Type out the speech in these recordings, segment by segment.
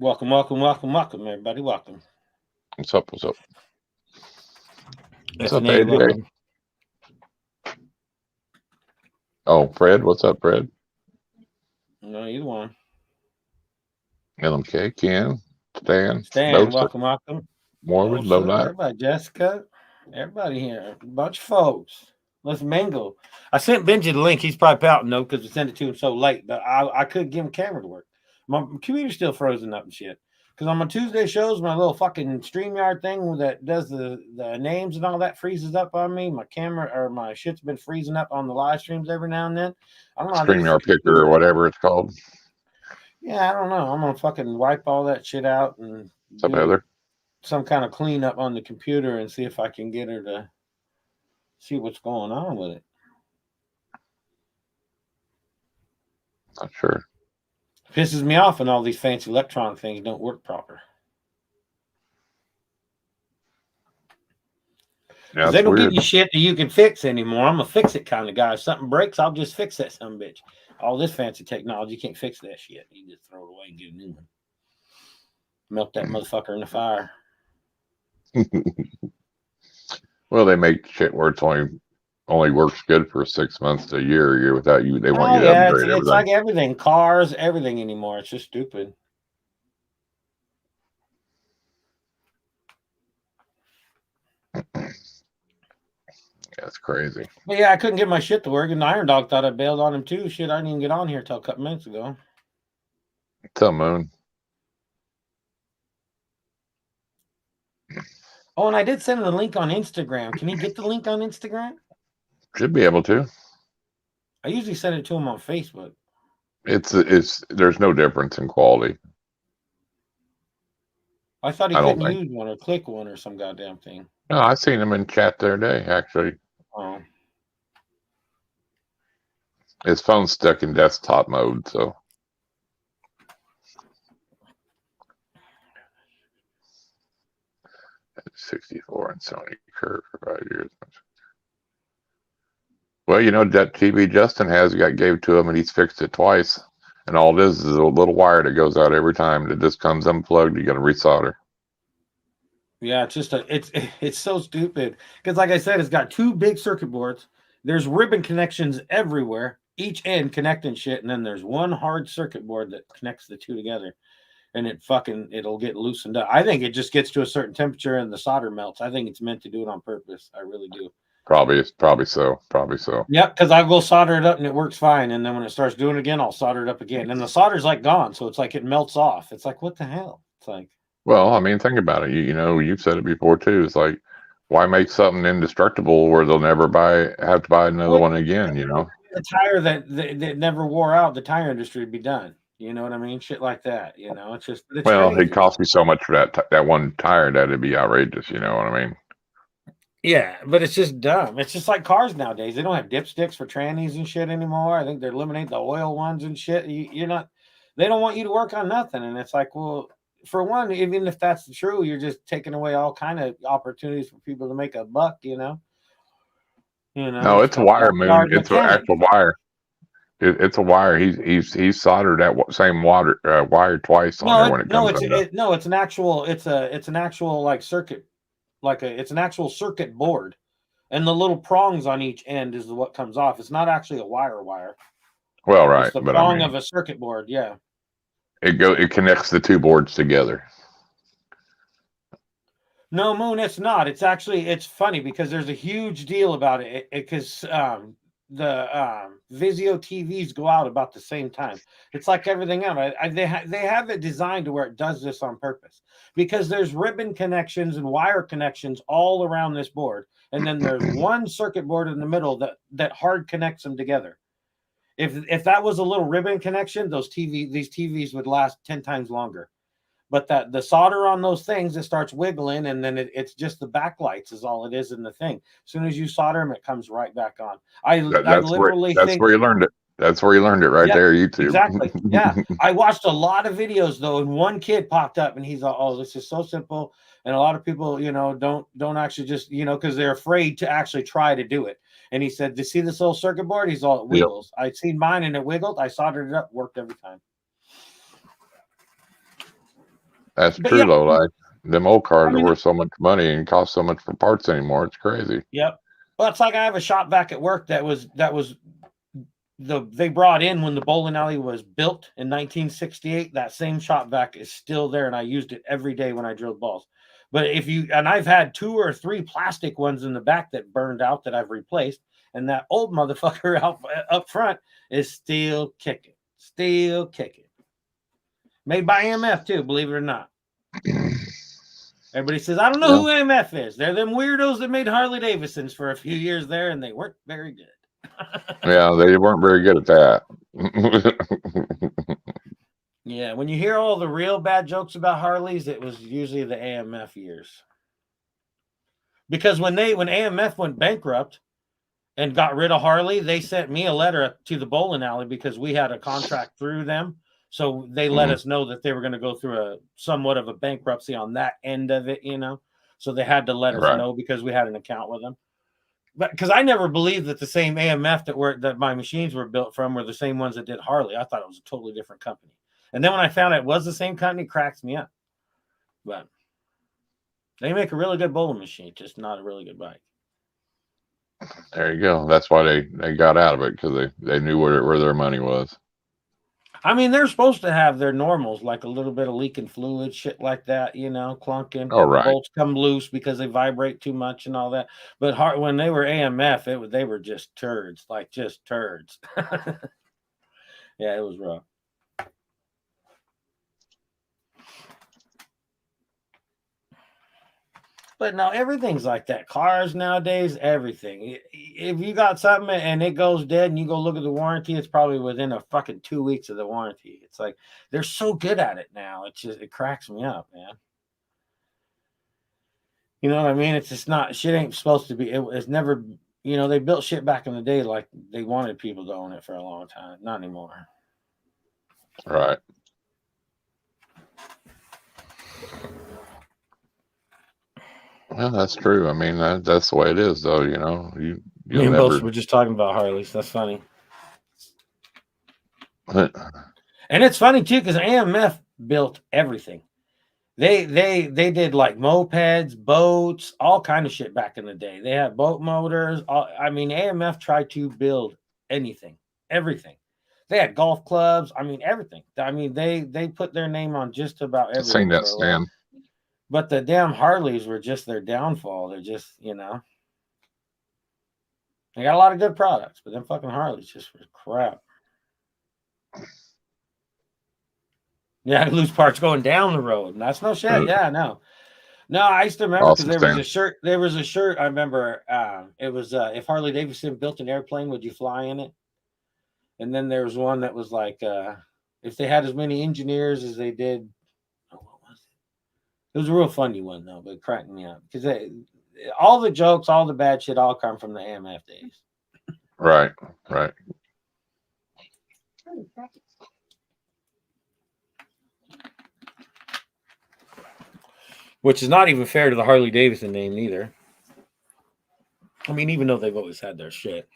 Welcome, welcome, welcome, welcome, everybody. Welcome. What's up? What's up? What's up, FNA, AJ? welcome. Oh, Fred. What's up, Fred? No, either one. LMK, Ken, Stan, Stan, Bosa, welcome, welcome. Mormon, Bosa, Lowlight. everybody, Jessica, everybody here. A bunch of folks. Let's mingle. I sent Benji the link. He's probably pouting though because we sent it to him so late, but I couldn't give him camera to work. My computer's still frozen up and shit. Because on my Tuesday shows, my little fucking StreamYard thing that does the names and all that freezes up on me. My camera or my shit's been freezing up on the live streams every now and then. I don't know. I think it's StreamYard Picker or whatever it's called. Yeah, I don't know. I'm gonna fucking wipe all that shit out and What's up, do Heather? some kind of cleanup on the computer and see if I can get her to see what's going on with it. Not sure. Pisses me off when all these fancy electronic things don't work proper. Yeah, They don't weird. give you shit that you can fix anymore. I'm a fix it kind of guy. If something breaks, I'll just fix that some bitch. All this fancy technology can't fix that shit. You just throw it away and get a new one. Melt that motherfucker in the fire. Well, they make shit where it's only works good for 6 months to a year without you. They want you to upgrade everything. It's like everything, cars, everything anymore. It's just stupid. That's crazy. But yeah, I couldn't get my shit to work, and Irondogg thought I bailed on him too. Shit, I didn't even get on here till a couple minutes ago. Tell Moon. Oh, and I did send him the link on Instagram. Can he get the link on Instagram? Should be able to. I usually send it to him on Facebook. It's there's no difference in quality. I thought he couldn't use one or click one or some goddamn thing. No, I seen him in chat the other day, actually. Oh. His phone's stuck in desktop mode, so. At 64 and Sony curve for 5 years. Well, you know, that TV Justin has gave to him, and he's fixed it twice. And all it is a little wire that goes out every time that just comes unplugged. You got to resolder. Yeah, it's just it's so stupid because, like I said, it's got two big circuit boards. There's ribbon connections everywhere, each end connecting shit, and then there's one hard circuit board that connects the two together, and it'll get loosened up. I think it just gets to a certain temperature and the solder melts. I think it's meant to do it on purpose. I really do. Probably so. Yep, because I go solder it up and it works fine, and then when it starts doing it again, I'll solder it up again, and the solder's like gone, so it's like it melts off. It's like, what the hell? It's like. Well, I mean, think about it. You know, you've said it before too. It's like, why make something indestructible where they'll never have to buy another one again? You know, the tire that never wore out, the tire industry would be done. You know what I mean? Shit like that. You know, it's just. It's well, crazy. it cost me so much for that one tire that it'd be outrageous. You know what I mean? Yeah, but it's just dumb. It's just like cars nowadays. They don't have dipsticks for trannies and shit anymore. I think they're eliminating the oil ones and shit. You're not. They don't want you to work on nothing, and it's like, well. For one, even if that's true, you're just taking away all kind of opportunities for people to make a buck, you know. No, it's a wire, Moon. It's an actual wire. It's a wire. He's soldered that same wire twice on there when it comes up. It's an actual. It's an actual like circuit, it's an actual circuit board, and the little prongs on each end is what comes off. It's not actually a wire. Well, right, it's the prong of a circuit board. Yeah. It connects the two boards together. No, Moon, it's not. It's actually, it's funny because there's a huge deal about it because the Vizio TVs go out about the same time. It's like everything else. They have it designed to where it does this on purpose because there's ribbon connections and wire connections all around this board, and then there's one circuit board in the middle that hard connects them together. If that was a little ribbon connection, these TVs would last 10 times longer. But the solder on those things, it starts wiggling, and then it's just the backlights is all it is in the thing. As soon as you solder them, it comes right back on. That's where you learned it. That's where you learned it right there, YouTube. Exactly. Yeah. I watched a lot of videos though, and one kid popped up and he's like, oh, this is so simple. And a lot of people, don't actually just, because they're afraid to actually try to do it. And he said, "Do you see this little circuit board?" He's all, it wiggles. Yep. I'd seen mine and it wiggled. I soldered it up, worked every time. That's true though. Like them old cars are worth so much money and cost so much for parts anymore. It's crazy. Yep. Well, it's like I have a shop vac at work that was they brought in when the bowling alley was built in 1968. That same shop vac is still there, and I used it every day when I drilled balls. But I've had 2 or 3 plastic ones in the back that burned out that I've replaced, and that old motherfucker up front is still kicking. Still kicking. Made by AMF too, believe it or not. Everybody says, I don't know who AMF is. They're them weirdos that made Harley Davidsons for a few years there, and they weren't very good. Yeah, they weren't very good at that. Yeah, when you hear all the real bad jokes about Harleys, it was usually the AMF years. Because when AMF went bankrupt and got rid of Harley, they sent me a letter to the bowling alley because we had a contract through them. So they let us know that they were going to go through a somewhat of a bankruptcy on that end of it, So they had to let us know because we had an account with them. But because I never believed that the same AMF that my machines were built from were the same ones that did Harley. I thought it was a totally different company. And then when I found out it was the same company, it cracks me up. But they make a really good bowling machine, just not a really good bike. There you go. That's why they got out of it, because they knew where their money was. I mean, they're supposed to have their normals, like a little bit of leaking fluid, shit like that, clunking. Oh, right. Bolts come loose because they vibrate too much and all that. But when they were AMF, they were just turds, like just turds. Yeah, it was rough. But now everything's like that. Cars nowadays, everything. If you got something and it goes dead and you go look at the warranty, it's probably within a fucking 2 weeks of the warranty. It's like they're so good at it now. It cracks me up, man. You know what I mean? It's just not, shit ain't supposed to be. It's never, they built shit back in the day like they wanted people to own it for a long time. Not anymore. Right. Well, that's true. I mean, that's the way it is, though. Me and both were just talking about Harleys. That's funny. And it's funny too because AMF built everything. They did like mopeds, boats, all kind of shit back in the day. They had boat motors. AMF tried to build anything, everything. They had golf clubs. Everything. They put their name on just about everything. I've seen that, Stan. But the damn Harleys were just their downfall. They're just, they got a lot of good products, but them fucking Harleys just were crap. Yeah, loose parts going down the road. And that's no shit. Yeah, no. No, I used to remember because there was a shirt. I remember it was if Harley Davidson built an airplane, would you fly in it? And then there was one that was like if they had as many engineers as they did. It was a real funny one, though, but it cracked me up because all the jokes, all the bad shit all come from the AMF days. Right. Which is not even fair to the Harley Davidson name either. Even though they've always had their shit.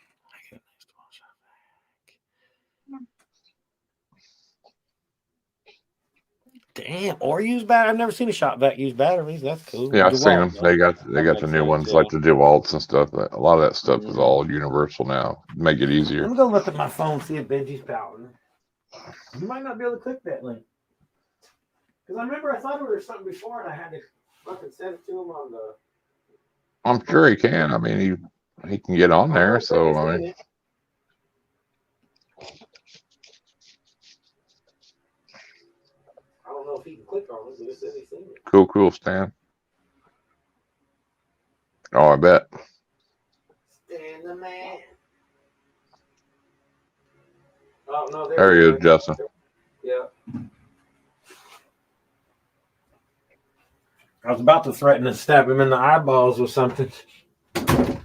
Damn, or use batteries. I've never seen a shop vac use batteries. That's cool. Yeah, I've seen them. They got the new ones like the DeWalt's and stuff. A lot of that stuff is all universal now. Make it easier. Let me go look at my phone, see if Benji's pouting. You might not be able to click that link. Because I remember I thought it was something before and I had to fucking send it to him on the... I'm sure he can. He can get on there, so I don't know if he can click on it, but it says he's seen it. Cool, Stan. Oh, I bet. Stan the man. Oh, no, there he is, Justin. Yeah. I was about to threaten to stab him in the eyeballs or something. Oh,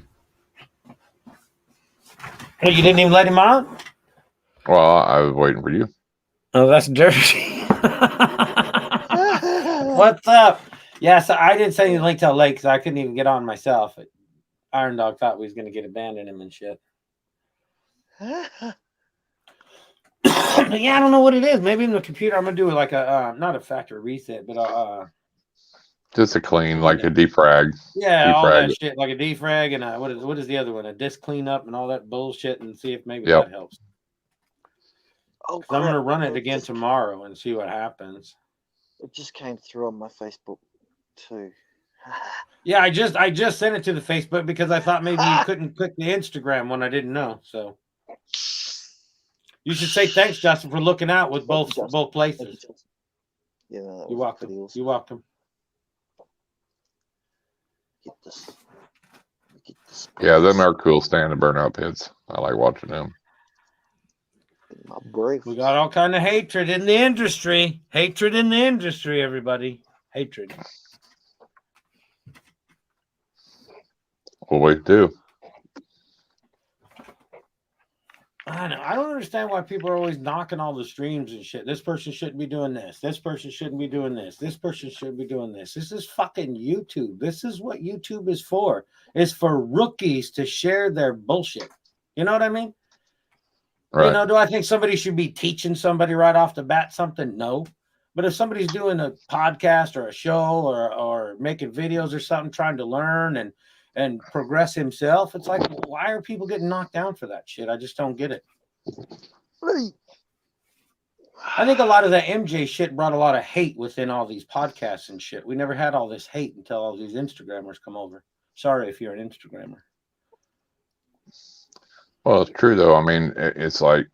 you didn't even let him out? Well, I was waiting for you. Oh, that's dirty. What's up? Yeah, so I didn't send you the link till late because I couldn't even get on myself. Irondogg thought we was going to get abandoned him and shit. Yeah, I don't know what it is. Maybe in the computer, I'm gonna do like a not a factory reset, but just a clean, like a defrag. Yeah, all that shit, like a defrag and what is the other one? A disk cleanup and all that bullshit, and see if maybe that helps. Oh, I'm gonna run it again tomorrow and see what happens. It just came through on my Facebook too. Yeah, I just sent it to the Facebook because I thought maybe you couldn't click the Instagram one. I didn't know, so you should say thanks, Justin, for looking out with both places. Yeah, you're welcome. Awesome. You're welcome. Get this. Yeah, them are cool stand-up burnout pits. I like watching them. We got all kind of hatred in the industry. Hatred in the industry, everybody. Hatred. Well, we do. I know. I don't understand why people are always knocking all the streams and shit. This person shouldn't be doing this. This person shouldn't be doing this. This person shouldn't be doing this. This is fucking YouTube. This is what YouTube is for. It's for rookies to share their bullshit. You know what I mean? Right. You know, do I think somebody should be teaching somebody right off the bat something? No. But if somebody's doing a podcast or a show or making videos or something, trying to learn and progress himself, it's like, why are people getting knocked down for that shit? I just don't get it. I think a lot of that MJ shit brought a lot of hate within all these podcasts and shit. We never had all this hate until all these Instagrammers come over. Sorry if you're an Instagrammer. Well, it's true though. I mean, it's like,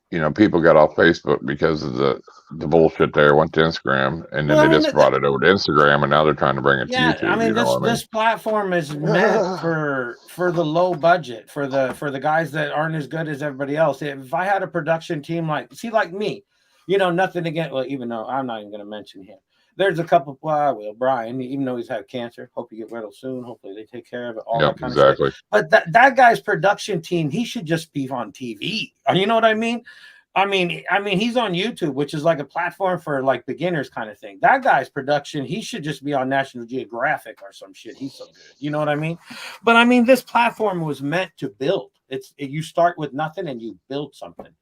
you know, people got off Facebook because of the bullshit there, went to Instagram, and then they just brought it over to Instagram, and now they're trying to bring it to YouTube. I mean, this platform is meant for the low budget, for the guys that aren't as good as everybody else. If I had a production team like me, you know, nothing against, well, even though I'm not even going to mention him. There's a couple, Brian, even though he's had cancer, hope he get well soon. Hopefully they take care of it, all that kind of stuff. But that guy's production team, he should just be on TV. You know what I mean? I mean, he's on YouTube, which is like a platform for like beginners kind of thing. That guy's production, he should just be on National Geographic or some shit. He's so good. You know what I mean? But I mean, this platform was meant to build. You start with nothing and you build something.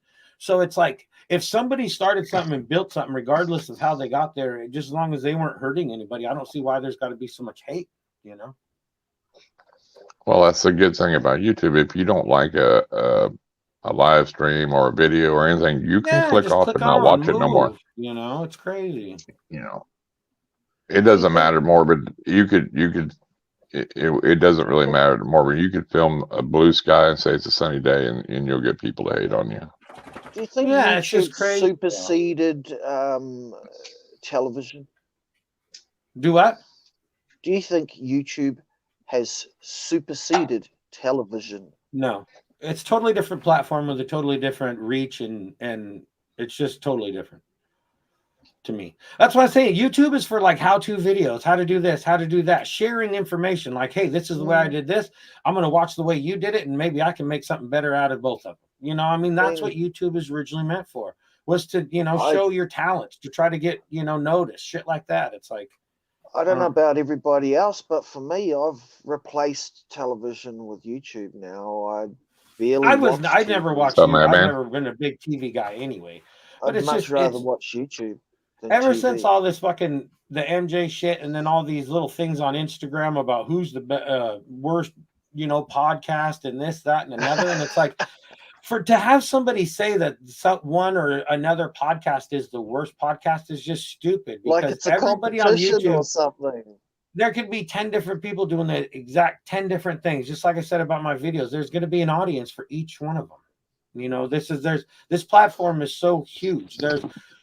So it's like, if somebody started something and built something, regardless of how they got there, just as long as they weren't hurting anybody, I don't see why there's got to be so much hate, you know? Well, that's the good thing about YouTube. If you don't like a live stream or a video or anything, you can click off and not watch it no more. You know, it's crazy. You know, it doesn't matter more, but it doesn't really matter more, but you could film a blue sky and say it's a sunny day and you'll get people to hate on you. Do you think YouTube superseded television? Do what? Do you think YouTube has superseded television? No. It's a totally different platform with a totally different reach, and it's just totally different to me. That's why I say YouTube is for like how-to videos, how to do this, how to do that, sharing information. Like, hey, this is the way I did this. I'm going to watch the way you did it, and maybe I can make something better out of both of them. You know, I mean, that's what YouTube is originally meant for, was to, you know, show your talents, to try to get, you know, noticed, shit like that. It's like, I don't know about everybody else, but for me, I've replaced television with YouTube now. I never watched TV. I've never been a big TV guy anyway. But I'd much rather watch YouTube than ever TV. Since all this fucking the MJ shit, and then all these little things on Instagram about who's the worst, you know, podcast and this, that, and another, and it's like, to have somebody say that one or another podcast is the worst podcast is just stupid. Because like it's a everybody on YouTube or something. There could be 10 different people doing the exact 10 different things. Just like I said about my videos, there's going to be an audience for each one of them. You know, this platform is so huge.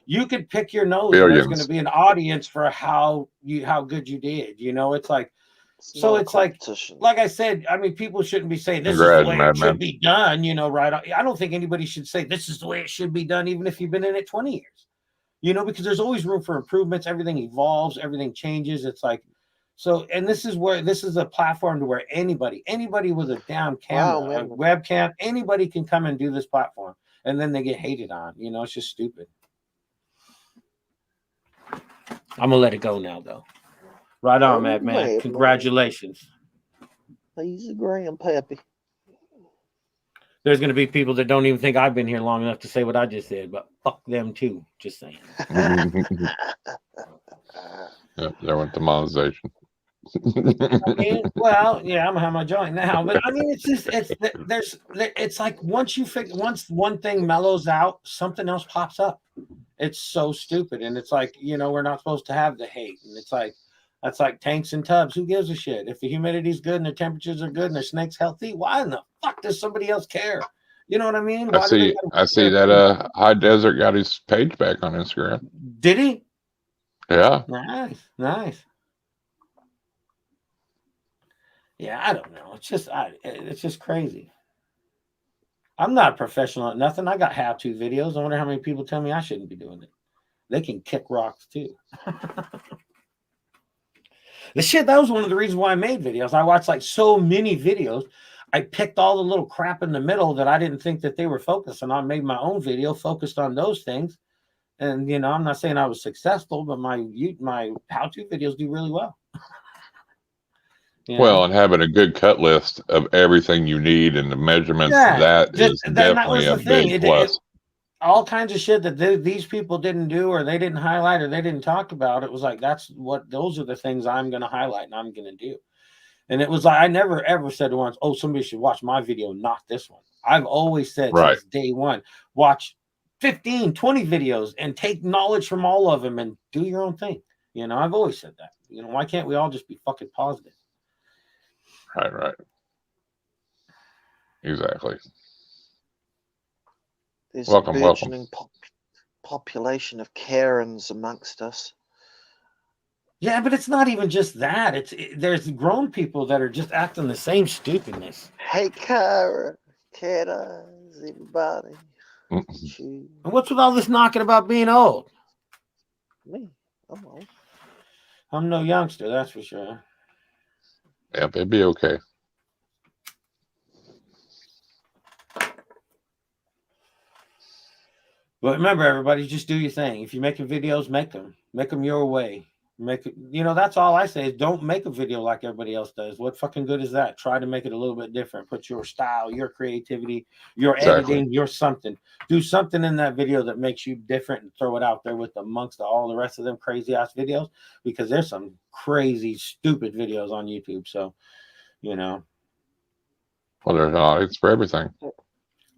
You could pick your nose. There's going to be an audience for how good you did. You know, it's like, so it's like I said, I mean, people shouldn't be saying this is the way it should be done, you know, right? I don't think anybody should say this is the way it should be done, even if you've been in it 20 years, you know, because there's always room for improvements. Everything evolves, everything changes. It's like, so, and this is a platform to where anybody with a damn camera, a webcam, anybody can come and do this platform, and then they get hated on. You know, it's just stupid. I'm gonna let it go now, though. Right on, man. Congratulations. He's a grandpappy. There's going to be people that don't even think I've been here long enough to say what I just said, but fuck them too. Just saying. Yeah, there went the monetization. I mean, well, yeah, I'm gonna have my joint now, but I mean, it's like once one thing mellows out, something else pops up. It's so stupid, and it's like, you know, we're not supposed to have the hate, and it's like that's like tanks and tubs. Who gives a shit if the humidity's good and the temperatures are good and the snake's healthy? Why in the fuck does somebody else care? You know what I mean? Why I see that High Desert got his page back on Instagram. Did he? Yeah. Nice. Yeah, I don't know. It's just crazy. I'm not a professional at nothing. I got how-to videos. I wonder how many people tell me I shouldn't be doing it. They can kick rocks too. That was one of the reasons why I made videos. I watched like so many videos. I picked all the little crap in the middle that I didn't think that they were focusing on, made my own video, focused on those things. And, you know, I'm not saying I was successful, but my how-to videos do really well. Well, and having a good cut list of everything you need and the measurements, that is definitely a big plus. All kinds of shit that these people didn't do, or they didn't highlight, or they didn't talk about. It was like, those are the things I'm going to highlight and I'm going to do. And it was like, I never ever said once, oh, somebody should watch my video, not this one. I've always said since day one, watch 15, 20 videos and take knowledge from all of them and do your own thing. You know, I've always said that. You know, why can't we all just be fucking positive? Right. Exactly. There's welcome. a burgeoning population of Karens amongst us. Yeah, but it's not even just that. There's grown people that are just acting the same stupidness. Hey, Kara, everybody. And what's with all this knocking about being old? Me, I'm old. I'm no youngster, that's for sure. Yep, it'd be okay. But remember, everybody, just do your thing. If you're making videos, make them your way. You know, that's all I say is don't make a video like everybody else does. What fucking good is that? Try to make it a little bit different. Put your style, your creativity, your editing, your something. Do something in that video that makes you different and throw it out there with amongst all the rest of them crazy ass videos, because there's some crazy, stupid videos on YouTube. So, you know. Well, there's not. It's for everything.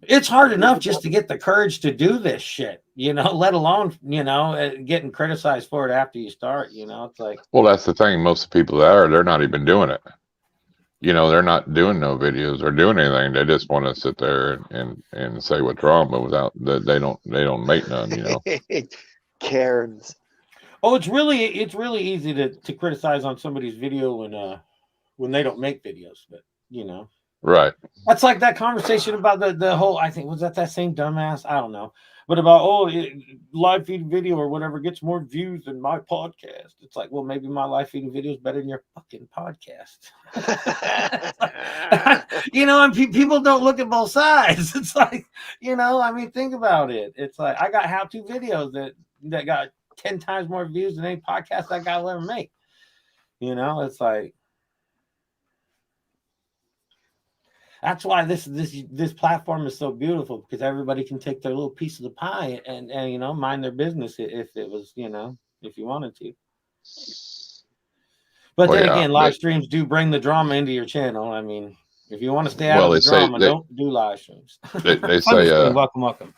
It's hard enough just to get the courage to do this shit, you know, let alone, you know, getting criticized for it after you start, you know. It's like, well, that's the thing. Most of the people that are, they're not even doing it. You know, they're not doing no videos or doing anything. They just want to sit there and say what's wrong, but without they don't make none, you know. Karens. Oh, it's really easy to criticize on somebody's video when they don't make videos, but you know. Right. That's like that conversation about the whole, I think, was that same dumbass? I don't know. But about, live feed video or whatever gets more views than my podcast. It's like, well, maybe my live feeding video is better than your fucking podcast. You know, and people don't look at both sides. It's like, you know, I mean, think about it. It's like, I got how-to videos that got 10 times more views than any podcast that guy will ever make. You know, it's like, that's why this platform is so beautiful, because everybody can take their little piece of the pie and you know, mind their business if it was, you know, if you wanted to. But then again, live streams do bring the drama into your channel. I mean, if you want to stay out of the drama, don't do live streams. They say welcome.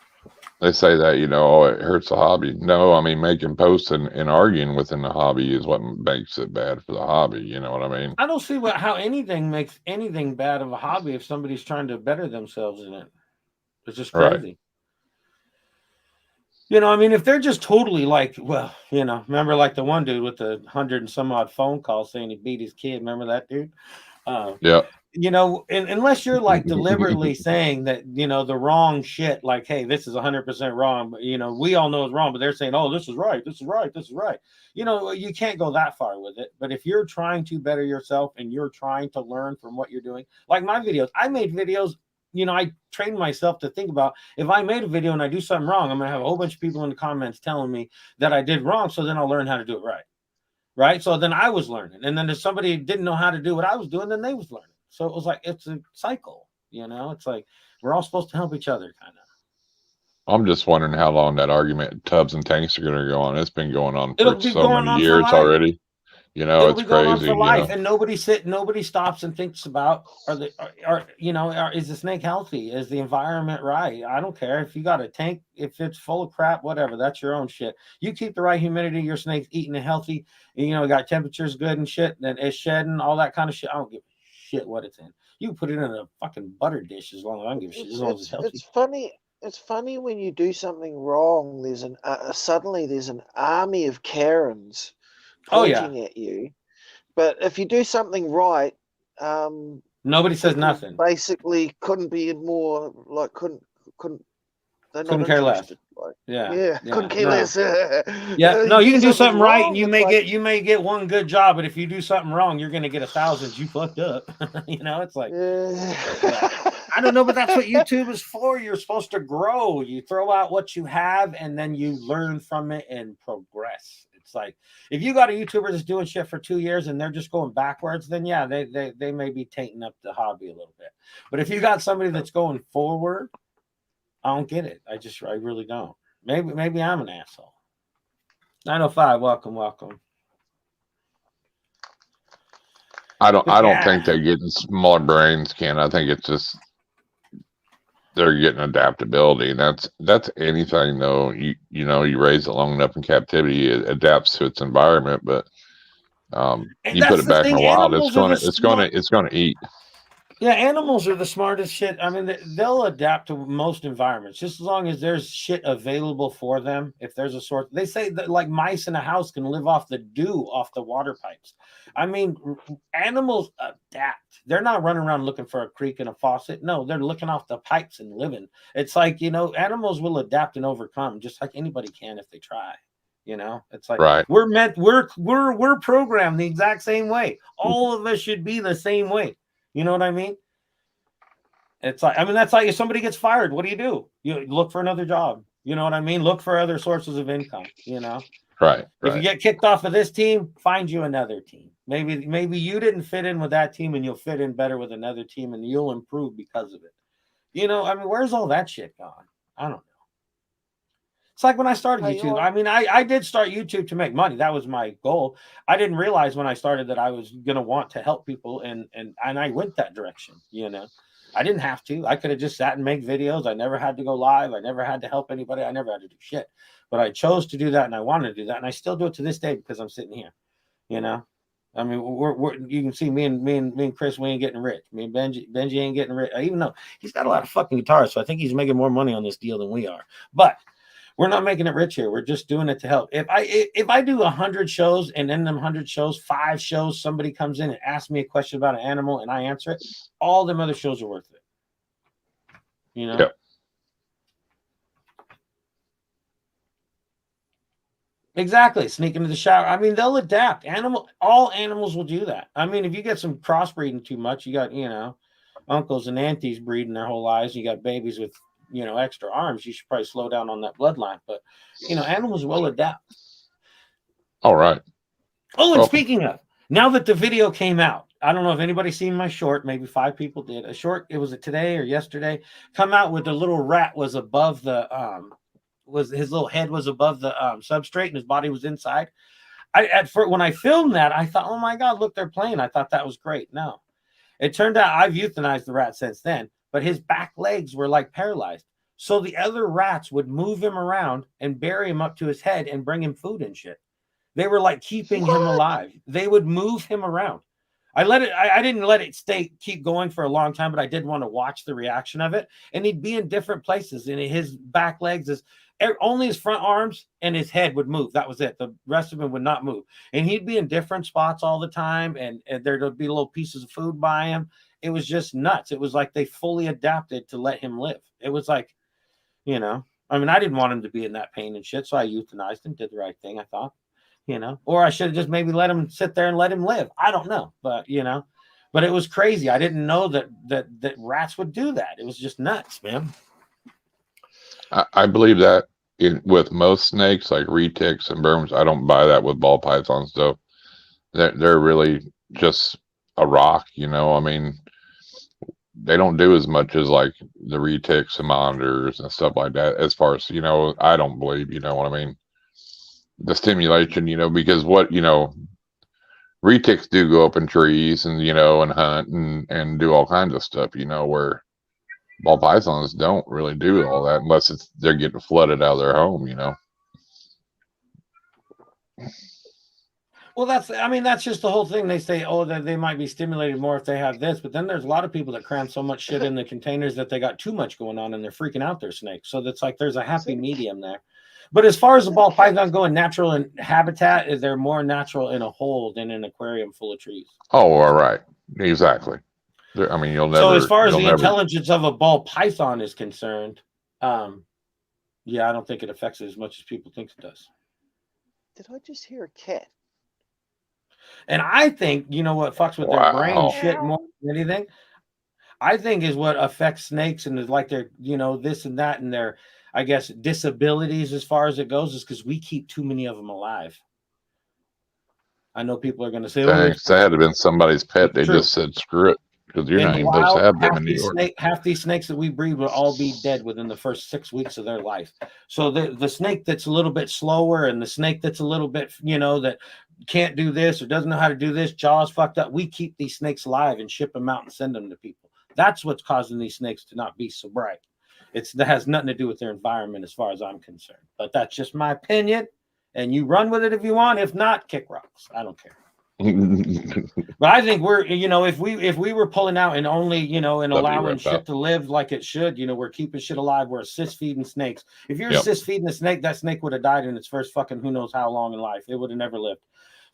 They say that, you know, oh, it hurts the hobby. No, I mean, making posts and arguing within the hobby is what makes it bad for the hobby. You know what I mean? I don't see how anything makes anything bad of a hobby if somebody's trying to better themselves in it. It's just crazy. Right. You know, I mean, if they're just totally like, well, you know, remember like the one dude with the 100 and some odd phone calls saying he beat his kid. Remember that dude? Yeah. You know, unless you're like deliberately saying that, you know, the wrong shit, like, hey, this is 100% wrong, but you know, we all know it's wrong, but they're saying, oh, this is right, this is right, this is right. You know, you can't go that far with it. But if you're trying to better yourself and you're trying to learn from what you're doing, like my videos, I made videos, you know, I trained myself to think about, if I made a video and I do something wrong, I'm gonna have a whole bunch of people in the comments telling me that I did wrong, so then I'll learn how to do it right. Right? So then I was learning. And then if somebody didn't know how to do what I was doing, then they was learning. So it was like, it's a cycle, You know, it's like we're all supposed to help each other, kind of. I'm just wondering how long that argument tubs and tanks are going to go on. It's been going on It'll for be so going many on for years life. already. You know, It'll it's be going on crazy. for You life, know? and nobody stops and thinks about is the snake healthy? Is the environment right? I don't care if you got a tank, if it's full of crap, whatever. That's your own shit. You keep the right humidity, your snake's eating it healthy. And, you know, got temperatures good and shit, and it's shedding all that kind of shit. I don't give a shit what it's in. You can put it in a fucking butter dish as long as I don't give a shit. As long as it's healthy. It's funny. It's funny when you do something wrong. There's suddenly there's an army of Karens pointing at you. But if you do something right, nobody says people nothing. Basically, couldn't be more like couldn't. They're not care less. interested. Like, Yeah, couldn't care no. less. Yeah, no, you can do something right, and wrong, you it's may get one good job, but if you do something wrong, you're gonna get 1,000. You fucked up. You know, it's like I don't know, but that's what YouTube is for. You're supposed to grow. You throw out what you have, and then you learn from it and progress. It's like if you got a YouTuber that's doing shit for 2 years and they're just going backwards, then yeah, they may be tainting up the hobby a little bit. But if you got somebody that's going forward, I don't get it. I really don't. Maybe I'm an asshole. 905, welcome. I don't think they're getting smaller brains, Ken. I think it's just they're getting adaptability, and that's anything though. You know, you raise it long enough in captivity, it adapts to its environment. But you put it back in the wild, it's gonna eat. Yeah, animals are the smartest shit. I mean, they'll adapt to most environments just as long as there's shit available for them. If there's a source, they say that like mice in a house can live off the dew off the water pipes. I mean, animals adapt. They're not running around looking for a creek and a faucet. No, they're looking off the pipes and living. It's like, you know, animals will adapt and overcome just like anybody can if they try. You know, it's like right. We're programmed the exact same way. All of us should be the same way. You know what I mean? It's like, I mean, that's like if somebody gets fired, what do? You look for another job. You know what I mean? Look for other sources of income, you know? Right. If you get kicked off of this team, find you another team. Maybe you didn't fit in with that team and you'll fit in better with another team and you'll improve because of it. You know, I mean, where's all that shit gone? I don't know. It's like when I started YouTube. I mean, I did start YouTube to make money. That was my goal. I didn't realize when I started that I was going to want to help people, and I went that direction, you know. I didn't have to. I could have just sat and make videos. I never had to go live. I never had to help anybody. I never had to do shit. But I chose to do that, and I wanted to do that, and I still do it to this day because I'm sitting here, you know. I mean, you can see me and Chris, we ain't getting rich. Me and Benji ain't getting rich. Even though he's got a lot of fucking guitars, so I think he's making more money on this deal than we are. But we're not making it rich here. We're just doing it to help. If I do 100 shows and in them 100 shows, 5 shows, somebody comes in and asks me a question about an animal and I answer it, all them other shows are worth it. You know? Yep. Exactly. Sneak into the shower. I mean, they'll adapt. All animals will do that. I mean, if you get some crossbreeding too much, you got, you know, uncles and aunties breeding their whole lives. You got babies with, you know, extra arms. You should probably slow down on that bloodline. But, you know, animals will adapt. All right. Oh, and speaking of, now that the video came out, I don't know if anybody's seen my short. Maybe 5 people did. A short, it was today or yesterday, come out with the little rat was above the his little head was above the substrate and his body was inside. When I filmed that, I thought, oh my God, look, they're playing. I thought that was great. No, it turned out I've euthanized the rat since then, but his back legs were like paralyzed. So the other rats would move him around and bury him up to his head and bring him food and shit. They were like keeping him alive. They would move him around. I didn't let it keep going for a long time, but I did want to watch the reaction of it. And he'd be in different places, and his back legs only his front arms and his head would move. That was it. The rest of him would not move. And he'd be in different spots all the time, and there'd be little pieces of food by him. It was just nuts. It was like they fully adapted to let him live. It was like, you know, I mean, I didn't want him to be in that pain and shit, so I euthanized him, did the right thing, I thought. You know, or I should have just maybe let him sit there and let him live. I don't know, but you know, but it was crazy. I didn't know that rats would do that. It was just nuts, man. I believe that with most snakes, like retics and burms, I don't buy that with ball pythons though. They're really just a rock, you know. I mean, they don't do as much as like the retics and monitors and stuff like that. As far as I don't believe. You know what I mean? The stimulation, because retics do go up in trees and and hunt and do all kinds of stuff. Where ball pythons don't really do all that unless they're getting flooded out of their home. Well, that's just the whole thing. They say, oh, that they might be stimulated more if they have this, but then there's a lot of people that cram so much shit in the containers that they got too much going on and they're freaking out their snakes. So that's like there's a happy medium there. But as far as the ball python going natural in habitat, they're more natural in a hole than in an aquarium full of trees. Oh, all right, exactly. I mean, you'll never. So as far as the intelligence of a ball python is concerned, yeah, I don't think it affects it as much as people think it does. Did I just hear a cat? And I think, what fucks with their brain shit more than anything, I think is what affects snakes and is like their, this and that and their, I guess, disabilities as far as it goes is because we keep too many of them alive. I know people are going to say, thanks. That had been somebody's pet. They just said, screw it. Because you're not even supposed to have them in New York. Half these snakes that we breed will all be dead within the first 6 weeks of their life. So the snake that's a little bit slower and the snake that's a little bit, that can't do this or doesn't know how to do this, jaws fucked up, we keep these snakes alive and ship them out and send them to people. That's what's causing these snakes to not be so bright. That has nothing to do with their environment as far as I'm concerned. But that's just my opinion. And you run with it if you want. If not, kick rocks. I don't care. But I think we're, if we were pulling out and only, and allowing shit to live like it should, we're keeping shit alive. We're assist feeding snakes. If you're assist feeding a snake, that snake would have died in its first fucking who knows how long in life. It would have never lived.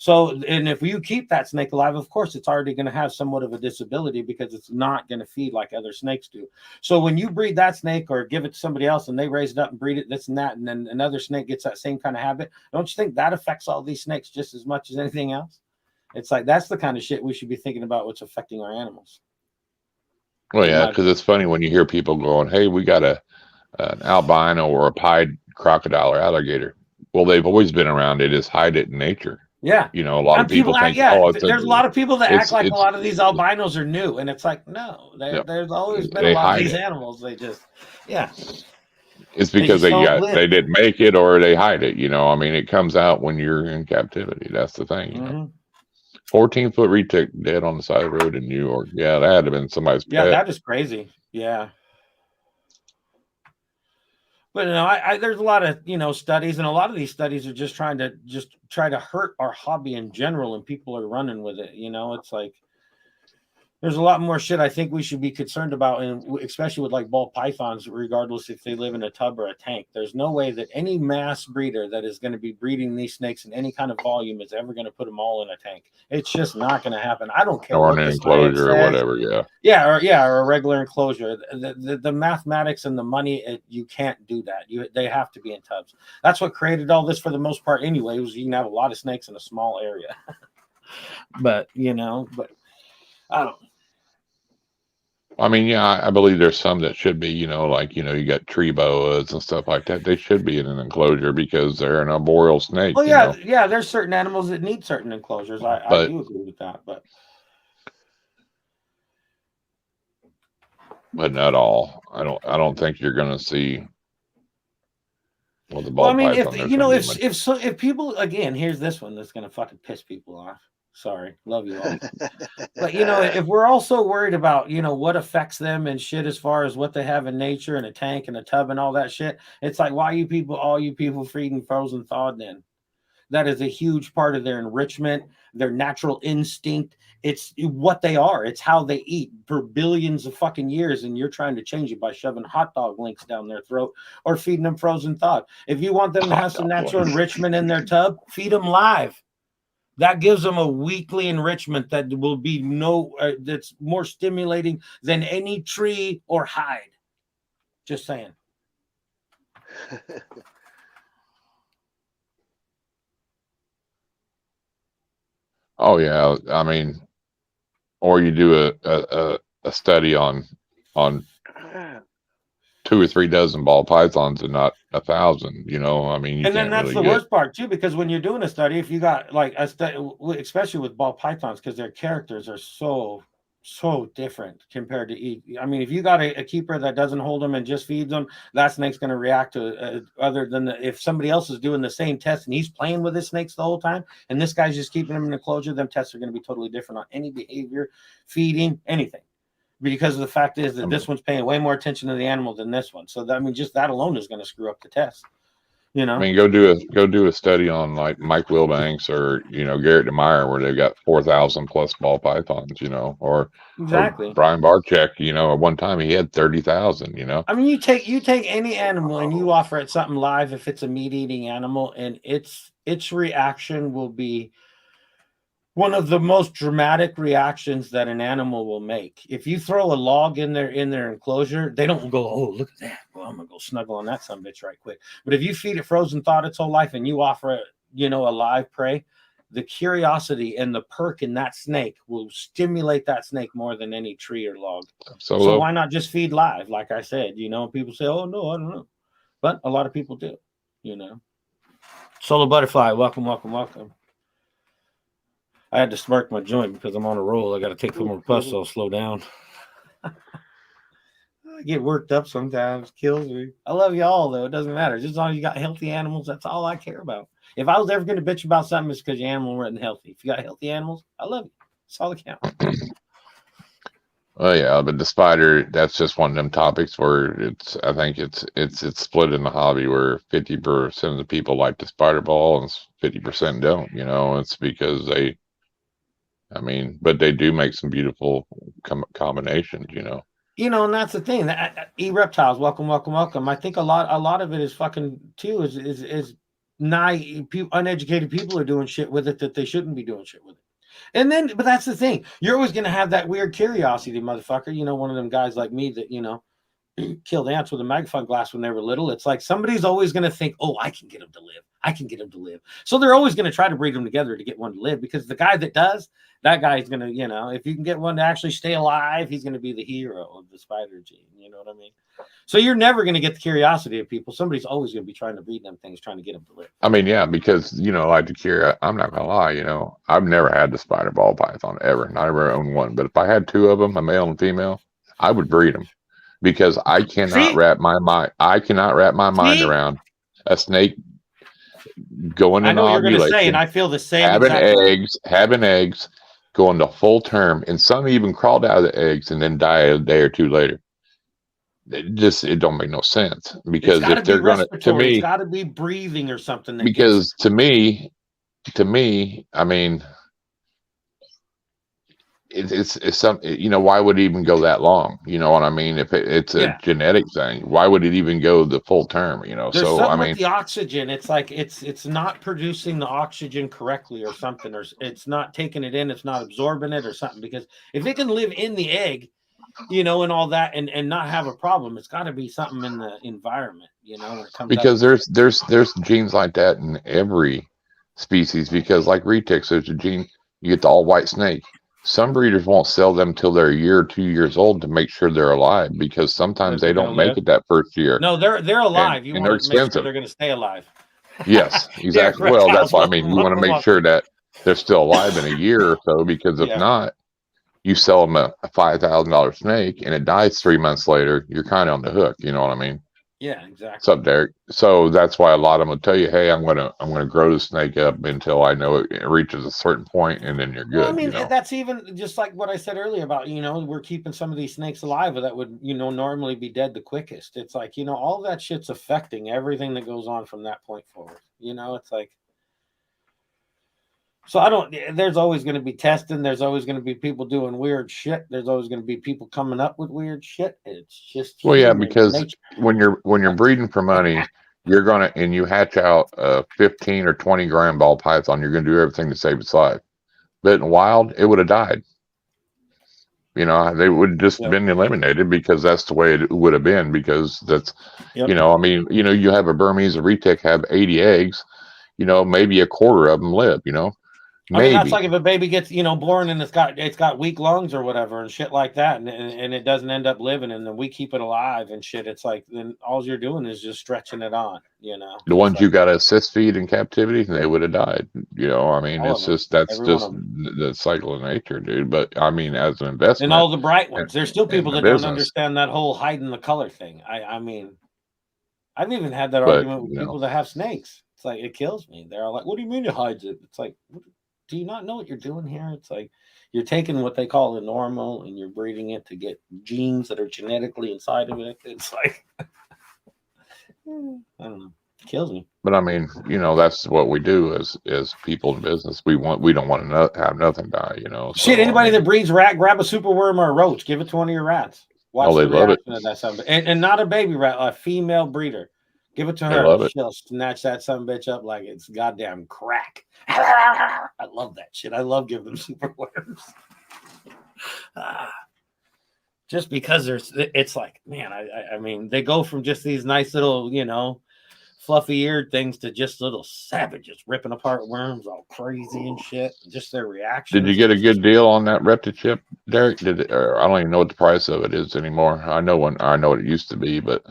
So, and if you keep that snake alive, of course, it's already going to have somewhat of a disability because it's not going to feed like other snakes do. So when you breed that snake or give it to somebody else and they raise it up and breed it, this and that, and then another snake gets that same kind of habit, don't you think that affects all these snakes just as much as anything else? It's like, that's the kind of shit we should be thinking about what's affecting our animals. Well, yeah, because it's funny when you hear people going, hey, we got an albino or a pied crocodile or alligator. Well, they've always been around. They just hide it in nature. Yeah. A lot of people think, there's a lot of people that act like a lot of these albinos are new. And it's like, no, there's always been a lot of these animals. They just, It's because they didn't make it or they hide it. I mean, it comes out when you're in captivity. That's the thing. 14-foot retic dead on the side of the road in New York. Yeah, that had to have been somebody's pet. Yeah, that is crazy. Yeah. But there's a lot of studies, and a lot of these studies are just trying to hurt our hobby in general, and people are running with it. It's like there's a lot more shit I think we should be concerned about, and especially with like ball pythons, regardless if they live in a tub or a tank. There's no way that any mass breeder that is going to be breeding these snakes in any kind of volume is ever going to put them all in a tank. It's just not going to happen. I don't care. Or an enclosure or whatever. Or a regular enclosure. The mathematics and the money, you can't do that. They have to be in tubs. That's what created all this for the most part anyway, was you can have a lot of snakes in a small area. but I don't. I mean, I believe there's some that should be, you got tree boas and stuff like that. They should be in an enclosure because they're an arboreal snake. Well, there's certain animals that need certain enclosures. I do agree with that, but not all. I don't think you're going to see. Well, the ball python. If people, again, here's this one that's going to fucking piss people off. Sorry, love you all. But if we're also worried about what affects them and shit as far as what they have in nature and a tank and a tub and all that shit, it's like, why all you people feeding frozen thawed then? That is a huge part of their enrichment, their natural instinct. It's what they are. It's how they eat for billions of fucking years, and you're trying to change it by shoving hot dog links down their throat or feeding them frozen thawed. If you want them to have some natural enrichment in their tub, feed them live. That gives them a weekly enrichment that will be that's more stimulating than any tree or hide. Just saying. Oh yeah, I mean, or you do a study on 2 or 3 dozen ball pythons and not 1,000, I mean, and then that's the worst part too, because when you're doing a study, if you got like a study, especially with ball pythons, because their characters are so so different compared to eat. I mean, if you got a keeper that doesn't hold them and just feeds them, that snake's going to react to other than if somebody else is doing the same test and he's playing with his snakes the whole time, and this guy's just keeping them in a closure, them tests are going to be totally different on any behavior, feeding, anything. Because of the fact is that this one's paying way more attention to the animal than this one. So that, I mean, just that alone is going to screw up the test. You know, I mean, go do a study on like Mike Wilbanks or Garrett DeMeyer where they've got 4,000 plus ball pythons, or exactly. Or Brian Barczyk, at one time he had 30,000. I mean, you take any animal and you offer it something live if it's a meat eating animal, and its reaction will be one of the most dramatic reactions that an animal will make. If you throw a log in their enclosure, they don't go, oh, look at that. Well, I'm gonna go snuggle on that sumbitch right quick. But if you feed it frozen thawed its whole life and you offer it, a live prey, the curiosity and the perk in that snake will stimulate that snake more than any tree or log. So why not just feed live? Like I said, people say, oh no, I don't know. But a lot of people do, Solo Butterfly, welcome, welcome, welcome. I had to smirk my joint because I'm on a roll. I got to take some more puffs, so I'll slow down. I get worked up sometimes. Kills me. I love y'all, though. It doesn't matter. Just as long as you got healthy animals, that's all I care about. If I was ever going to bitch about something, it's because your animal wasn't healthy. If you got healthy animals, I love you. That's all that counts. Oh yeah, but the spider, that's just one of them topics where I think it's split in the hobby where 50% of the people like the spider ball and 50% don't. It's because but they do make some beautiful combinations. And that's the thing. Reptiles, welcome, welcome, welcome. I think a lot of it is fucking too is uneducated people are doing shit with it that they shouldn't be doing shit with it. And then, but that's the thing. You're always going to have that weird curiosity, motherfucker. One of them guys like me that, killed ants with a magnifying glass when they were little. It's like somebody's always going to think, oh, I can get them to live. I can get them to live. So they're always going to try to breed them together to get one to live, because the guy that does, that guy is going to, if you can get one to actually stay alive, he's going to be the hero of the spider gene. You know what I mean? So you're never going to get the curiosity of people. Somebody's always going to be trying to breed them things, trying to get them to live. I mean, yeah, because, like the cure, I'm not going to lie, I've never had the spider ball python ever. Not ever owned one. But if I had two of them, a male and female, I would breed them. Because I cannot wrap my mind. I cannot wrap my mind around a snake going in ovulation. I know what you're going to say, and I feel the same. Having eggs, going to full term, and some even crawled out of the eggs and then die a day or two later. It don't make no sense, because if they're going to me, it's got to be breathing or something. Because to me, I mean. It's something, why would it even go that long? You know what I mean? If it's a genetic thing, why would it even go the full term? There's something with the oxygen. It's like it's not producing the oxygen correctly or something, or it's not taking it in, it's not absorbing it or something. Because if it can live in the egg, and all that, and not have a problem, it's got to be something in the environment, when it comes. Because there's genes like that in every species. Because like retics, there's a gene, you get the all white snake. Some breeders won't sell them till they're a year or 2 years old to make sure they're alive, because sometimes they don't make it that first year. No, they're alive. You want to make sure they're going to stay alive. Yes, exactly. Well, that's what I mean. You want to make sure that they're still alive in a year or so, because if not, you sell them a $5,000 snake and it dies 3 months later, you're kind of on the hook. You know what I mean? Yeah, exactly. What's up, Derek? So that's why a lot of them will tell you, "Hey, I'm gonna grow the snake up until I know it reaches a certain point, and then you're good." Well, I mean, that's even just like what I said earlier about we're keeping some of these snakes alive that would normally be dead the quickest. It's like all that shit's affecting everything that goes on from that point forward. It's like. So there's always going to be testing. There's always going to be people doing weird shit. There's always going to be people coming up with weird shit. It's just. Well, yeah, because when you're breeding for money, you're going to, and you hatch out a 15 or 20 gram ball python, you're going to do everything to save its life. But in wild, it would have died. They would have just been eliminated, because that's the way it would have been, because that's, you have a Burmese, a retic have 80 eggs, maybe a quarter of them live, I mean, that's like if a baby gets, you know, born and it's got weak lungs or whatever and shit like that, and it doesn't end up living, and then we keep it alive and shit. It's like then all you're doing is just stretching it on, you know. The ones you got to assist feed in captivity, they would have died. You know, I mean, it's just that's just the cycle of nature, dude. But I mean, as an investment, and all the bright ones, there's still people that don't business, understand that whole hiding the color thing. I mean, I've even had that argument with people that have snakes. It's like it kills me. They're all like, "What do you mean it hides it?" It's like, do you not know what you're doing here? It's like you're taking what they call the normal and you're breeding it to get genes that are genetically inside of it. It's like, I don't know, it kills me. But I mean, you know, that's what we do as people in business. We don't want to have nothing die, you know. So, shit, anybody that breeds rat, grab a super worm or a roach, give it to one of your rats. Watch the reaction of that son. And not a baby rat, a female breeder. Give it to her. She'll snatch that son bitch up like it's goddamn crack. I love that shit. I love giving them super worms. Just because it's like, man, I mean, they go from just these nice little, you know, fluffy eared things to just little savages ripping apart worms all crazy and shit. Just their reaction. Did you get a good deal on that REPTILE chip, Derek? I don't even know what the price of it is anymore. I know what it used to be, but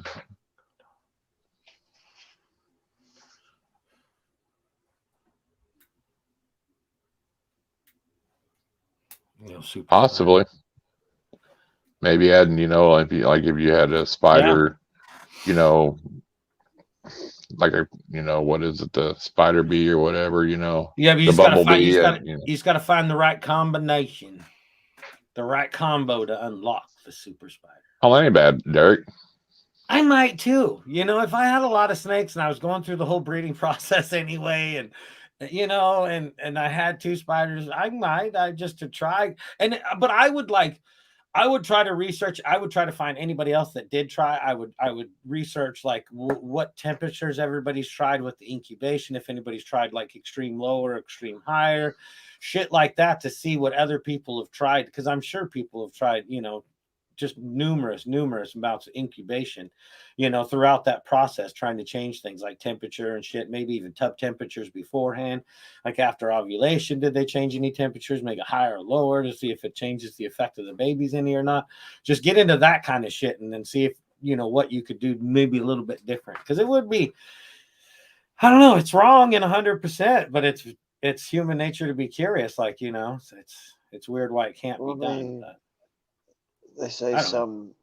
you know, super possibly. Maybe adding, you know, if you had a spider, you know, like a, you know, what is it, the spider bee or whatever, you know. Yeah, but you just got to find the right combination, the right combo to unlock the super spider. Oh, that ain't bad, Derek. I might too. You know, if I had a lot of snakes and I was going through the whole breeding process anyway, and you know, and I had 2 spiders, I just to try. But I would try to research. I would try to find anybody else that did try. I would research like what temperatures everybody's tried with the incubation. If anybody's tried like extreme low or extreme higher, shit like that, to see what other people have tried. Because I'm sure people have tried, you know, just numerous amounts of incubation, you know, throughout that process, trying to change things like temperature and shit, maybe even tub temperatures beforehand. Like after ovulation, did they change any temperatures, make it higher or lower to see if it changes the effect of the babies any or not? Just get into that kind of shit and then see if, you know, what you could do maybe a little bit different. Because it would be, I don't know, it's wrong in 100%, but it's human nature to be curious. Like, you know, it's weird why it can't be done. They say some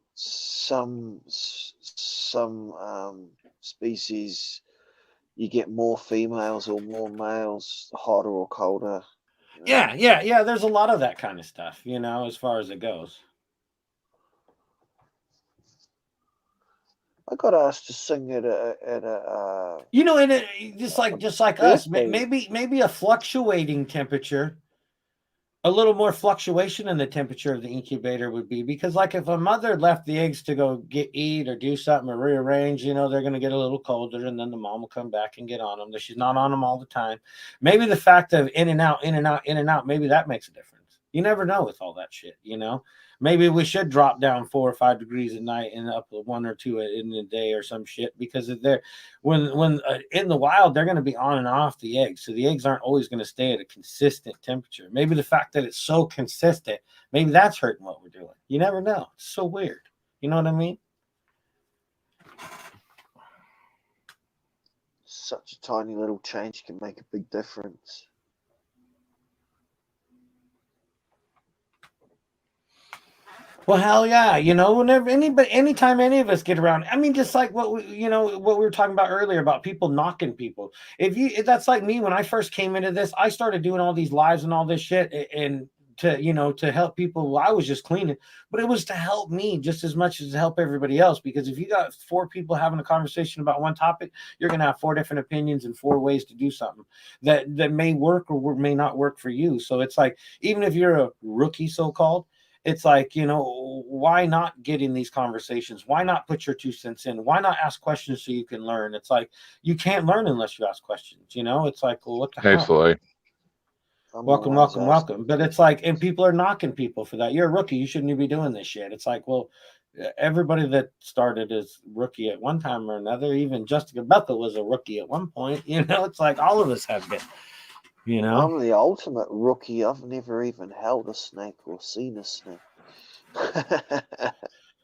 species you get more females or more males, hotter or colder. You know? Yeah. There's a lot of that kind of stuff, you know, as far as it goes. I got asked to sing at a you know, and it just like us, maybe a fluctuating temperature. A little more fluctuation in the temperature of the incubator would be, because like if a mother left the eggs to go eat or do something or rearrange, you know, they're going to get a little colder, and then the mom will come back and get on them. She's not on them all the time. Maybe the fact of in and out, maybe that makes a difference. You never know with all that shit, you know. Maybe we should drop down 4 or 5 degrees at night and up 1 or 2 in the day or some shit, because they're when in the wild they're going to be on and off the eggs, so the eggs aren't always going to stay at a consistent temperature. Maybe the fact that it's so consistent, maybe that's hurting what we're doing. You never know. It's so weird. You know what I mean? Such a tiny little change can make a big difference. Well, hell yeah. You know, anytime any of us get around, I mean, just like what we were talking about earlier about people knocking people. If that's like me, when I first came into this, I started doing all these lives and all this shit and to help people. Well, I was just cleaning, but it was to help me just as much as to help everybody else. Because if you got 4 people having a conversation about one topic, you're going to have 4 different opinions and 4 ways to do something that may work or may not work for you. So it's like, even if you're a rookie, so-called, it's like, you know, why not get in these conversations? Why not put your 2 cents in? Why not ask questions so you can learn? It's like, you can't learn unless you ask questions, you know? It's like, well, what the hell? Absolutely. Welcome. But it's like, and people are knocking people for that. You're a rookie. You shouldn't be doing this shit. It's like, well, everybody that started as rookie at one time or another, even Jessica Bethel was a rookie at one point. You know, it's like all of us have been. You know, I'm the ultimate rookie. I've never even held a snake or seen a snake.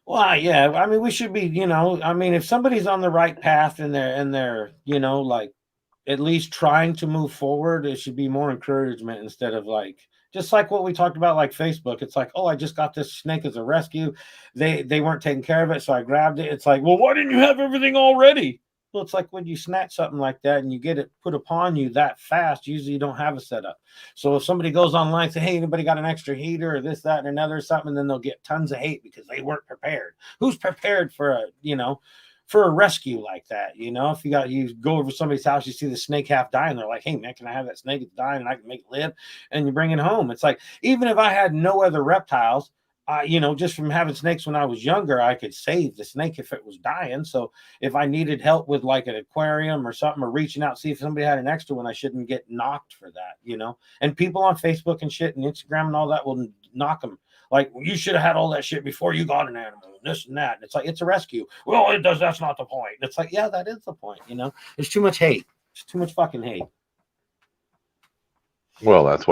well, yeah. I mean, we should be. You know, I mean, if somebody's on the right path and they're you know, like at least trying to move forward, it should be more encouragement instead of like just like what we talked about, like Facebook. It's like, oh, I just got this snake as a rescue. They weren't taking care of it, so I grabbed it. It's like, well, why didn't you have everything already? Well, it's like when you snatch something like that and you get it put upon you that fast, usually you don't have a setup. So if somebody goes online and say, hey, anybody got an extra heater or this, that, and another or something, then they'll get tons of hate because they weren't prepared. Who's prepared for a, you know, for a rescue like that? You know, if you go over somebody's house, you see the snake half dying, they're like, hey man, can I have that snake? It's dying and I can make it live, and you bring it home. It's like, even if I had no other reptiles, you know, just from having snakes when I was younger, I could save the snake if it was dying. So if I needed help with like an aquarium or something, or reaching out, see if somebody had an extra one, I shouldn't get knocked for that, you know. And people on Facebook and shit and Instagram and all that will knock them. Like, well, you should have had all that shit before you got an animal, and this and that. And it's like, it's a rescue. Well, it does. That's not the point. And it's like, yeah, that is the point. You know, there's too much hate. There's too much fucking hate. Well, that's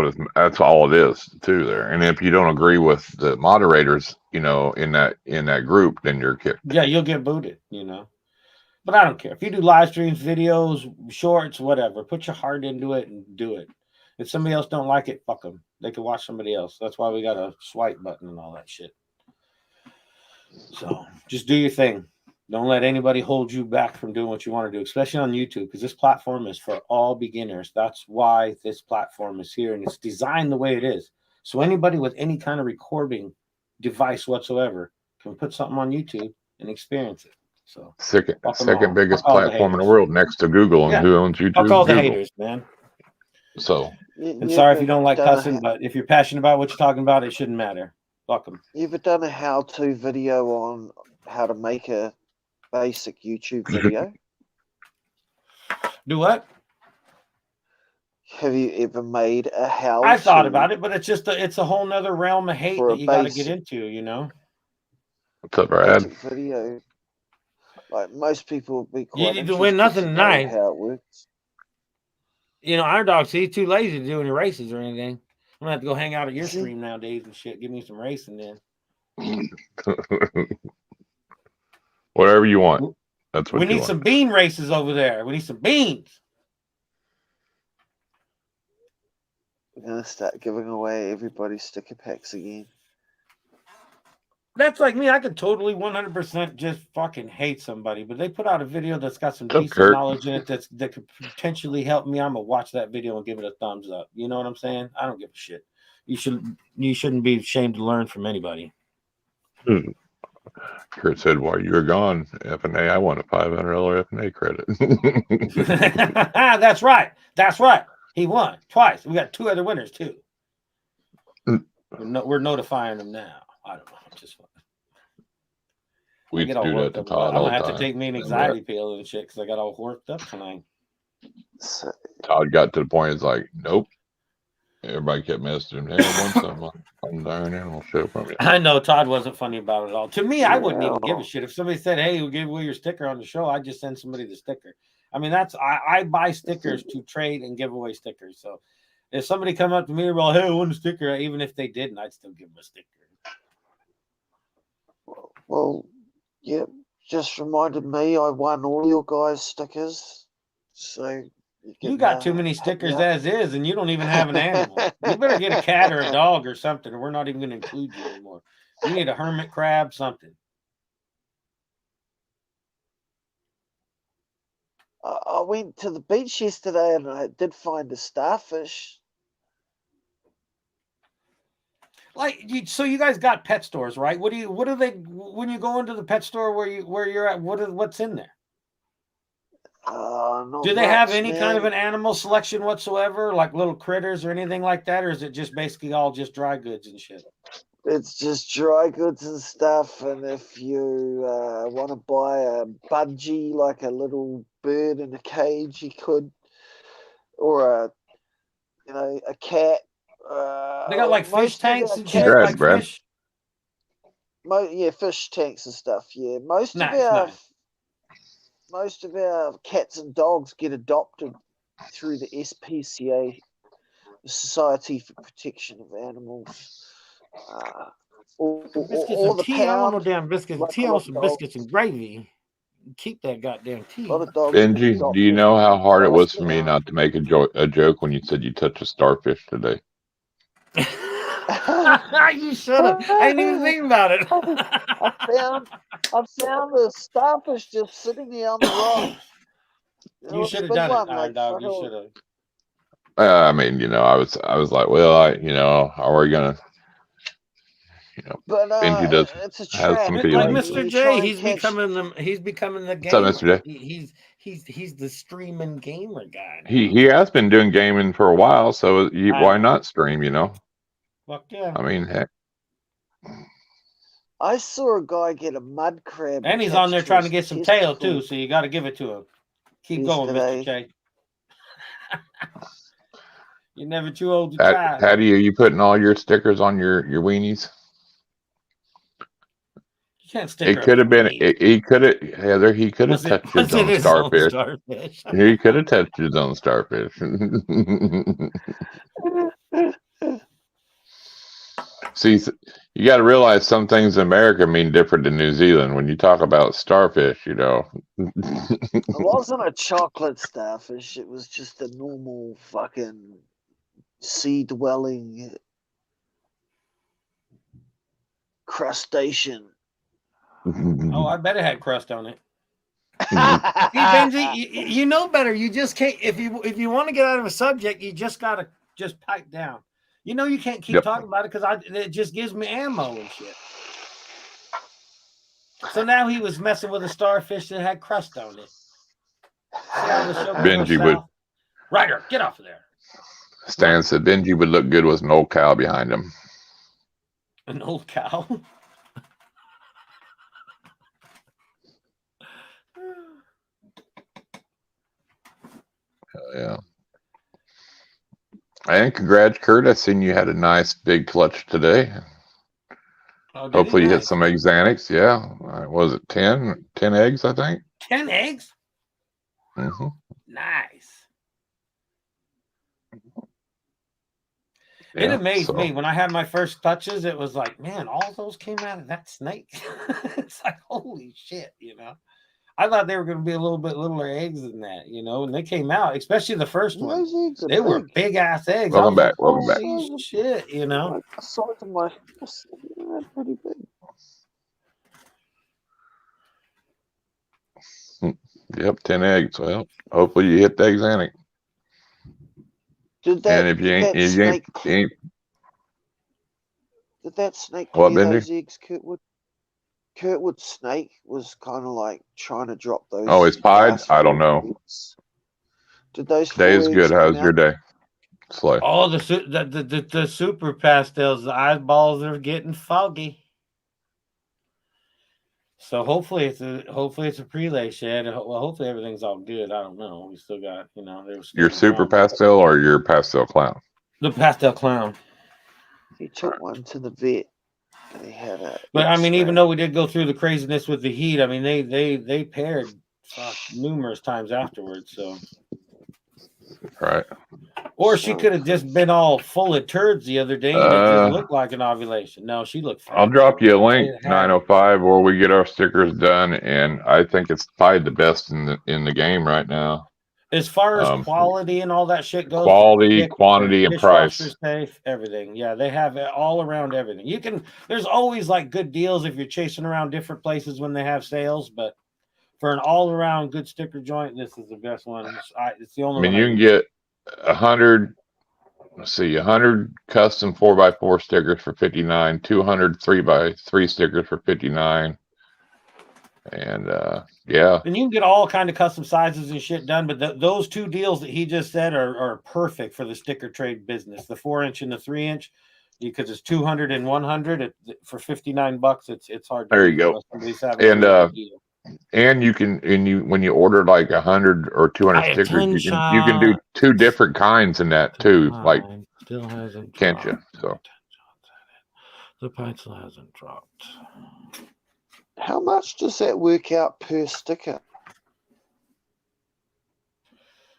all it is too there. And if you don't agree with the moderators, you know, in that group, then you're kicked. Yeah, you'll get booted, you know. But I don't care. If you do live streams, videos, shorts, whatever, put your heart into it and do it. If somebody else don't like it, fuck them. They can watch somebody else. That's why we got a swipe button and all that shit. So just do your thing. Don't let anybody hold you back from doing what you want to do, especially on YouTube, because this platform is for all beginners. That's why this platform is here, and it's designed the way it is. So anybody with any kind of recording device whatsoever can put something on YouTube and experience it. So second biggest platform in the world next to Google, and who owns YouTube? Fuck all the Google. Haters, man. So, and sorry if you don't like cussing, but if you're passionate about what you're talking about, it shouldn't matter. Fuck them. You ever done a how-to video on how to make a basic YouTube video? Do what? Have you ever made a how? I thought about it, but it's just it's a whole nother realm of hate that you got to get into, you know. What's up, Brad? Video. Like most people would be quite you need to win nothing tonight. How it works. You know, Irondogg, see, he's too lazy to do any races or anything. I'm gonna have to go hang out at your stream nowadays and shit. Give me some racing then. Whatever you want. That's what we need. Some bean races over there. We need some beans. We're gonna start giving away everybody's sticker packs again. That's like me. I could totally 100% just fucking hate somebody, but they put out a video that's got some decent knowledge in it that could potentially help me. I'm gonna watch that video and give it a thumbs up. You know what I'm saying? I don't give a shit. You shouldn't be ashamed to learn from anybody. Kurt said, while you were gone, F&A, I won a $500 F&A credit. That's right. That's right. He won twice. We got 2 other winners too. We're notifying them now. I don't know. Just we get all worked up. I'm gonna have to take me an anxiety pill and shit because I got all worked up tonight. Todd got to the point. It's like, nope. Everybody kept messaging him. Hey, I won something. I'm dying animal shit from you. I know Todd wasn't funny about it at all. To me, I wouldn't even give a shit if somebody said, "Hey, we'll give away your sticker on the show." I'd just send somebody the sticker. I mean, I buy stickers to trade and give away stickers. So if somebody come up to me and go, "Hey, I want a sticker," even if they didn't, I'd still give them a sticker. Well, yeah, just reminded me I won all your guys' stickers. So you got too many stickers as is, and you don't even have an animal. You better get a cat or a dog or something, or we're not even going to include you anymore. You need a hermit crab, something. I went to the beach yesterday and I did find a starfish. Like, so you guys got pet stores, right? What are they when you go into the pet store where you're at? What's in there? Do they have any kind of an animal selection whatsoever, like little critters or anything like that, or is it just basically all just dry goods and shit? It's just dry goods and stuff, and if you want to buy a budgie, like a little bird in a cage, you could, or a cat. They got like fish tanks and shit, like fish. Yeah, fish tanks and stuff. Yeah, most of our cats and dogs get adopted through the SPCA Society for Protection of Animals, Biscuits or and the tea. I want no pound. damn biscuits and Like tea. a I lot want of some dogs, biscuits and gravy. Keep that goddamn a tea. lot of dogs have Benji, do you adopted know how hard it was for me now. not to make a joke when you said you touched a starfish today? You should have. I didn't even think about it. I found a starfish just sitting there on the rock. You It's a should have big done it, one, like Irondogg. You fucking. should have. I mean, I was like, well, how are we gonna, But Benji does it's a have trap. some Like feelings. Mr. You J, try and catch. he's becoming the What's up, gamer. Mr. J? He's the streaming gamer guy now. He has been doing gaming for a while, so why know. not stream? Fuck yeah. I mean, heck. I saw a guy get a mud crab, And he's on there attached trying to his get some tail too, testicle so you got to give it to him. Keep going, Mr. yesterday. J. You're never too old to try. Patty, are you putting all your stickers on your weenies? You can't stick. It could have been. He could have. Heather. He could have touched his own starfish. He could have touched his own starfish. See, you got to realize some things in America mean different than New Zealand. When you talk about starfish, It wasn't a chocolate starfish. It was just a normal fucking sea-dwelling crustacean. Oh, I bet it had crust on it. See, Benji, you know better. You just can't. If you want to get out of a subject, you just gotta just pipe down. You can't keep talking about it because it just gives me ammo and shit. So now he was messing with a starfish that had crust on it. See how the show Benji would. Ryder, get off of there. Stan said Benji would look good with an old cow behind him. An old cow. Hell yeah. And congrats, Kurt. I seen you had a nice big clutch today. Oh, hopefully you hit some Exanics. Yeah. Was it 10 eggs, I think? 10 eggs? Mm-hmm. Nice. It amazed me when I had my first touches. It was like, man, all those came out of that snake. It's like, holy shit, I thought they were going to be a little bit littler eggs than that, and they came out, especially the first one. They were big ass eggs. Welcome back. Welcome back. Shit, The size of my house, they're pretty big. Yep, 10 eggs. Well, hopefully you hit the Exanic. Did that? And if you ain't, did that snake what, clear Benji? those eggs, Kurtwood? Kurtwood's snake was kind of like trying to drop those. Oh, it's pied? I don't know. Eggs. Did those? Day is good. How's your day? Slow. Oh, the super pastels. The eyeballs are getting foggy. So hopefully it's a prelay shed. Well, hopefully everything's all good. I don't know. We still got Your super pastel or your pastel clown? The pastel clown. He took one to the vet. They had a. But I mean, even though we did go through the craziness with the heat, I mean they paired numerous times afterwards. So. Right. Or she could have just been all full of turds the other day and it just looked like an ovulation. No, she looked fat. I'll drop you a link, 905, where we get our stickers done, and I think it's probably the best in the game right now. As far as quality and all that shit goes, quality, quantity, and price. Safe, everything. Yeah, they have it all around everything. There's always like good deals if you're chasing around different places when they have sales, but for an all-around good sticker joint, this is the best one. It's the only one. You can get 100. Let's see, 100 custom 4x4 stickers for $59, 200 3x3 stickers for $59, and yeah. And you can get all kind of custom sizes and shit done, but those two deals that he just said are perfect for the sticker trade business. The 4-inch and the 3-inch, because it's 200 and 100 for $59. It's hard. There you go. And you can, when you order like 100 or 200 stickers, you can do 2 different kinds in that too. Like, still hasn't can't dropped. you? So the pencil hasn't dropped. How much does that work out per sticker?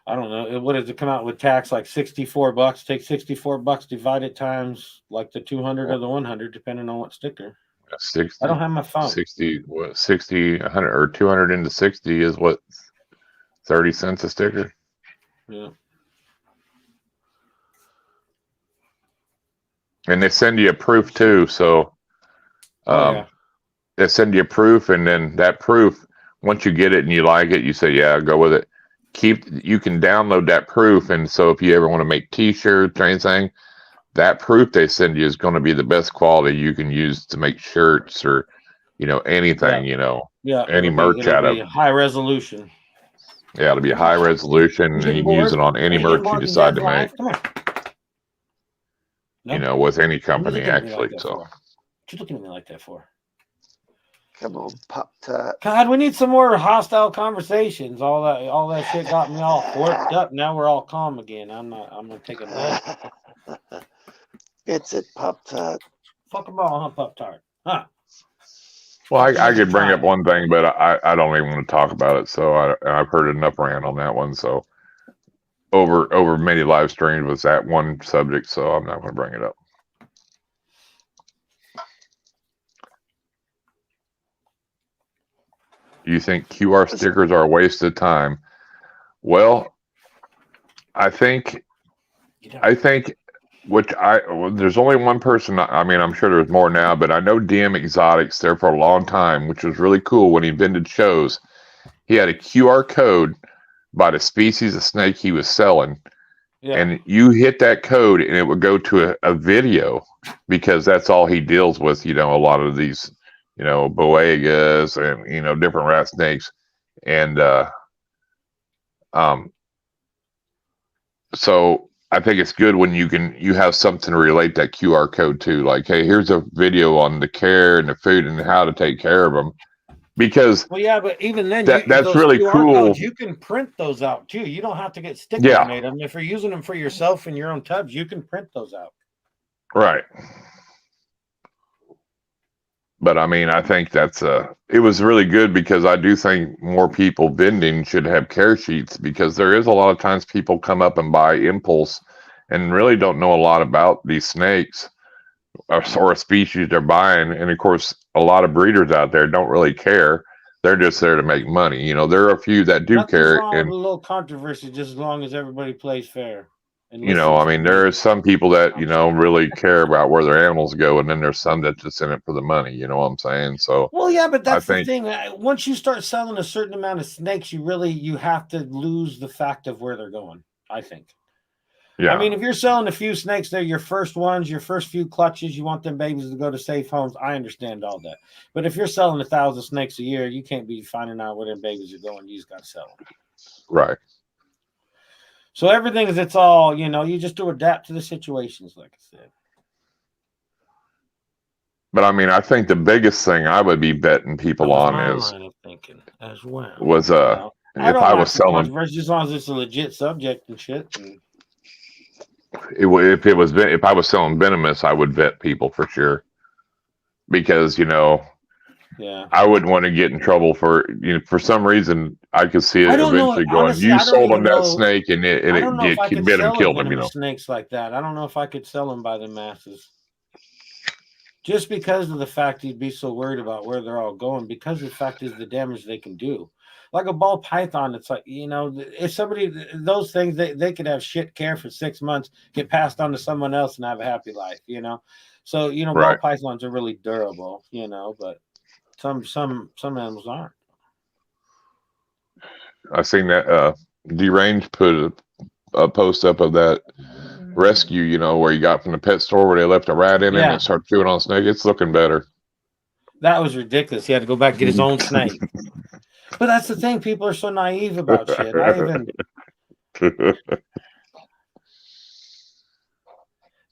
I don't know. What does it come out with tax? Like $64. Take $64, divide it times like the 200 or the 100, depending on what sticker. 60. I don't have my phone. 60. What? 60. 100 or 200 into 60 is what? 30 cents a sticker. Yeah. And they send you a proof too. So, Yeah. they send you a proof, and then that proof, once you get it and you like it, you say, "Yeah, go with it." You can download that proof, and so if you ever want to make T-shirts or anything, that proof they send you is going to be the best quality you can use to make shirts or, anything, Yeah. any merch out of. High resolution. Yeah, it'll be high resolution, and you can use it on any merch you decide to make. Come here. No. With any company, actually. So. What you looking at me like that for? Come on, Pop-Tart. God, we need some more hostile conversations. All that shit got me all worked up. Now we're all calm again. I'm gonna take a break. It's it, Pop-Tart. Fuck them all, huh, Pop-Tart? Huh? Well, I could bring up one thing, but I don't even want to talk about it. So I've heard enough rant on that one. So over many live streams was that one subject. So I'm not going to bring it up. Do you think QR stickers are a waste of time? Well, I think there's only one person. I mean, I'm sure there's more now, but I know DM Exotics there for a long time, which was really cool when he invented shows. He had a QR code by the species of snake he was selling. Yeah. And you hit that code and it would go to a video, because that's all he deals with, a lot of these, boegas and, different rat snakes. And so I think it's good when you have something to relate that QR code to, like, hey, here's a video on the care and the food and how to take care of them. Because but even then, that's really QR cool. Codes, you can print those out too. You don't have to get stickers made. I mean, if you're using them for yourself in your own tubs, you can print those out. Right. But I mean, I think it was really good, because I do think more people vending should have care sheets, because there is a lot of times people come up and buy impulse and really don't know a lot about these snakes or a species they're buying. And of course, a lot of breeders out there don't really care. They're just there to make money. There are a few that do care. And a little controversy, just as long as everybody plays fair. I mean, there are some people that, really care about where their animals go. And then there's some that just in it for the money. You know what I'm saying? So, well, yeah, but that's the thing. Once you start selling a certain amount of snakes, you have to lose the fact of where they're going, I think. Yeah. I mean, if you're selling a few snakes, they're your first ones, your first few clutches, you want them babies to go to safe homes. I understand all that. But if you're selling 1,000 snakes a year, you can't be finding out where them babies are going. You just got to sell them. Right. So everything it's all, you just do adapt to the situations, like I said. But I mean, I think the biggest thing I would be betting people on is thinking as well. Was if I was selling, as long as it's a legit subject and shit. If I was selling venomous, I would vet people for sure, because I wouldn't want to get in trouble for some reason. I could see it eventually going. Honestly, you sold them that snake, and it bit him, killed him. Snakes like that. I don't know if I could sell them by the masses, just because of the fact you'd be so worried about where they're all going. Because the fact is the damage they can do. Like a ball python, it's like, if somebody, those things, they could have shit care for 6 months, get passed on to someone else and have a happy life, So, right. Ball pythons are really durable, but some animals aren't. I seen that Deranged put a post up of that rescue, where you got from the pet store where they left a rat in it and it started chewing on a snake. It's looking better. That was ridiculous. He had to go back and get his own snake. But that's the thing. People are so naive about shit.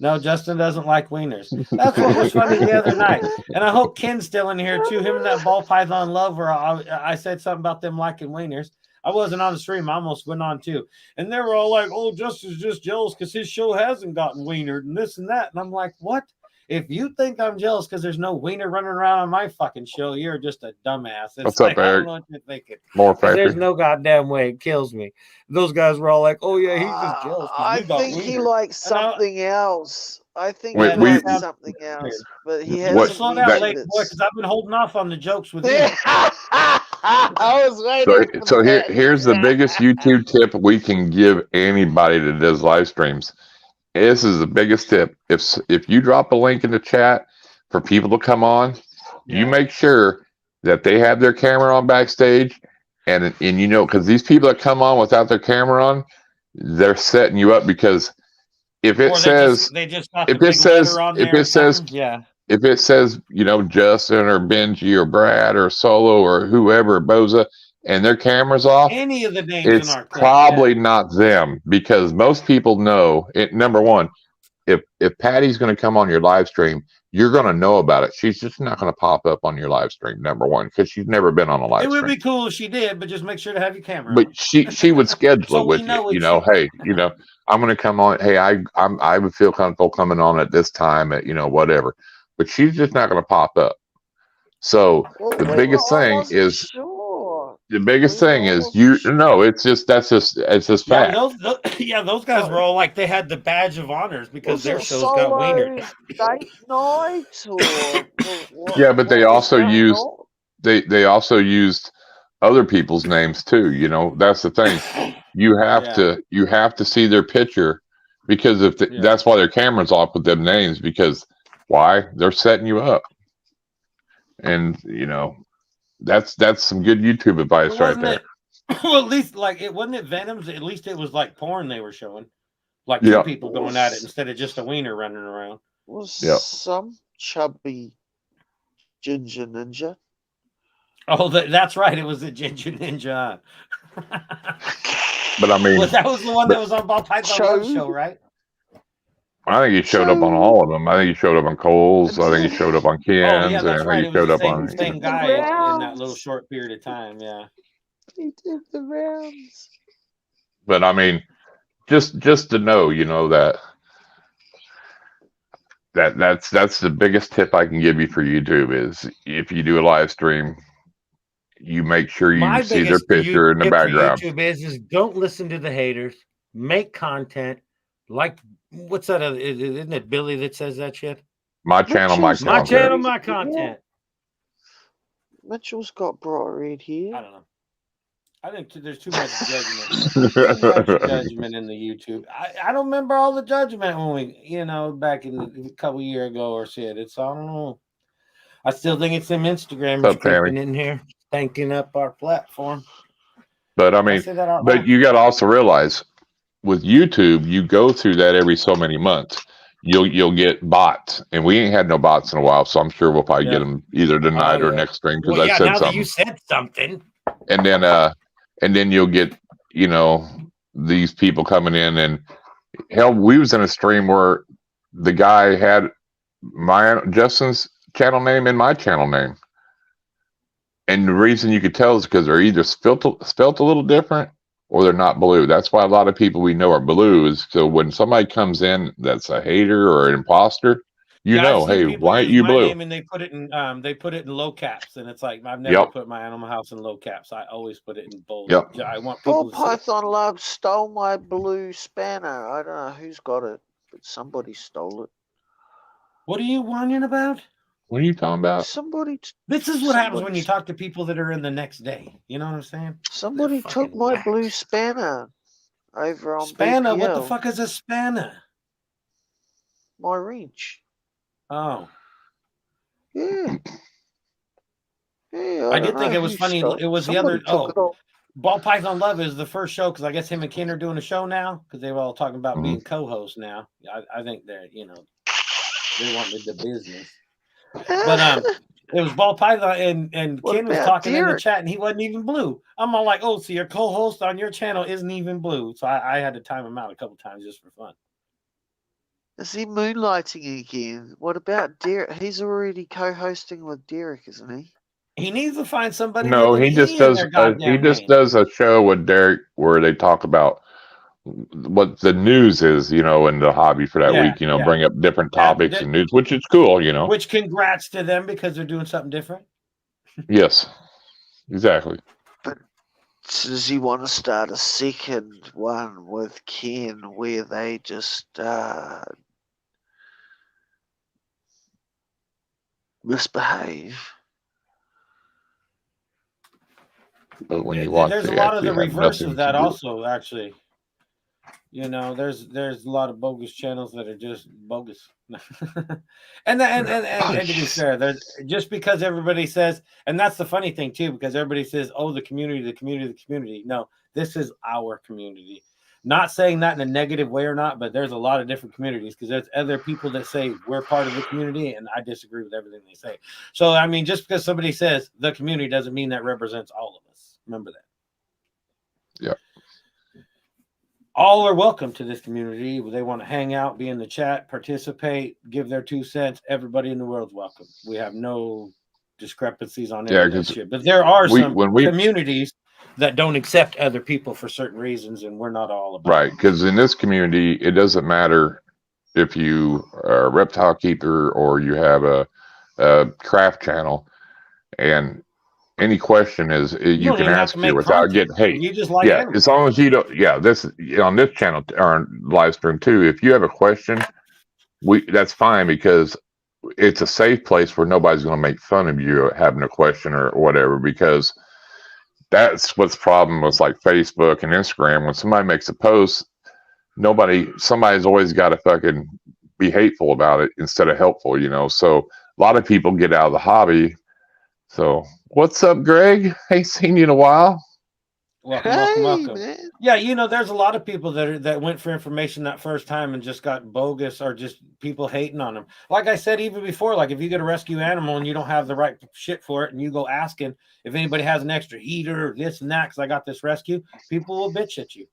No, Justin doesn't like wieners. That's what was funny the other night. And I hope Ken's still in here too. Him and that ball python lover. I said something about them liking wieners. I wasn't on the stream. I almost went on too. And they were all like, oh, Justin's just jealous because his show hasn't gotten wienered and this and that. And I'm like, what? if you think I'm jealous because there's no wiener running around on my fucking show, you're just a dumbass. It's What's like, up, I don't Eric? know what you're thinking. More Because there's factory. no goddamn way. It kills me. Those guys were all like, oh, yeah, he's just jealous. I think he likes something else. I think he likes something else, but he hasn't slow down, late mentioned boy, because I've been holding off on the jokes with you. I was waiting. So here's the biggest YouTube tip we can give anybody that does live streams. This is the biggest tip. If you drop a link in the chat for people to come on, you make sure that they have their camera on backstage, and you know, because these people that come on without their camera on, they're setting you up, because if it says you know, Justin or Benji or Brad or Solo or whoever, Boza, and their camera's off, any of the names, it's probably not them, because most people know it. Number one, if Patty's going to come on your live stream, you're going to know about it. She's just not going to pop up on your live stream, number one, because she's never been on a live stream. It would be cool if she did, but just make sure to have your camera but on. she would schedule So it with you know, hey, you know, I'm going to come on. Hey, I would feel comfortable coming on at this time at, you know, whatever. But she's just not going to pop up. So the biggest thing is you know, it's just fact. Those guys were all like, they had the badge of honors because their shows got wienered. Date night or Yeah, but they also used they also used other people's names too. You know, that's the thing. You have to see their picture, because if that's why their camera's off with them names, because why? They're setting you up. And you know, that's some good YouTube advice right there. Well, at least like it wasn't Venom's. At least it was like porn they were showing, like two people going at it instead of just a wiener running around. Was some chubby ginger ninja? Oh, that's right. It was a ginger ninja. But I mean, that was the one that was on Ball Python show, right? I think he showed up on all of them. I think he showed up on Cole's. I think he showed up on Ken's. Yeah, that's right. He showed up on the same guy in that little short period of time. Yeah, he did the rounds. But I mean, just to know, you know, that's the biggest tip I can give you for YouTube is if you do a live stream, you make sure you see their picture in the background. YouTube is don't listen to the haters. Make content. Like, what's that? Isn't it Billy that says that shit? My channel, my content. My channel, my content. Mitchell's got bright red here. I don't know. I think there's too much judgment. Too much judgment in the YouTube. I don't remember all the judgment when we, you know, back in a couple years ago or shit. It's, I don't know. I still think it's them Instagram creeping in here, thanking up our platform. But I mean, but you got to also realize, with YouTube, you go through that every so many months. You'll get bots, and we ain't had no bots in a while, so I'm sure we'll probably get them either tonight or next stream, because I said now something. That you said something, and then you'll get, you know, these people coming in, and hell, we was in a stream where the guy had Justin's channel name and my channel name, and the reason you could tell is because they're either spelt a little different, or they're not blue. That's why a lot of people we know are blue, is so when somebody comes in that's a hater or an imposter, you know, hey, why aren't you blue? And they put it in low caps, and it's like, I've never put my Animal House in low caps. I always put it in bold. I want people Python Love stole my blue spanner. I don't know who's got it, but somebody stole it. What are you whining about? What are you talking about? This is what happens when you talk to people that are in the next day. You know what I'm saying? Somebody took my blue spanner over on Spanner? BPL. What the fuck is a spanner? My wrench. Oh. Yeah. I did think it was funny. It was the other. Ball Python Love is the first show, because I guess him and Ken are doing a show now, because they were all talking about being co-hosts now. I think they're, you know, they wanted the business. But it was Ball Python, and Ken was talking in the chat, and he wasn't even blue. I'm all like, oh, so your co-host on your channel isn't even blue. So I had to time him out a couple times just for fun. Is he moonlighting again? What about Derek? He's already co-hosting with Derek, isn't he? He needs to find somebody. No, he just does. He just does a show with Derek where they talk about what the news is, you know, in the hobby for that Yeah, week, you know, yeah. bring up different Yeah, topics and news, which is cool, you know. Which congrats to them because they're doing something different. Yes, exactly. But does he want to start a second one with Ken where they just misbehave? But when you watch, There's a they lot of the actually have reverse nothing of to that do. also, actually. You know, there's a lot of bogus channels that are just bogus. and to be fair, there's just because everybody says, and that's the funny thing too, because everybody says, oh, the community, the community, the community. No, this is our community. Not saying that in a negative way or not, but there's a lot of different communities because there's other people that say we're part of the community, and I disagree with everything they say. So I mean, just because somebody says the community doesn't mean that represents all of us. Remember that. Yeah. All are welcome to this community. They want to hang out, be in the chat, participate, give their 2 cents. Everybody in the world's welcome. We have no discrepancies on any of that shit. But there are some communities that don't accept other people for certain reasons, and we're not all about right. Because in this community, it doesn't matter if you are a reptile keeper or you have a craft channel, and any question is you can ask here without getting hate. You just like animals. As long as you don't. Yeah, this on this channel or live stream too. If you have a question, that's fine because it's a safe place where nobody's going to make fun of you having a question or whatever. Because that's what's the problem with like Facebook and Instagram. When somebody makes a post, somebody's always got to fucking be hateful about it instead of helpful. You know, so a lot of people get out of the hobby. So, what's up, Greg? Ain't seen you in a while. Welcome. Man. Yeah, you know, there's a lot of people that went for information that first time and just got bogus or just people hating on them. Like I said, even before, like if you get a rescue animal and you don't have the right shit for it and you go asking if anybody has an extra heater or this and that because I got this rescue, people will bitch at you.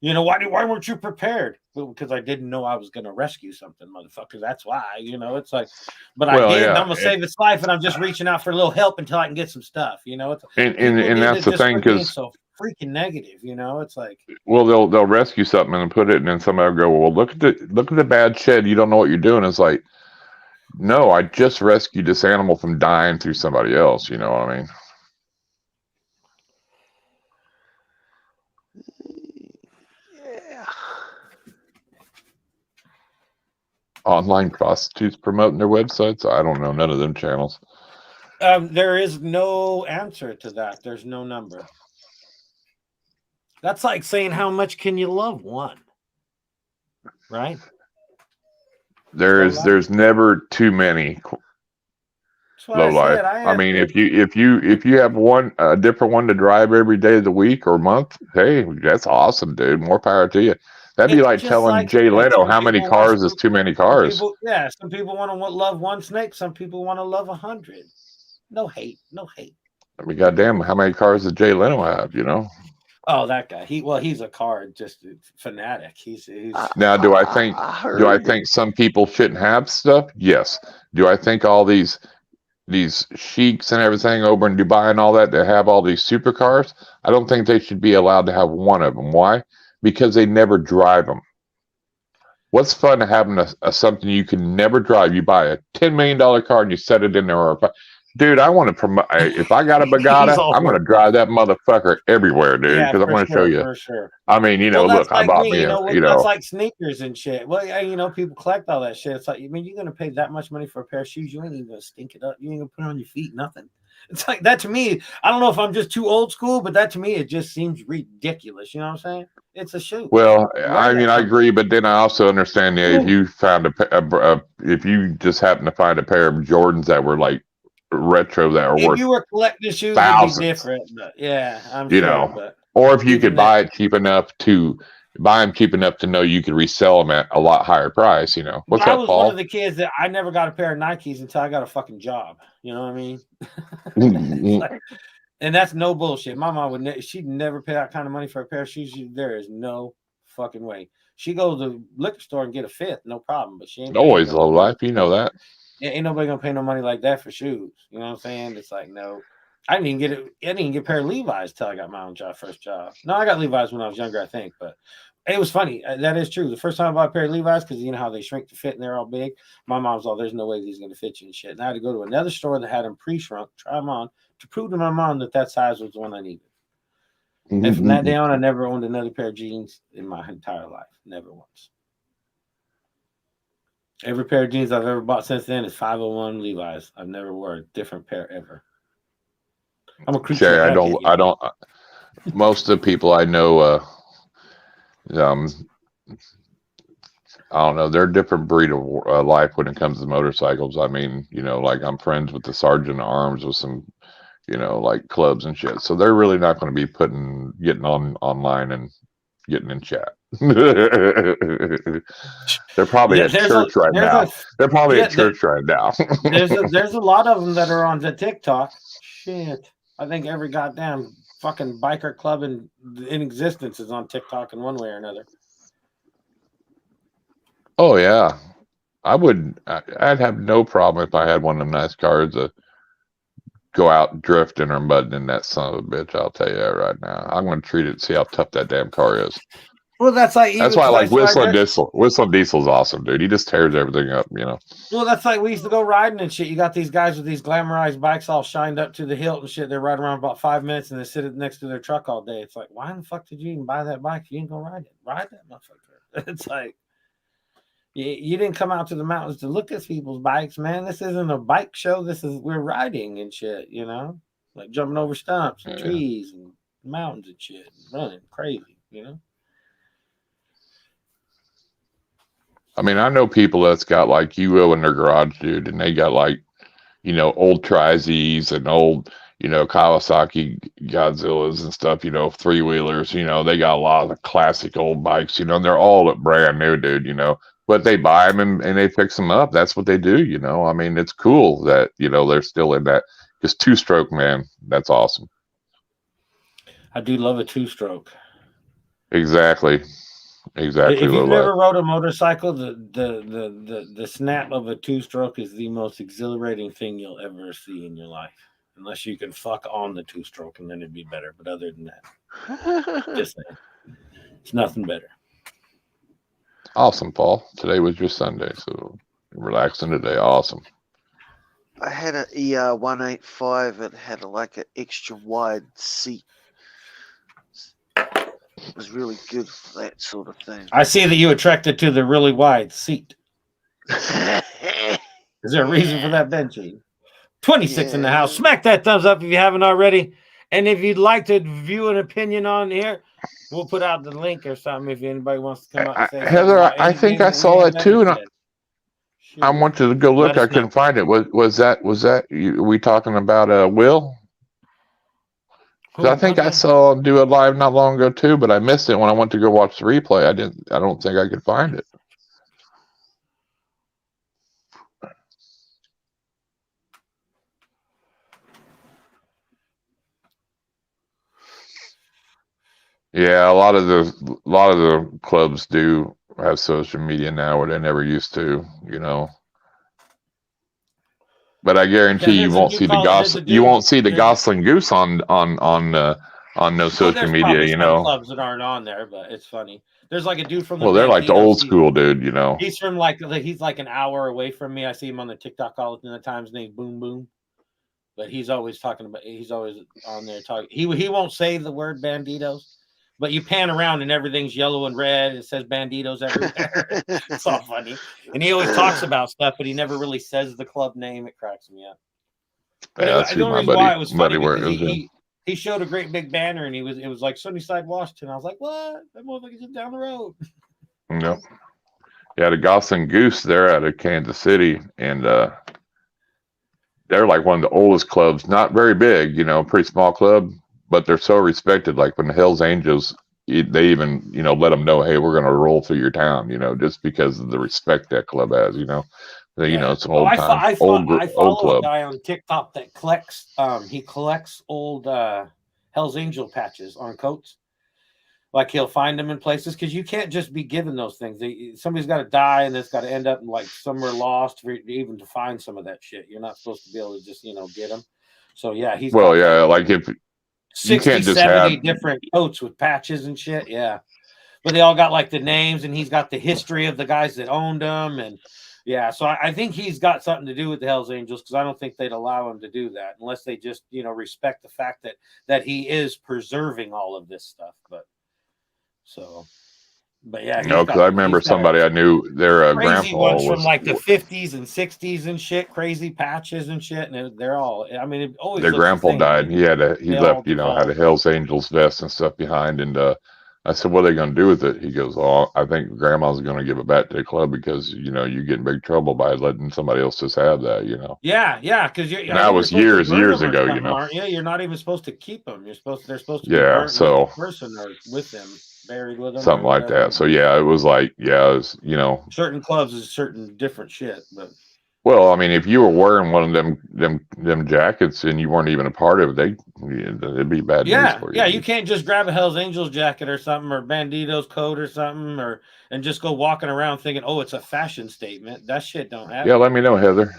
You know, why weren't you prepared? Well, because I didn't know I was going to rescue something, motherfucker. That's why, you know, it's like, but I did, and I'm going to save its life, and I'm just reaching out for a little help until I can get some stuff, you know? It's, and that's the thing, because so freaking negative, you know? It's like, well, they'll rescue something and put it, and then somebody will go, well, look at the bad shed. You don't know what you're doing. It's like, no, I just rescued this animal from dying through somebody else. You know what I mean? Online prostitutes promoting their websites. I don't know none of them channels. There is no answer to that. There's no number. That's like saying how much can you love one, right? There's never too many low life. I mean, if you have a different one to drive every day of the week or month, hey, that's awesome, dude. More power to you. That'd be like telling Jay Leno how many cars is too many cars. Some people want to love one snake. Some people want to love 100. No hate. I mean, goddamn, how many cars does Jay Leno have? You know. Oh, that guy. He's a car just fanatic. He's now. Do I think some people shouldn't have stuff? Yes. Do I think all these sheiks and everything over in Dubai and all that have all these supercars? I don't think they should be allowed to have one of them. Why? Because they never drive them. What's fun to having a something you can never drive? You buy a $10 million car and you set it in there. Dude, I want to promote. If I got a Bugatti, I'm going to drive that motherfucker everywhere, dude. Because I'm going to show you. For sure. I mean, you know, look, I bought me a, that's like sneakers and shit. Well, yeah, you know, people collect all that shit. It's like, I mean, you're going to pay that much money for a pair of shoes. You ain't even going to stink it up. You ain't going to put it on your feet. Nothing. It's like that to me. I don't know if I'm just too old school, but that to me, it just seems ridiculous. You know what I'm saying? It's a shoe. Well, I mean, I agree, but then I also understand that if you found if you just happen to find a pair of Jordans that were like retro that are worth, if you were collecting shoes, it'd be different. But yeah, I'm you sure, know, but or if you could buy them cheap enough to know you could resell them at a lot higher price. You know, what's I up, was Paul? one of the kids that I never got a pair of Nikes until I got a fucking job. You know what I mean? And that's no bullshit. My mom she'd never pay that kind of money for a pair of shoes. There is no fucking way. She goes to the liquor store and get a fifth, no problem. But she ain't always low life. You know that. Ain't nobody gonna pay no money like that for shoes. You know what I'm saying? It's like no. I didn't even get a pair of Levi's till I got my own first job. No, I got Levi's when I was younger, I think, but it was funny. That is true. The first time I bought a pair of Levi's, because you know how they shrink to fit and they're all big. My mom's all, there's no way these are going to fit you and shit. And I had to go to another store that had them pre-shrunk, try them on to prove to my mom that size was the one I needed. And from that day on, I never owned another pair of jeans in my entire life. Never once. Every pair of jeans I've ever bought since then is 501 Levi's. I've never worn a different pair ever. I'm a creature. Sherry, I don't. Most of the people I know, I don't know. They're a different breed of life when it comes to motorcycles. I mean, you know, like I'm friends with the sergeant at arms with some, you know, like clubs and shit. So they're really not going to be getting online and getting in chat. They're probably at church right now. They're probably at church right now. There's a lot of them that are on the TikTok. Shit, I think every goddamn fucking biker club in existence is on TikTok in one way or another. Oh yeah, I'd have no problem if I had one of them nice cars to go out drifting or mudding in that son of a bitch. I'll tell you that right now. I'm going to treat it, see how tough that damn car is. Well, that's why I like Whistling Diesel. Whistling Diesel's awesome, dude. He just tears everything up, you know. Well, that's like we used to go riding and shit. You got these guys with these glamorized bikes all shined up to the hilt and shit. They ride around about 5 minutes and they sit next to their truck all day. It's like, why in the fuck did you even buy that bike? You ain't gonna ride it. Ride that motherfucker. It's like, you didn't come out to the mountains to look at people's bikes, man. This isn't a bike show. We're riding and shit, you know, like jumping over stumps and trees and mountains and shit, and running crazy, you know. I mean, I know people that's got like UO in their garage, dude, and they got like, you know, old Tri-Z's and old, you know, Kawasaki Godzillas and stuff, you know, 3-wheelers, you know, they got a lot of the classic old bikes, you know, and they're all brand new, dude, you know, but they buy them and they fix them up. That's what they do, you know. I mean, it's cool that, you know, they're still in that. Just 2-stroke, man, that's awesome. I do love a 2-stroke. Exactly. If you've never rode a motorcycle, the snap of a 2-stroke is the most exhilarating thing you'll ever see in your life. Unless you can fuck on the 2-stroke, and then it'd be better. But other than that, just saying, it's nothing better. Awesome, Paul. Today was your Sunday, so relaxing today. Awesome. I had an ER185 that had like an extra wide seat. It was really good for that sort of thing. I see that you attracted to the really wide seat. Is there a reason for that, Benji? 26 in the house. Smack that thumbs up if you haven't already. And if you'd like to view an opinion on here, we'll put out the link or something if anybody wants to come up and say Heather, I think I saw it too, and I wanted to go look. I couldn't find it. Was that we talking about Will? I think I saw him do it live not long ago too, but I missed it when I went to go watch the replay. I don't think I could find it. Yeah, a lot of the clubs do have social media now where they never used to, you know. But I guarantee you won't see the Gosling Goose on no social media, you know. Clubs that aren't on there, but it's funny. There's like a dude from the they're like the old school dude, you know. He's from he's like an hour away from me. I see him on the TikTok all the time. His name's Boom Boom, but he's always he's always on there talking. He won't say the word banditos, but you pan around and everything's yellow and red. It says banditos everywhere. It's all funny, and he always talks about stuff, but he never really says the club name. It cracks me up. But yeah, the only reason why it was funny because he showed a great big banner, and it was like Sunnyside, Washington. I was like, what? That motherfucker's just down the road. Yep. Yeah, the Gosling Goose, they're out of Kansas City, and they're like one of the oldest clubs. Not very big, you know, pretty small club, but they're so respected. Like when the Hells Angels, they even, you know, let them know, hey, we're going to roll through your town, you know, just because of the respect that club has, you know. You know, it's an old time. I follow a guy on TikTok that collects. He collects old Hell's Angel patches on coats. Like he'll find them in places because you can't just be given those things. Somebody's got to die, and it's got to end up in like somewhere lost for even to find some of that shit. You're not supposed to be able to just, you know, get them. So yeah, he's Well, got yeah, like if you 60, can't just 70 have, different coats with patches and shit. Yeah. But they all got like the names, and he's got the history of the guys that owned them. And yeah, so I think he's got something to do with the Hells Angels, because I don't think they'd allow him to do that unless they just, you know, respect the fact that he is preserving all of this stuff. But yeah, you know, because I remember somebody I knew, their crazy grandpa ones from was, like the 50s and 60s and shit, crazy patches and shit, and they're all, I mean, it always their looks the grandpa same. died, and he They all left, you know, had a devolve. Hells Angels vest and stuff behind. And I said, what are they going to do with it? He goes, oh, I think grandma's going to give it back to the club, because, you know, you get in big trouble by letting somebody else just have that, you know. Yeah, because I And think that you're was supposed to burn years them or ago, you something, know. aren't you? You're not even supposed to keep them. They're supposed to be Yeah, burnt with so the person or with them, buried with them, something or like whatever. that. So yeah, it was like, yeah, it was, you know. Certain clubs is certain different shit, but Well, I mean, if you were wearing one of them jackets and you weren't even a part of it, it'd be bad news for you. yeah, you can't just grab a Hell's Angels jacket or something, or Bandito's coat or something, and just go walking around thinking, oh, it's a fashion statement. That shit don't happen. Yeah, let me know, Heather.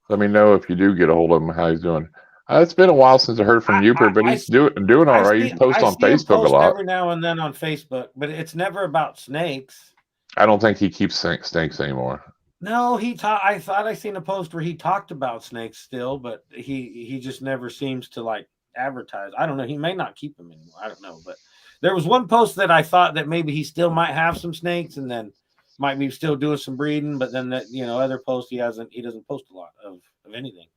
Let me know if you do get a hold of him, how he's doing. It's been a while since I heard from Uper, but he's doing all right. He posts on Facebook a lot every now and then on Facebook, but it's never about snakes. I don't think he keeps snakes anymore. No, I thought I seen a post where he talked about snakes still, but he just never seems to like advertise. I don't know. He may not keep them anymore. I don't know, but there was one post that I thought that maybe he still might have some snakes, and then might be still doing some breeding. But then that, you know, other posts he doesn't post a lot of anything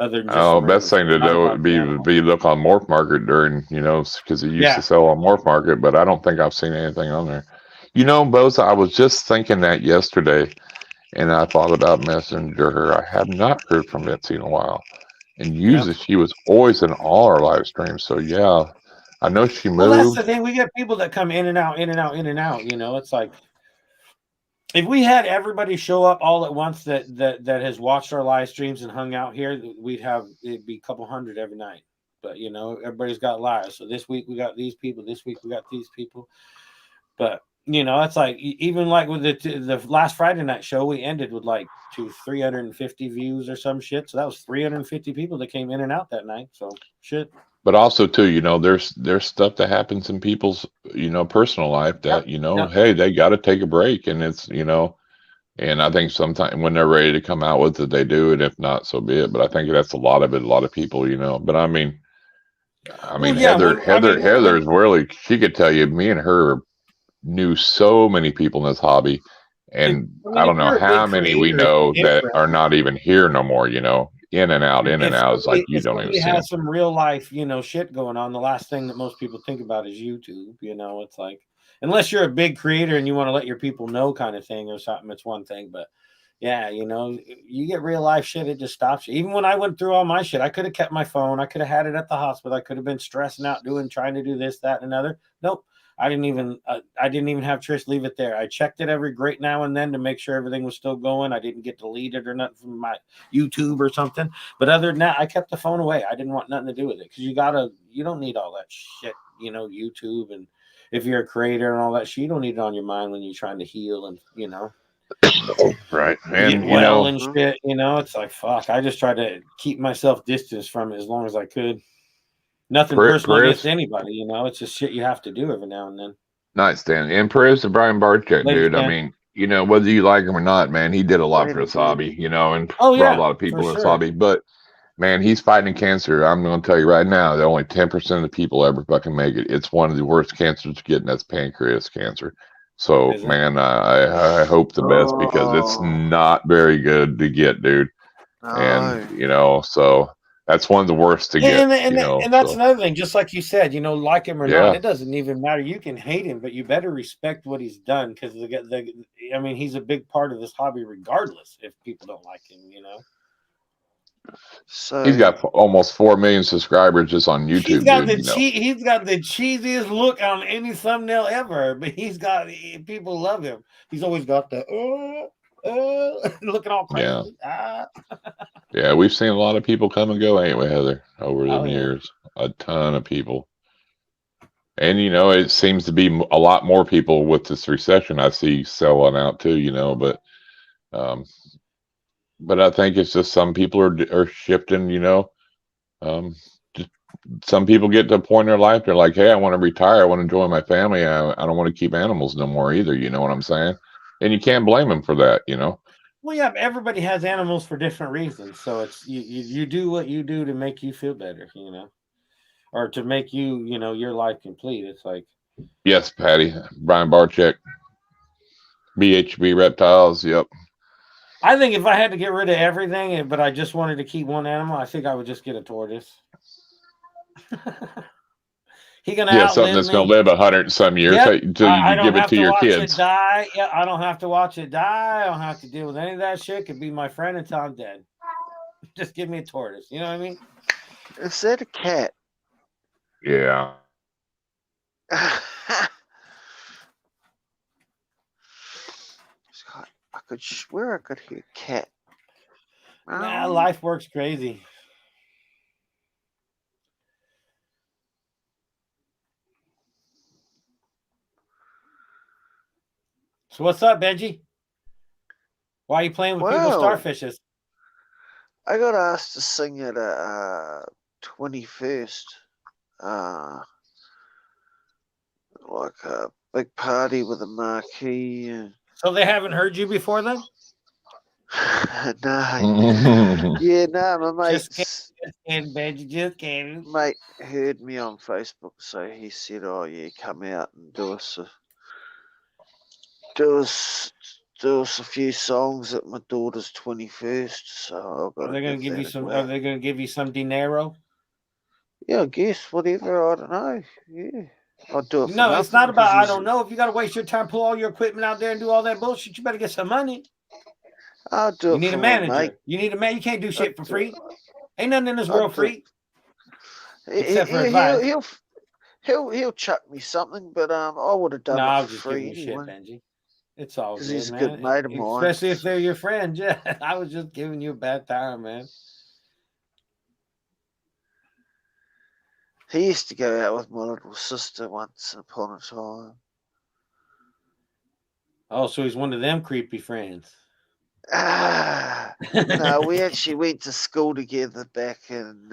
other than just Best thing to do would be look on Morph Market during, you know, because he used to sell on Morph Market, but I don't think I've seen anything on there. You know, Bose, I was just thinking that yesterday, and I thought about messaging her. I have not heard from Betsy in a while, and usually she was always in all our live streams. So yeah, I know she moved. Well, that's the thing. We get people that come in and out, in and out, in and out. You know, it's like if we had everybody show up all at once that has watched our live streams and hung out here, it'd be a couple hundred every night. But you know, everybody's got lives. So this week we got these people. This week we got these people. But you know, it's like even like with the last Friday night show, we ended with like 350 views or some shit. So that was 350 people that came in and out that night. So shit. But also too, you know, there's stuff that happens in people's, you know, personal life that, you know, hey, they got to take a break, and it's, you know, and I think sometimes when they're ready to come out with it, they do it. If not, so be it. But I think that's a lot of people, you know. But I mean, Heather is really, she could tell you, me and her knew so many people in this hobby, and I don't know how many we know that are not even here no more, you know. In and out. It's like you don't even see. Has some real life, you know, shit going on. The last thing that most people think about is YouTube. You know, it's like unless you're a big creator and you want to let your people know, kind of thing, or something, it's one thing. But yeah, you know, you get real life shit, it just stops you. Even when I went through all my shit, I could have kept my phone. I could have had it at the hospital. I could have been stressing out, trying to do this, that, and another. Nope. I didn't even have Trish leave it there. I checked it every great now and then to make sure everything was still going. I didn't get deleted or nothing from my YouTube or something. But other than that, I kept the phone away. I didn't want nothing to do with it, because you don't need all that shit, you know, YouTube. And if you're a creator and all that shit, you don't need it on your mind when you're trying to heal and, you know. Right. And you know, and shit, you know, it's like, fuck. I just tried to keep myself distanced from it as long as I could. Nothing personal against anybody, you know. It's just shit you have to do every now and then. Nightstand. And prayers to Brian Barczyk, dude. I mean, you know, whether you like him or not, man, he did a lot for this hobby, you know, and brought a lot of people in this hobby. But man, he's fighting cancer. I'm going to tell you right now that only 10% of the people ever fucking make it. It's one of the worst cancers to get, and that's pancreas cancer. So, man, I hope the best, because it's not very good to get, dude. And you know, so. That's one of the worst to get, and that's another thing. Just like you said, you know, like him or not, it doesn't even matter. You can hate him, but you better respect what he's done, because I mean, he's a big part of this hobby, regardless if people don't like him, you know. So he's got almost 4 million subscribers just on YouTube. He's got the cheesiest look on any thumbnail ever, but people love him. He's always got the looking all crazy. Yeah, we've seen a lot of people come and go, ain't we, Heather, over the years? A ton of people. And, you know, it seems to be a lot more people with this recession I see selling out too, you know, but I think it's just some people are shifting, you know. Just some people get to a point in their life, they're like, hey, I want to retire. I want to enjoy my family. I don't want to keep animals no more either. You know what I'm saying? And you can't blame them for that, you know? Well, yeah, everybody has animals for different reasons. So it's you do what you do to make you feel better, you know, or to make you, you know, your life complete. It's like, Yes, Patty. Brian Barczyk, BHB Reptiles. Yep. I think if I had to get rid of everything, but I just wanted to keep one animal, I think I would just get a tortoise. He gonna Yeah, something outlive that's me. gonna live 100 and some years Yep. until you I can don't give it have to to your watch kids. it die. Yeah, I don't have to watch it die. I don't have to deal with any of that shit. Could be my friend until I'm dead. Just give me a tortoise. You know what I mean? Is that a cat? Yeah. I could swear I could hear cat. Nah, life works crazy. So what's up, Benji? Why are you playing with people's starfishes? I got asked to sing at a 21st, like a big party with a marquee. So they haven't heard you before then? No. Yeah, no, my mate. Just kidding, Benji. Just kidding. Mate heard me on Facebook, so he said, "Oh yeah, come out and do us a few songs at my daughter's 21st." So are they going to give you some? Are they going to give you some dinero? Yeah, I guess whatever. I don't know. Yeah, I'll do it. No, it's not about. I don't know. If you got to waste your time, pull all your equipment out there and do all that bullshit, you better get some money. I'll do it. You need a manager. You need a man. You can't do shit for free. Ain't nothing in this world free. Except for advice. He'll chuck me something, but I would have done it for free anyway. Shit, Benji. It's all good, he's man. A good mate of mine. Especially if they're your friend. Yeah, I was just giving you a bad time, man. He used to go out with my little sister once upon a time. Oh, so he's one of them creepy friends. No, we actually went to school together back in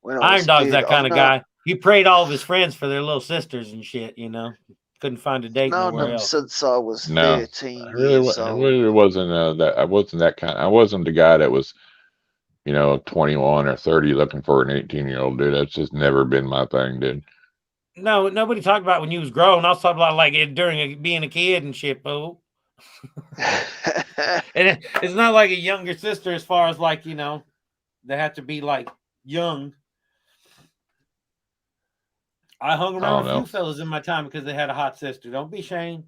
when I was Irondogg's that kind of guy. He prayed all of his friends for their little sisters and shit, you know. Couldn't find a date nowhere else. Since I was 13 I really wasn't that. I wasn't that kind. I wasn't the guy that was, you know, 21 or 30 looking for an 18-year-old dude. That's just never been my thing, dude. No, nobody talked about when you was grown. I was talking about like during being a kid and shit, fool. And it's not like a younger sister as far as like, you know, they have to be like young. I hung around a few fellas in my time because they had a hot sister. Don't be ashamed.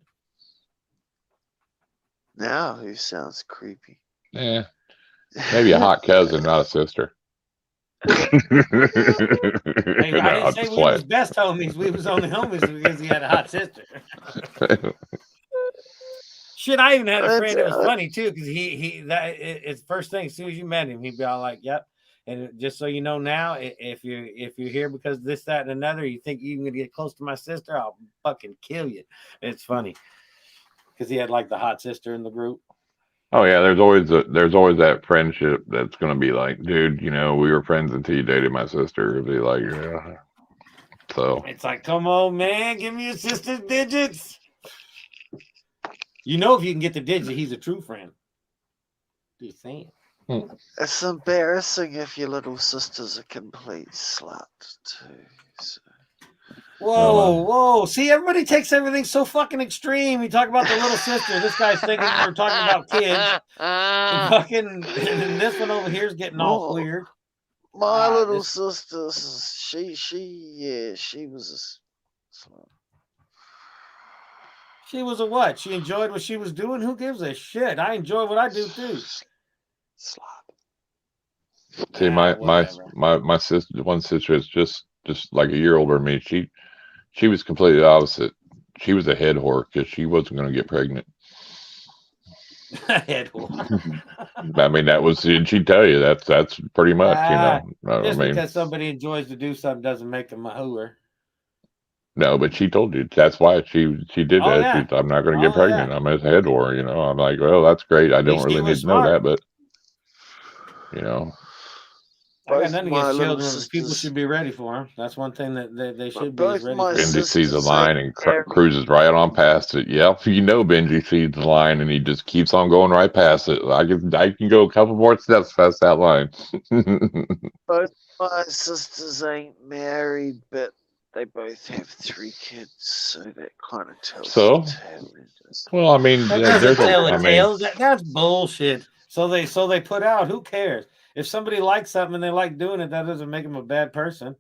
Now who sounds creepy? Yeah. Maybe a hot cousin, not a sister. Hey, I didn't say we was best homies. We was only homies because he had a hot sister. Shit, I even had a friend that was funny too, because it's first thing as soon as you met him, he'd be all like, "Yep." And just so you know now, if you're here because of this, that, and another, you think you can get close to my sister, I'll fucking kill you. It's funny because he had like the hot sister in the group. Oh yeah, there's always that friendship that's gonna be like, dude, you know, we were friends until you dated my sister. It'd be like, yeah. So it's like, come on, man, give me your sister's digits. You know, if you can get the digit, he's a true friend. Just saying. It's embarrassing if your little sister's a complete slut too. So. Whoa. See, everybody takes everything so fucking extreme. You talk about the little sister. This guy's thinking we're talking about kids. And this one over here is getting all weird. My little sister, she was a slut. She was a what? She enjoyed what she was doing? Who gives a shit? I enjoy what I do too. Slut. See, my sister, one sister is just like a year older than me. She was completely opposite. She was a head whore because she wasn't going to get pregnant. Head whore. I mean, that was, she'd tell you that's pretty much, you know. Just because somebody enjoys to do something doesn't make them a hooer. No, but she told you that's why she did that. Yeah. I'm not going to get pregnant. I'm a head whore, you know. I'm like, well, that's great. I don't really need to know that, but you know. I got both nothing my against little children. People sisters, should be ready for them. That's one thing that they should be both ready my for. 'em. Benji sees the sisters line ain't and married. cruises right on past it. Yep, you know Benji sees the line and he just keeps on going right past it. I can go a couple more steps past that line. Both my sisters ain't married, but they both have 3 kids, so that kind of tells So? the tale. Well, I mean, That doesn't there's tell I a mean, tale. That's bullshit. So they put out. Who cares? If somebody likes something and they like doing it, that doesn't make them a bad person.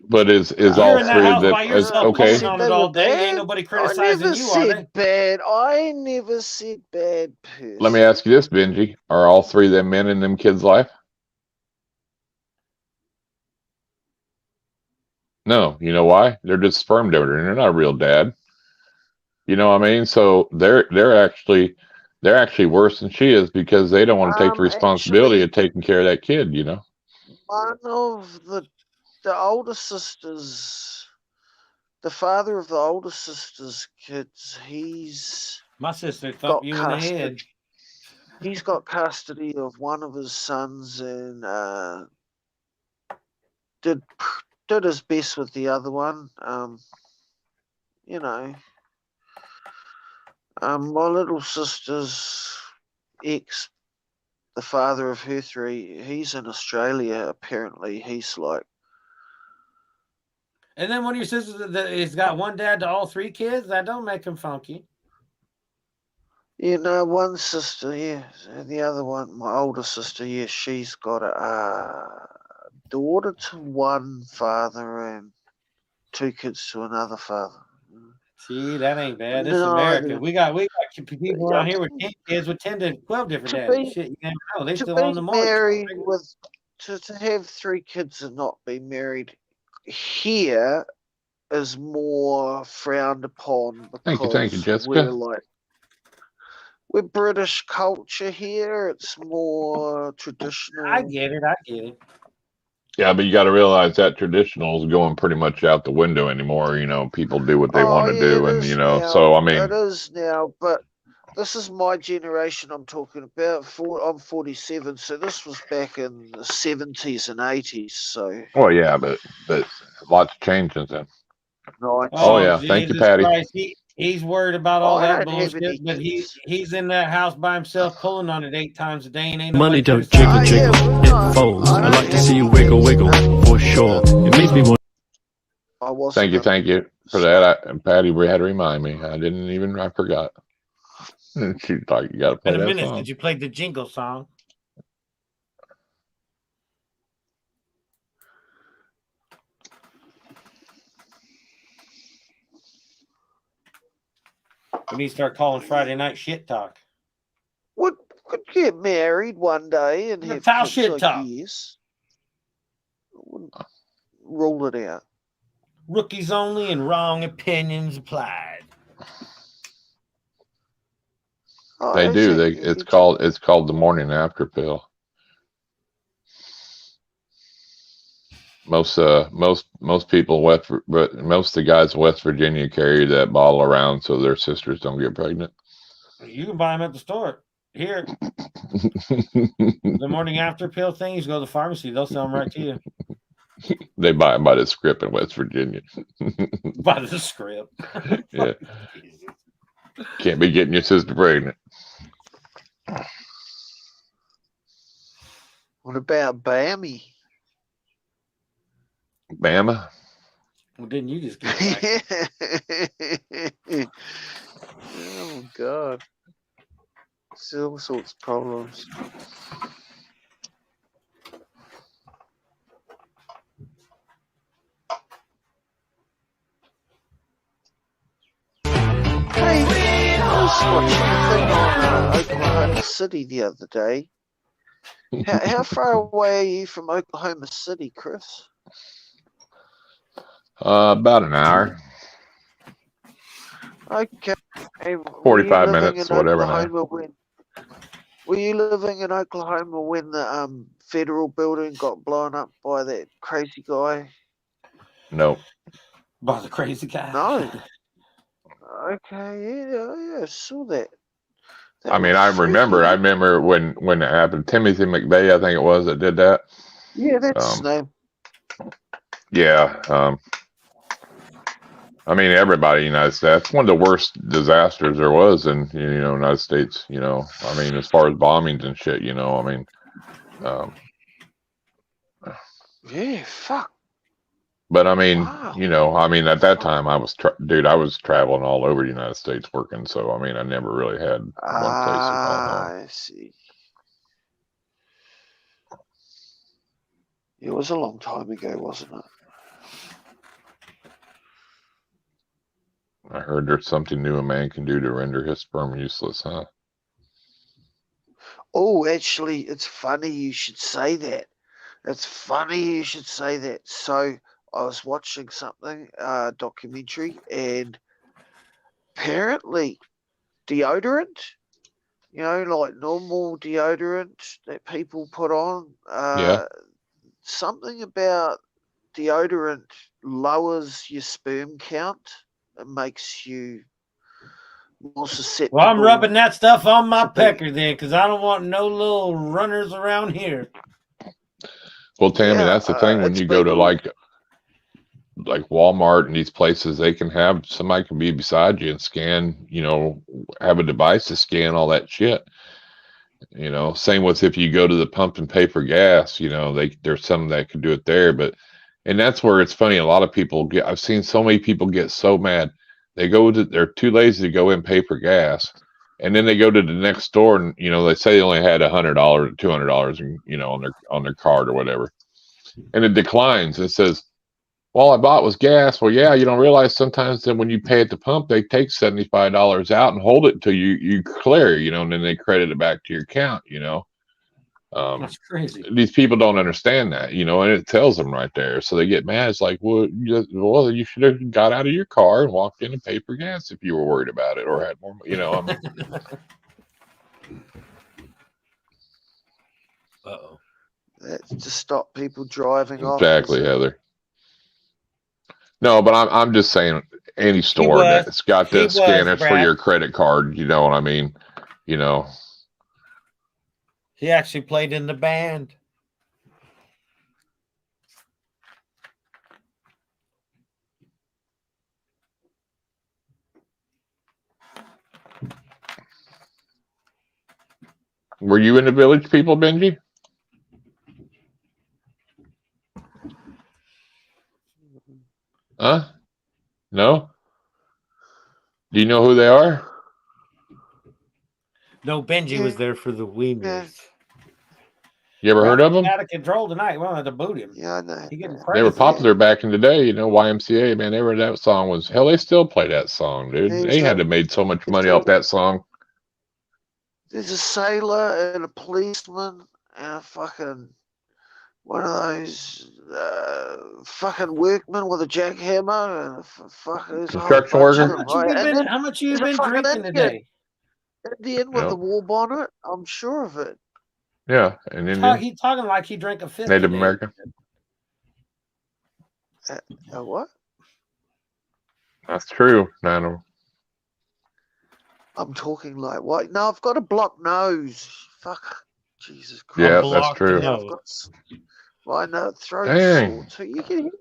but is You're all in that three of house them by yourself okay? pulling on it all day. Ain't nobody criticizing you, are they? Bad. I never said bad person. Let me ask you this, Benji: are all 3 of them men in them kids' life? No. You know why? They're just sperm donor. They're not a real dad. You know what I mean? So they're actually worse than she is because they don't want to take the responsibility of taking care of that kid. You know. One of the older sisters, the father of the older sister's kids, my sister thumped you in the head. He's got custody of one of his sons and did his best with the other one. You know, my little sister's ex, the father of her 3, he's in Australia. Apparently, he's like. And then one of your sisters that he's got one dad to all 3 kids. That don't make him funky. You know, one sister, yeah, and the other one, my older sister, yeah, she's got a daughter to one father and 2 kids to another father. See, that ain't bad. This America. We got people around here with 10 kids with 10 to 12 different dads. Shit, you never know. They still on the march. Married with to have 3 kids and not be married here is more frowned upon because thank you, Jessica. We're British culture here. It's more traditional. I get it. Yeah, but you got to realize that traditional is going pretty much out the window anymore. You know, people do what they want to do, and you know, so I mean, it is now. But this is my generation I'm talking about. I'm 47, so this was back in the 70s and 80s. So. Well, yeah, but lots of changes then. Oh yeah, Jesus thank you, Patty. Christ. He's worried about all that bullshit, but he's in that house by himself pulling on it 8 times a day and ain't Money don't jiggle, it folds. I like to see you wiggle, for sure. It makes me want. Thank you for that. And Patty had to remind me. I forgot. She thought you got to play that song. Did you play the jingle song? We need to start calling Friday night shit talk. Could get married one day and have kids shit talk. Years. I wouldn't rule it out. Rookies only and wrong opinions applied. They do. It's called the morning after pill. Most people most of the guys in West Virginia carry that bottle around so their sisters don't get pregnant. You can buy them at the store. Here, the morning after pill thing, you just go to the pharmacy. They'll sell them right to you. They buy them by the script in West Virginia. By the script. Yeah. Can't be getting your sister pregnant. What about Bammy? Bama? Well, didn't you just get back? Oh, God. It's all sorts of problems. Hey, I was watching a thing on Oklahoma City the other day. How far away are you from Oklahoma City, Chris? About an hour. Okay. 45 minutes, whatever now. Were you living in Oklahoma when the federal building got blown up by that crazy guy? No. By the crazy guy? No. Okay, yeah, I saw that. I mean, I remember when it happened. Timothy McVeigh, I think it was, that did that. Yeah, that's his name. Yeah. I mean, everybody in the United States. That's one of the worst disasters there was in United States. I mean, as far as bombings and shit. I mean, Yeah, fuck. but I mean, Wow. I mean, at that time, I was I was traveling all over the United States working. So I mean, I never really had one place to call home. I see. It was a long time ago, wasn't it? I heard there's something new a man can do to render his sperm useless, huh? Oh, actually, it's funny you should say that. It's funny you should say that. So I was watching something, documentary, and apparently deodorant, like normal deodorant that people put on, Yeah. something about deodorant lowers your sperm count. It makes you more susceptible. Well, I'm rubbing that stuff on my to be- pecker then, because I don't want no little runners around here. Well, Tammy, Yeah, that's the thing. When it's you go to been- like Walmart and these places, they can have somebody can be beside you and scan, have a device to scan all that shit. Same with if you go to the pump and pay for gas, there's some that can do it there, and that's where it's funny. A lot of people I've seen so many people get so mad. They're too lazy to go in and pay for gas. And then they go to the next store and, they say they only had $100 or $200, on their card or whatever. And it declines. It says, all I bought was gas. Well, yeah, you don't realize sometimes that when you pay at the pump, they take $75 out and hold it until you clear, and then they credit it back to your account, That's crazy. These people don't understand that, and it tells them right there. So they get mad. It's like, well, you should have got out of your car and walked in and paid for gas if you were worried about it or had more, I mean. Uh-oh. That's to stop people driving off. Exactly, Heather. No, but I'm just saying any store that's got that scanner for your credit card, you know what I mean? He actually played in the band. Were you in the Village People, Benji? Huh? No? Do you know who they are? No, Benji was there for the Wieners. You ever heard of them? Out of control tonight. We'll have to boot him. Yeah, I know. He getting They were popular back in the day, YMCA, man. That song was, hell, they still play that song, dude. They had to made so much money off that song. There's a sailor and a policeman and a fucking one of those fucking workmen with a jackhammer and a fucking construction worker. How much you been drinking today? Indian with the war bonnet, I'm sure of it. Yeah, and then he's talking like he drank a fifth. Native American. What? That's true, Nano. I'm talking like what? No, I've got a blocked nose. Fuck, Jesus Christ. Yeah, that's true. I know throat sore. So you can hear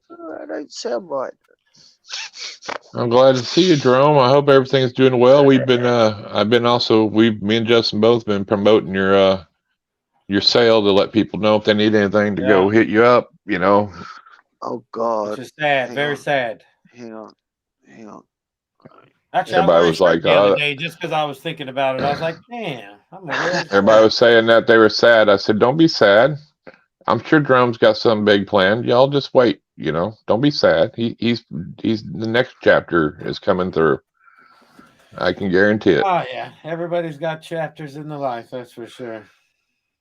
I don't sound right. I'm glad to see you, Jerome. I hope everything's doing well. We've been me and Justin both been promoting your sale to let people know if they need anything to go hit you up, Oh God. Which is sad, very sad. Hang on. Actually, everybody was like, the other day just because I was thinking about it. I was like, damn. Everybody was saying that they were sad. I said, don't be sad. I'm sure Jerome's got some big plan. Y'all just wait, Don't be sad. He's the next chapter is coming through. I can guarantee it. Oh yeah, everybody's got chapters in their life, that's for sure.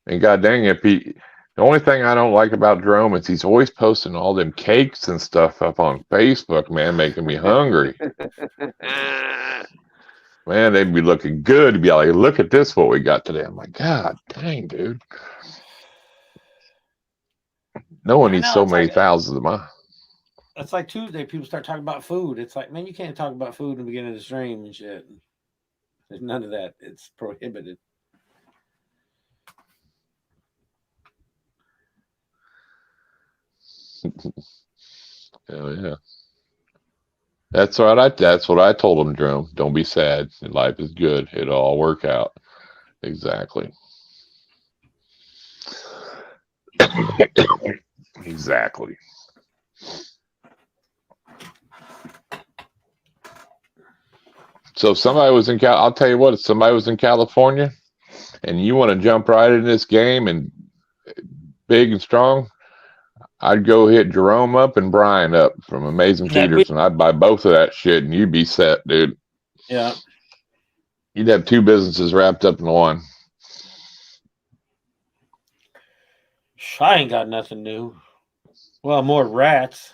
And god dang, the only thing I don't like about Jerome is he's always posting all them cakes and stuff up on Facebook, man, making me hungry. Man, they'd be looking good. Be like, look at this, what we got today. I'm like, god dang, dude. No one needs so many thousands of mine. It's like Tuesday, people start talking about food. It's like, man, you can't talk about food in the beginning of the stream and shit. There's none of that. It's prohibited. Hell yeah. That's right. That's what I told him, Jerome. Don't be sad. Life is good. It'll all work out. Exactly. Exactly. So if somebody was in I'll tell you what, if somebody was in California and you want to jump right in this game and big and strong, I'd go hit Jerome up and Brian up from Amazing Feeders, and I'd buy both of that shit, and you'd be set, dude. Yeah. You'd have two businesses wrapped up in one. I ain't got nothing new. Well, more rats.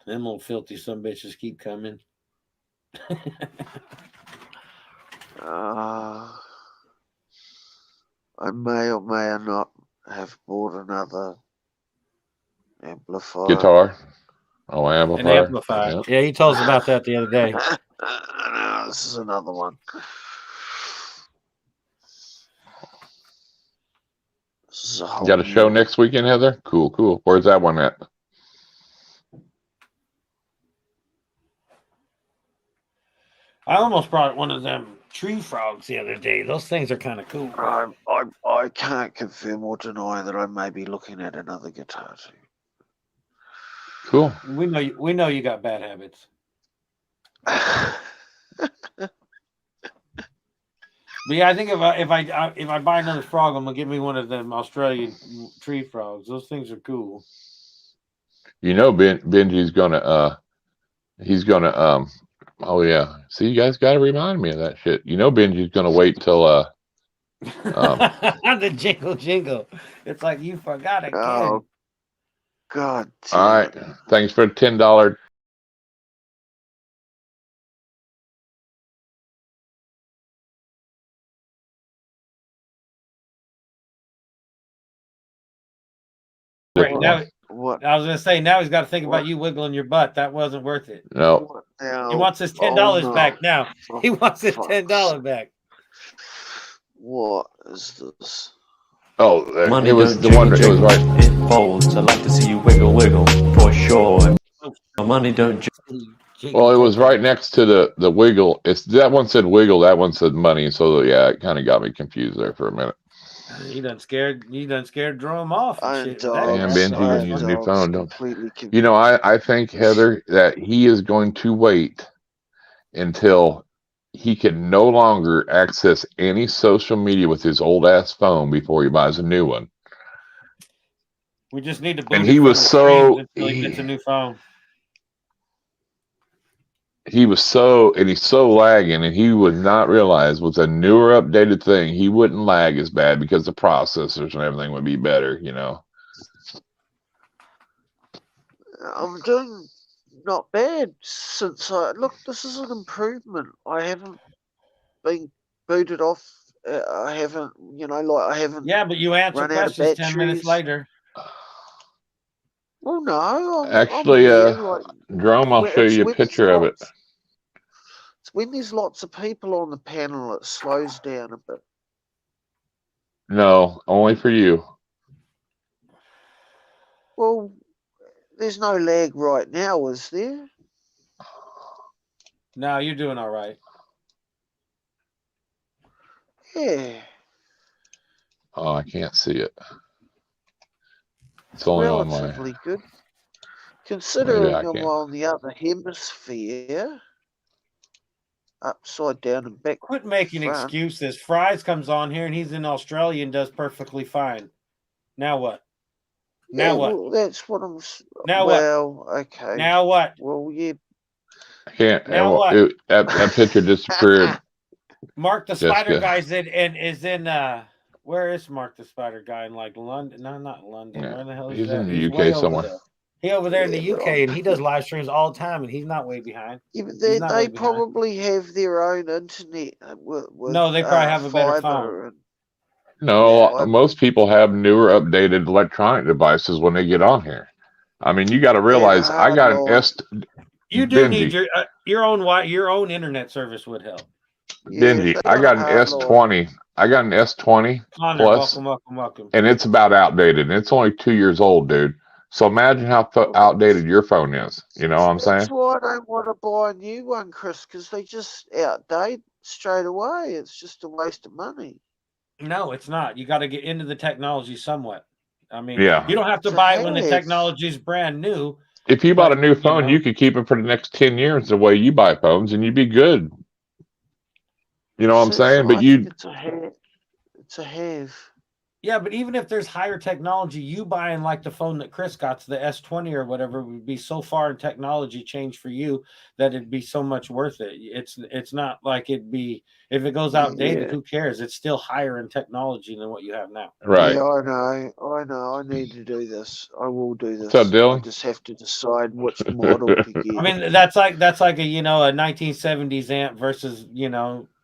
Them little filthy some bitches keep coming. I may or may not have bought another amplifier. Guitar. Oh, amplifier. An amplifier. Yep. Yeah, he told us about that the other day. No, this is another one. You got a show next weekend, Heather? Cool, cool. Where's that one at? I almost brought one of them tree frogs the other day. Those things are kind of cool. I can't confirm or deny that I may be looking at another guitar too. Cool. We know you got bad habits. But yeah, I think if I buy another frog, I'm gonna give me one of them Australian tree frogs. Those things are cool. You know, Benji's gonna he's gonna oh yeah. See, you guys gotta remind me of that shit. You know, Benji's gonna wait till the jingle. It's like you forgot again. Oh God. All right. Thanks for $10. Right, now, what? I was gonna say now he's got to think about you wiggling your butt. That wasn't worth it. No. Now, He wants his $10 back now. He wants his $10 back. What is this? Oh, Money it was don't the one. It was jingle, right. it folds. I like to see you wiggle, wiggle, for sure. My money don't Well, it was right next to the wiggle. It's that one said wiggle, that one said money. So yeah, it kind of got me confused there for a minute. You done scared Jerome off. And shit. Damn, Benji, when you use a new phone, don't completely you know? I think, Heather, that he is going to wait until he can no longer access any social media with his old ass phone before he buys a new one. We just need to. And he was so until he gets a new phone. He's so lagging, and he would not realize with a newer updated thing, he wouldn't lag as bad because the processors and everything would be better, you know. I'm doing not bad since this is an improvement. I haven't been booted off. I haven't, I haven't. Yeah, but you answer questions 10 minutes later. Well, no. Actually, Jerome, I'll show you a picture of it. It's when there's lots of people on the panel, it slows down a bit. No, only for you. Well, there's no lag right now, is there? No, you're doing all right. Yeah. Oh, I can't see it. It's only relatively on my... good. Considering I'm can't. on the other hemisphere, upside down and back. Quit making excuses. Fries comes on here and he's in Australia and does perfectly fine. Now what? Now what? Well, that's what I'm. Now what? Okay. Now what? Well, yeah. I can't. Now what? That picture disappeared. Mark the Spider guy's is in where is Mark the Spider guy in like London? No, not London. Yeah. Where the hell is He's that? in the UK somewhere. He over there in the UK and he does live streams all the time and he's not way behind. Yeah, but they probably have their own internet. With, no, they probably have a better phone. No, most people have newer, updated electronic devices when they get on here. I mean, you got to realize I got an You do need your own internet service would help. Benji, I got an S20. I got an S20 Plus, welcome. and it's about outdated. And it's only 2 years old, dude. So imagine how outdated your phone is. You know what I'm saying? That's why I don't want to buy a new one, Chris, because they just outdate straight away. It's just a waste of money. No, it's not. You got to get into the technology somewhat. I mean, Yeah. you don't have to buy it when the technology is brand new. If you bought a new phone, you could keep it for the next 10 years the way you buy phones, and you'd be good. You know what I'm saying? But it's a have. Yeah, but even if there's higher technology, you buying like the phone that Chris got, the S20 or whatever, would be so far in technology change for you that it'd be so much worth it. It's not like it'd be, if it goes outdated, who cares? It's still higher in technology than what you have now. Right. Yeah, I know. I need to do this. I will do this. What's up, Dylan? I just have to decide which model to get. I mean, that's like a a 1970s amp versus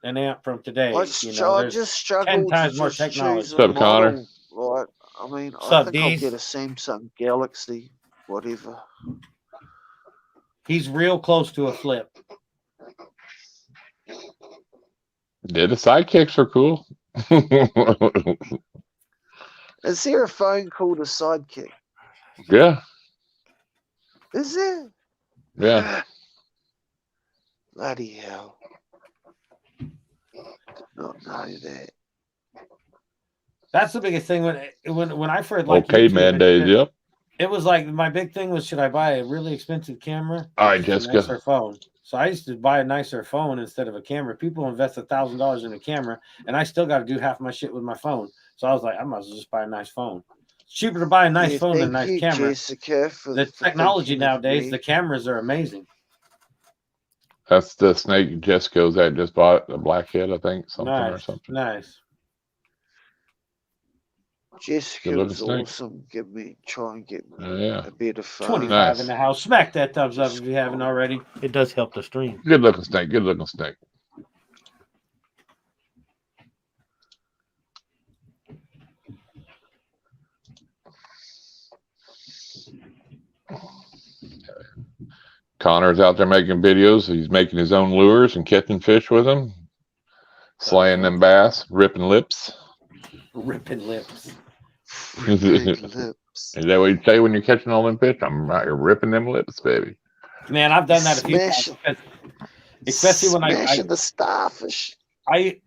an amp from today. I just struggle 10 times to more just technology. choose a What's up, Connor? model. Right? I mean, I think I'll get a Samsung Galaxy, whatever. He's real close to a flip. Yeah, the sidekicks are cool. Is there a phone called a Sidekick? Yeah. Is there? Yeah. Bloody hell. Did not know that. That's the biggest thing when I first caveman days, yep. It was like my big thing was, should I buy a really expensive camera? All right, Jessica. Nicer phone. So I used to buy a nicer phone instead of a camera. People invest $1,000 in a camera, and I still got to do half my shit with my phone. So I was like, I might as well just buy a nice phone. It's cheaper to buy a nice phone than a nice camera. Jessica, the technology nowadays, the cameras are amazing. That's the snake Jessica's that just bought, a blackhead, I think, or something. Nice. Jessica was awesome. Try and get me a better phone. 25 in the house. Smack that thumbs up if you haven't already. It does help the stream. Good looking snake. Good looking snake. Connor's out there making videos. He's making his own lures and catching fish with them, slaying them bass, ripping lips. Ripping lips. Is that what you say when you're catching all them fish? I'm out here ripping them lips, baby. Man, I've done that a few times. Especially when I the starfish. I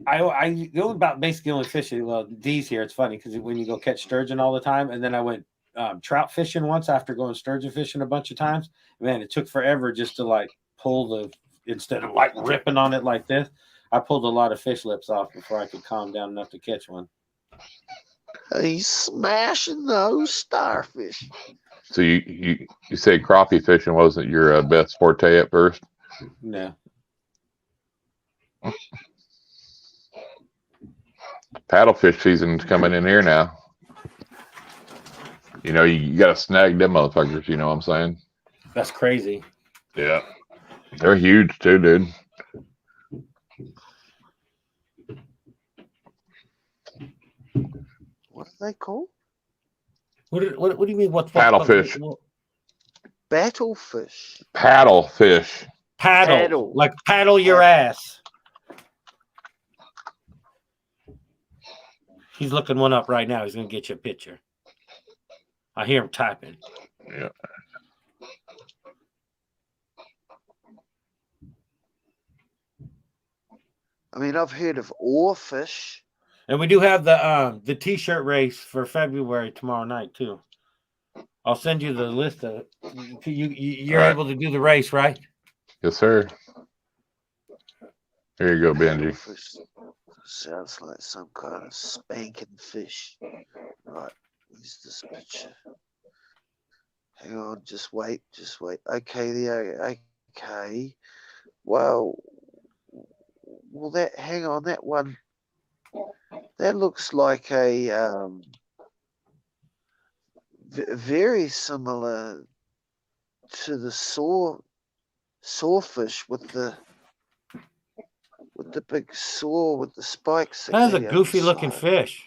go about basically only fishing. Well, D's here. It's funny because when you go catch sturgeon all the time, and then I went trout fishing once after going sturgeon fishing a bunch of times. Man, it took forever just to like pull instead of like ripping on it like this. I pulled a lot of fish lips off before I could calm down enough to catch one. He's smashing those starfish. So you say crappie fishing wasn't your best forte at first? No. Paddlefish season's coming in here now. You know, you got to snag them motherfuckers. You know what I'm saying? That's crazy. Yeah. They're huge too, dude. What are they called? What do you mean? What's paddlefish? Battlefish. Paddlefish. Paddle. Like paddle your ass. He's looking one up right now. He's gonna get you a picture. I hear him typing. Yeah. I mean, I've heard of oarfish. And we do have the t-shirt race for February tomorrow night too. I'll send you the list of you're able to do the race, right? Yes, sir. Here you go, Benji. Sounds like some kind of spanking fish. Right, where's this picture? Hang on, just wait. Okay, okay. Well, hang on, that one. That looks like a very similar to the sawfish with the big saw with the spikes. That's a goofy looking fish.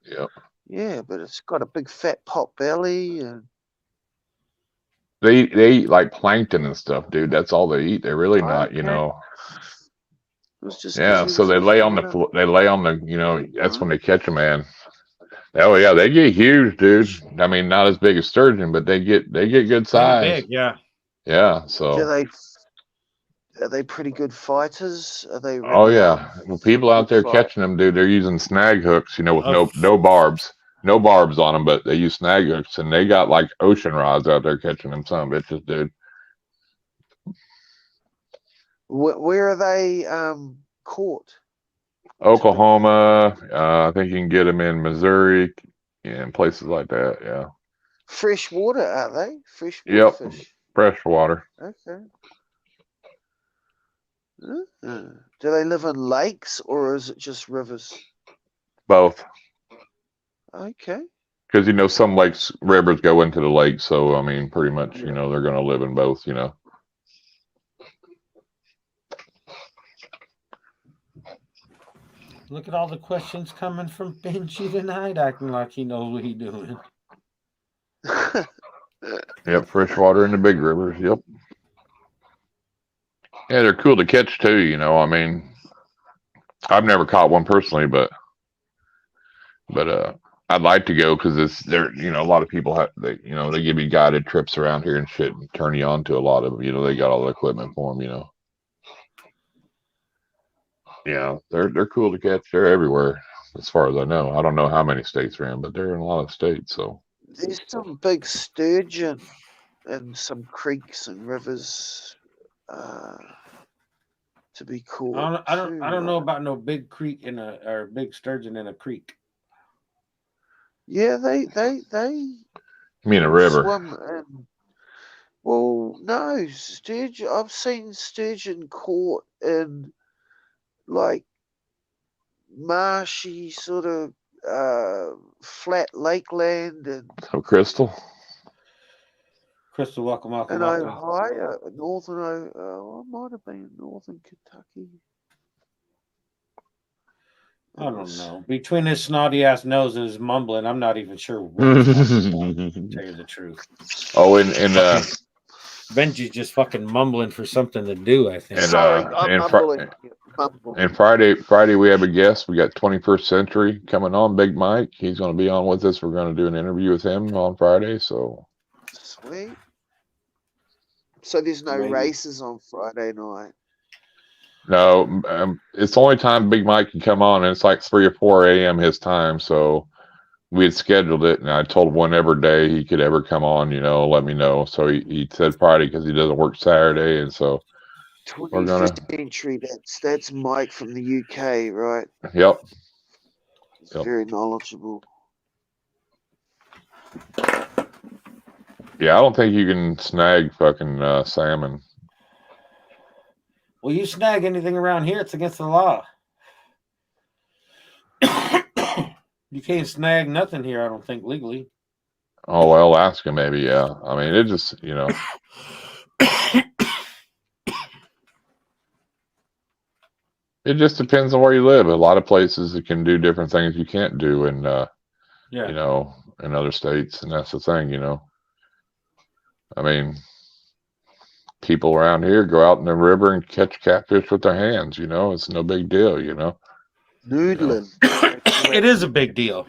Yep. Yeah, but it's got a big fat pot belly and they eat like plankton and stuff, dude. That's all they eat. They're really not, you know. It was just so they lay on the, you know, that's when they catch them, man. Oh yeah, they get huge, dude. I mean, not as big as sturgeon, but they get good Pretty size. big, yeah. Yeah. So. Are they pretty good fighters? Are they Oh renowned yeah. Well, for people out good there fight? catching them, dude. They're using snag hooks, with Of no barbs, no barbs on them, but they use snag hooks, and they got like ocean rods out there catching them. Some bitches, dude. Where are they caught? Oklahoma. I think you can get them in Missouri and places like that. Yeah. Fresh water, are they? Fresh water Yep. fish. Fresh water. Okay. Do they live in lakes or is it just rivers? Both. Okay. Because some rivers go into the lake, so I mean, pretty much, they're going to live in both. Look at all the questions coming from Benji tonight, acting like he knows what he's doing. Yep, fresh water in the big rivers. Yep. Yeah, they're cool to catch too. I mean, I've never caught one personally, but I'd like to go because there. A lot of people they give you guided trips around here and shit, and turn you on to a lot of them. They got all the equipment for them. Yeah, they're cool to catch. They're everywhere, as far as I know. I don't know how many states they're in, but they're in a lot of states. So there's some big sturgeon in some creeks and rivers to be caught. I don't know about no big creek or big sturgeon in a creek. Yeah, they you mean a river? swim in. Well, no, sturgeon. I've seen sturgeon caught in like marshy sort of flat lakeland and Crystal, welcome. in Ohio, northern. I might have been in northern Kentucky. I don't know. Between his snotty ass nose and his mumbling, I'm not even sure what he's talking about, to tell you the truth. Oh, and Benji's just fucking mumbling for something to do, I think. And, Sorry, I'm mumbling. And Friday we have a guest. We got 21st Century coming on, Big Mike. He's going to be on with us. We're going to do an interview with him on Friday. So sweet. So there's no races on Friday night. No, it's the only time Big Mike can come on, and it's like 3 or 4 a.m. his time. So we had scheduled it, and I told him whenever day he could ever come on, let me know. So he said Friday because he doesn't work Saturday, and so 21st Century. That's Mike from the UK, right? Yep. He's very knowledgeable. Yeah, I don't think you can snag fucking salmon. Well, you snag anything around here, it's against the law. You can't snag nothing here, I don't think, legally. Oh, well, Alaska maybe, yeah. I mean, it just, it just depends on where you live. A lot of places it can do different things you can't do in, in other states, and that's the thing, I mean, people around here go out in the river and catch catfish with their hands, it's no big deal, Noodling. It is a big deal.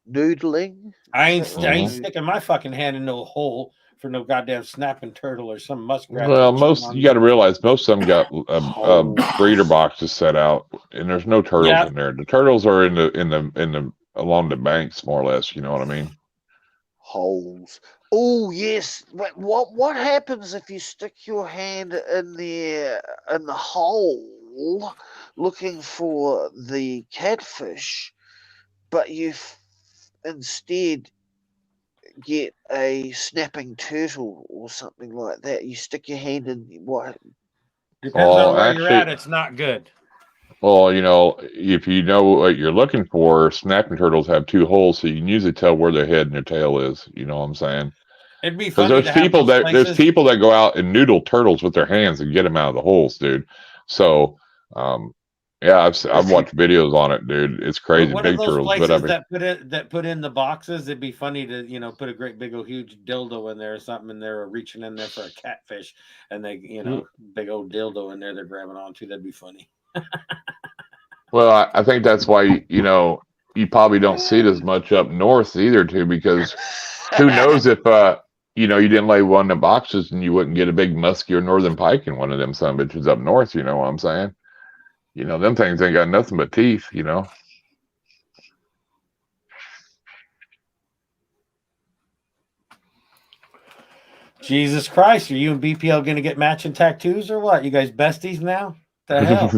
Noodling? I ain't sticking my fucking hand in no hole for no goddamn snapping turtle or some muskrat. Well, you got to realize most of them got breeder boxes set out, and there's no turtles in there. The turtles are in the along the banks, more or less. You know what I mean? Holes. Oh yes. What happens if you stick your hand in the hole looking for the catfish, but you instead get a snapping turtle or something like that? You stick your hand in what? Depends on where you're at. It's not good. Well, if you know what you're looking for, snapping turtles have 2 holes, so you can usually tell where their head and their tail is. You know what I'm saying? It'd be funny. There's people that go out and noodle turtles with their hands and get them out of the holes, dude. So, yeah, I've watched videos on it, dude. It's crazy. One big of those turtles, places that put in the boxes, it'd be funny to put a great big old huge dildo in there or something, and they're reaching in there for a catfish, and they big old dildo in there they're grabbing onto. That'd be funny. Well, I think that's why you you probably don't see it as much up north either, too, because who knows if you know, you didn't lay one in the boxes and you wouldn't get a big musky or northern pike in one of them son of bitches up north. You know what I'm saying? You know, them things ain't got nothing but teeth. You know. Jesus Christ, are you and BPL going to get matching tattoos or what? You guys besties now? The hell?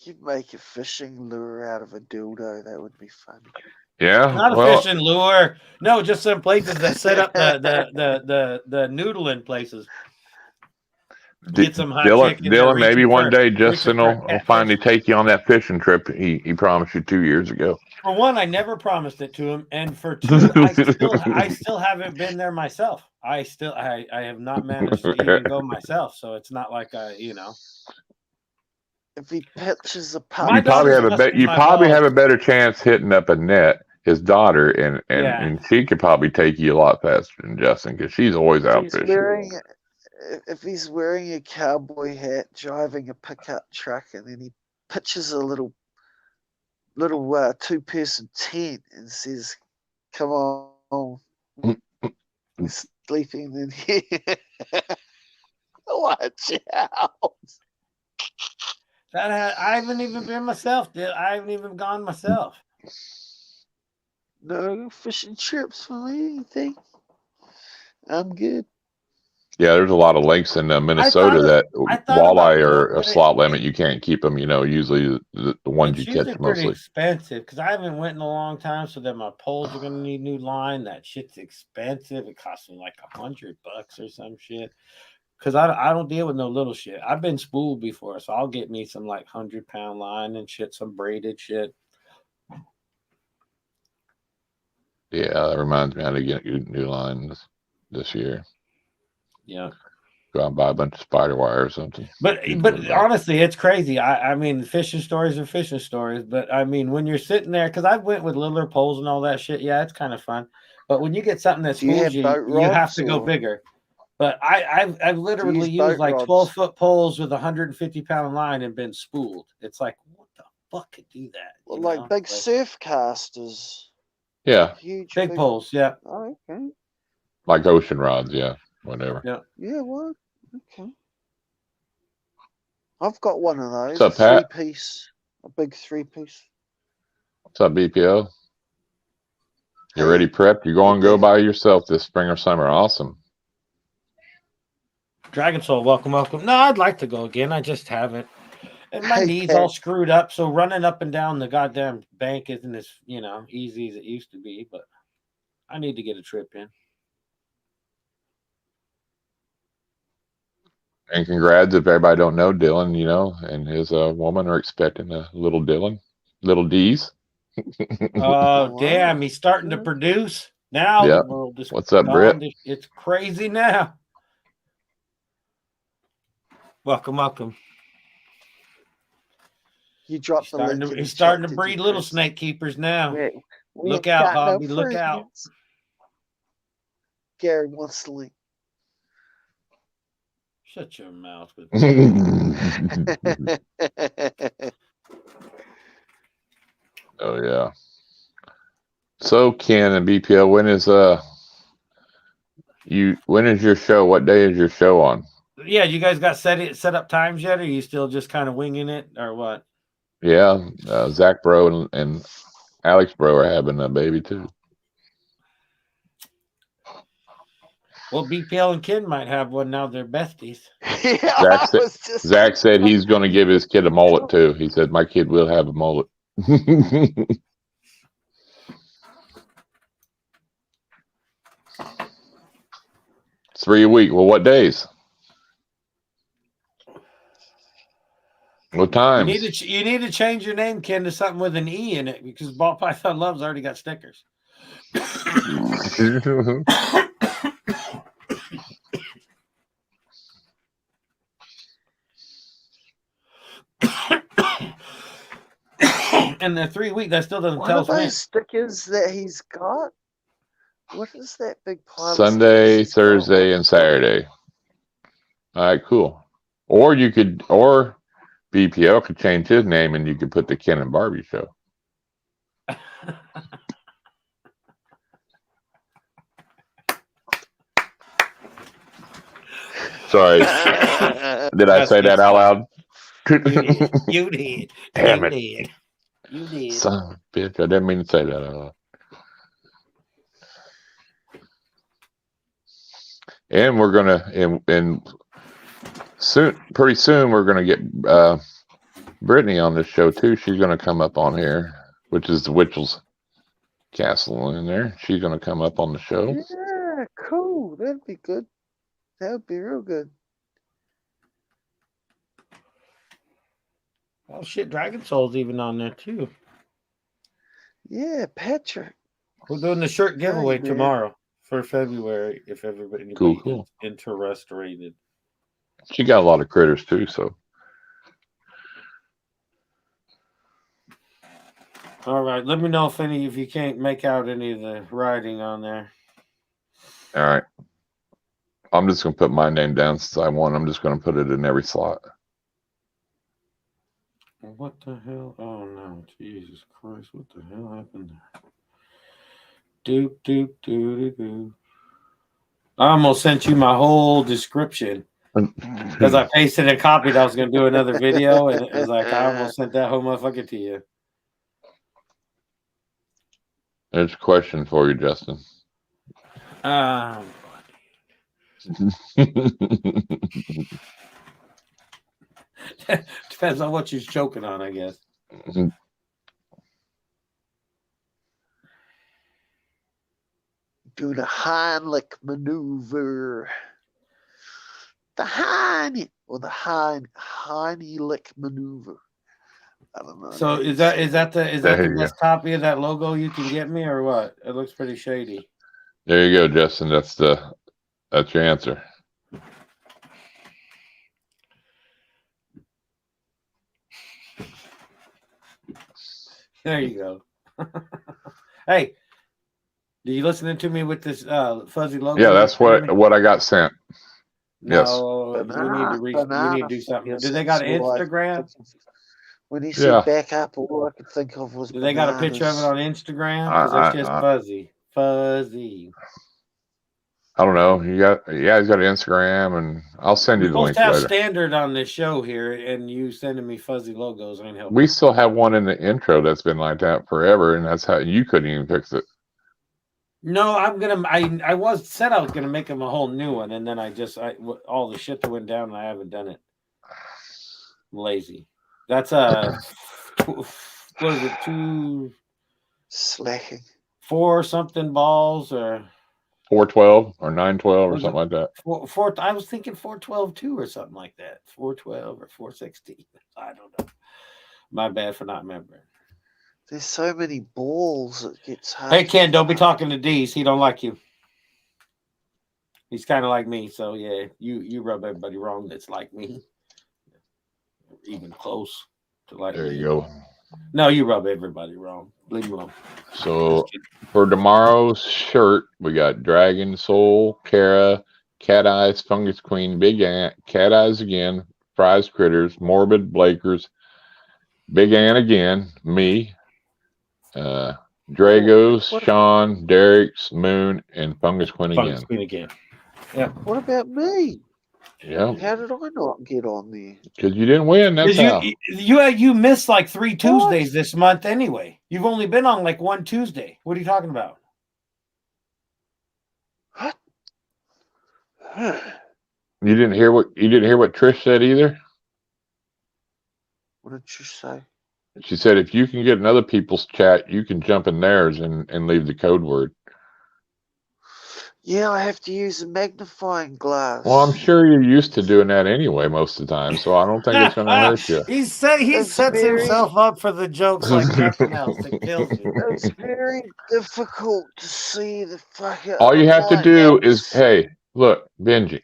You'd make a fishing lure out of a dildo. That would be fun. Yeah, Not a fishing lure. No, just some places that set up the noodling places. Get some hot chicken. Dylan, maybe one day Justin will catfish. finally take you on that fishing trip he promised you 2 years ago. For one, I never promised it to him, and for two, I still haven't been there myself. I have not managed to even go myself, so it's not like you know. If he pitches a pup, You probably have a better chance hitting up Annette, his daughter, and she could probably take you a lot faster than Justin because she's always out fishing. If he's wearing a cowboy hat, driving a pickup truck, and then he pitches a little two-person tent and says, "Come on, I'm sleeping in here." Watch out! I haven't even been myself. I haven't even gone myself. No fishing trips for me. I think I'm good. Yeah, there's a lot of lakes in Minnesota that walleye are a slot limit. You can't keep them. You know, usually the ones you catch mostly. Pretty expensive because I haven't went in a long time. So that my poles are going to need new line. That shit's expensive. It costs me like $100 or some shit. Because I don't deal with no little shit. I've been spooled before, so I'll get me some like 100-pound line and shit, some braided shit. Yeah, that reminds me how to get new lines this year. Yeah. Go out and buy a bunch of spider wire or something. But honestly, it's crazy. I mean, fishing stories are fishing stories. But I mean, when you're sitting there, because I went with littler poles and all that shit, yeah, it's kind of fun. But when you get something that spools you have to go bigger. But I've literally used like 12-foot poles with 150-pound line and been spooled. It's like, what the fuck could do that? Well, like big surf casters. Yeah. Huge big poles, yeah. Oh, okay. Like ocean rods, yeah. Whatever. Yeah. Yeah, what? Okay. I've got one of those. What's up, Pat? 3-piece. A big 3-piece. What's up, BPO? You ready prepped? You're going to go by yourself this spring or summer. Awesome. Dragon Soul, welcome. No, I'd like to go again. I just haven't. And my knees all screwed up, so running up and down the goddamn bank isn't as, easy as it used to be, but I need to get a trip in. And congrats, if everybody don't know, Dylan, and his woman are expecting a little Dylan, little D's. Oh, damn, he's starting to produce. Now the world is What's up, Britt? It's crazy now. Welcome. You dropped the link. He's starting to breed little snake keepers now. Yeah, look out, Hobby. Look out. Gary wants the link. Shut your mouth. Oh, yeah. So, Ken and BPO, when is your show? What day is your show on? Yeah, you guys got set up times yet, or are you still just kind of winging it, or what? Yeah, Zach Bro and Alex Bro are having a baby too. Well, BPL and Ken might have one now. They're besties. Yeah, Zach said he's going to give his kid a mullet too. He said my kid will have a mullet. It's 3 a week. Well, what days? What time? You need to change your name, Ken, to something with an E in it because Ball Python Love's already got stickers. And the 3 week that still doesn't tell us. What are those stickers that he's got? What is that big pile? Sunday, Thursday, and Saturday. All right, cool. Or BPL could change his name and you could put the Ken and Barbie show. Sorry. Did I say that out loud? You did. Damn you it. Did. You did. Son of a bitch. I didn't mean to say that out loud. And we're going to, and soon, pretty soon, we're going to get Brittany on this show too. She's going to come up on here, which is the Witchell's Castle in there. She's going to come up on the show. Yeah, cool. That'd be good. That would be real good. Oh shit, Dragon Soul's even on there too. Yeah, Patrick. We're doing the shirt giveaway man. tomorrow for February. If everybody Cool. is interested. She got a lot of critters too, so. All right, let me know if you can't make out any of the writing on there. All right. I'm just going to put my name down since I won. I'm just going to put it in every slot. What the hell? Oh no, Jesus Christ! What the hell happened there? Doop doop doop doop. I almost sent you my whole description because I pasted and copied. I was going to do another video, and it was like I almost sent that whole motherfucker to you. There's a question for you, Justin. Depends on what you're choking on, I guess. Do the Heimlich maneuver. The Heimlich or the Heimlich maneuver. I don't know. So is that the best go. copy of that logo you can get me, or what? It looks pretty shady. There you go, Justin. That's your answer. There you go. Hey, are you listening to me with this fuzzy logo? Yeah, that's what I got sent. Yes. No, we need to do something. Do they got Instagram? When he said back up, all I could think of was Do they got a picture of it on Instagram? Because it's just fuzzy. I don't know. He's got an Instagram, and I'll send you the link later. We're supposed to have later. standard on this show here, and you sending me fuzzy logos ain't helping. We still have one in the intro that's been like that forever, and that's how you couldn't even fix it. No, I said I was gonna make him a whole new one, and then all the shit that went down, and I haven't done it. I'm lazy. That's what is it? 2 slacking 4 something balls or 412 or 912 or something like that. 4. I was thinking 412 or something like that. 412 or 416. I don't know. My bad for not remembering. There's so many balls it gets hard. Hey Ken, don't be talking to Deez. He don't like you. He's kind of like me, so yeah, you rub everybody wrong that's like me. Even close to like There me. you go. No, you rub everybody wrong. Leave me alone. So for tomorrow's shirt, we got Dragon Soul, Kara, Cat Eyes, Fungus Queen, Big Ant, Cat Eyes again, Fries Critters, Morbid Blakers, Big Ant again, me, Dragos, Sean, Derek's, Moon, and Fungus Queen again. Fungus Queen again. Yeah. What about me? Yeah. How did I not get on there? Because you didn't win. That's how. You missed like 3 Tuesdays this month anyway. You've only been on like 1 Tuesday. What are you talking about? What? You didn't hear what Trish said either? What did you say? She said if you can get in other people's chat, you can jump in theirs and leave the code word. Yeah, I have to use a magnifying glass. Well, I'm sure you're used to doing that anyway most of the time, so I don't think it's going to hurt you. He sets himself up for the jokes like nothing else. It kills me. It's very difficult to see the fucking. All you have to do is, hey, look, Benji.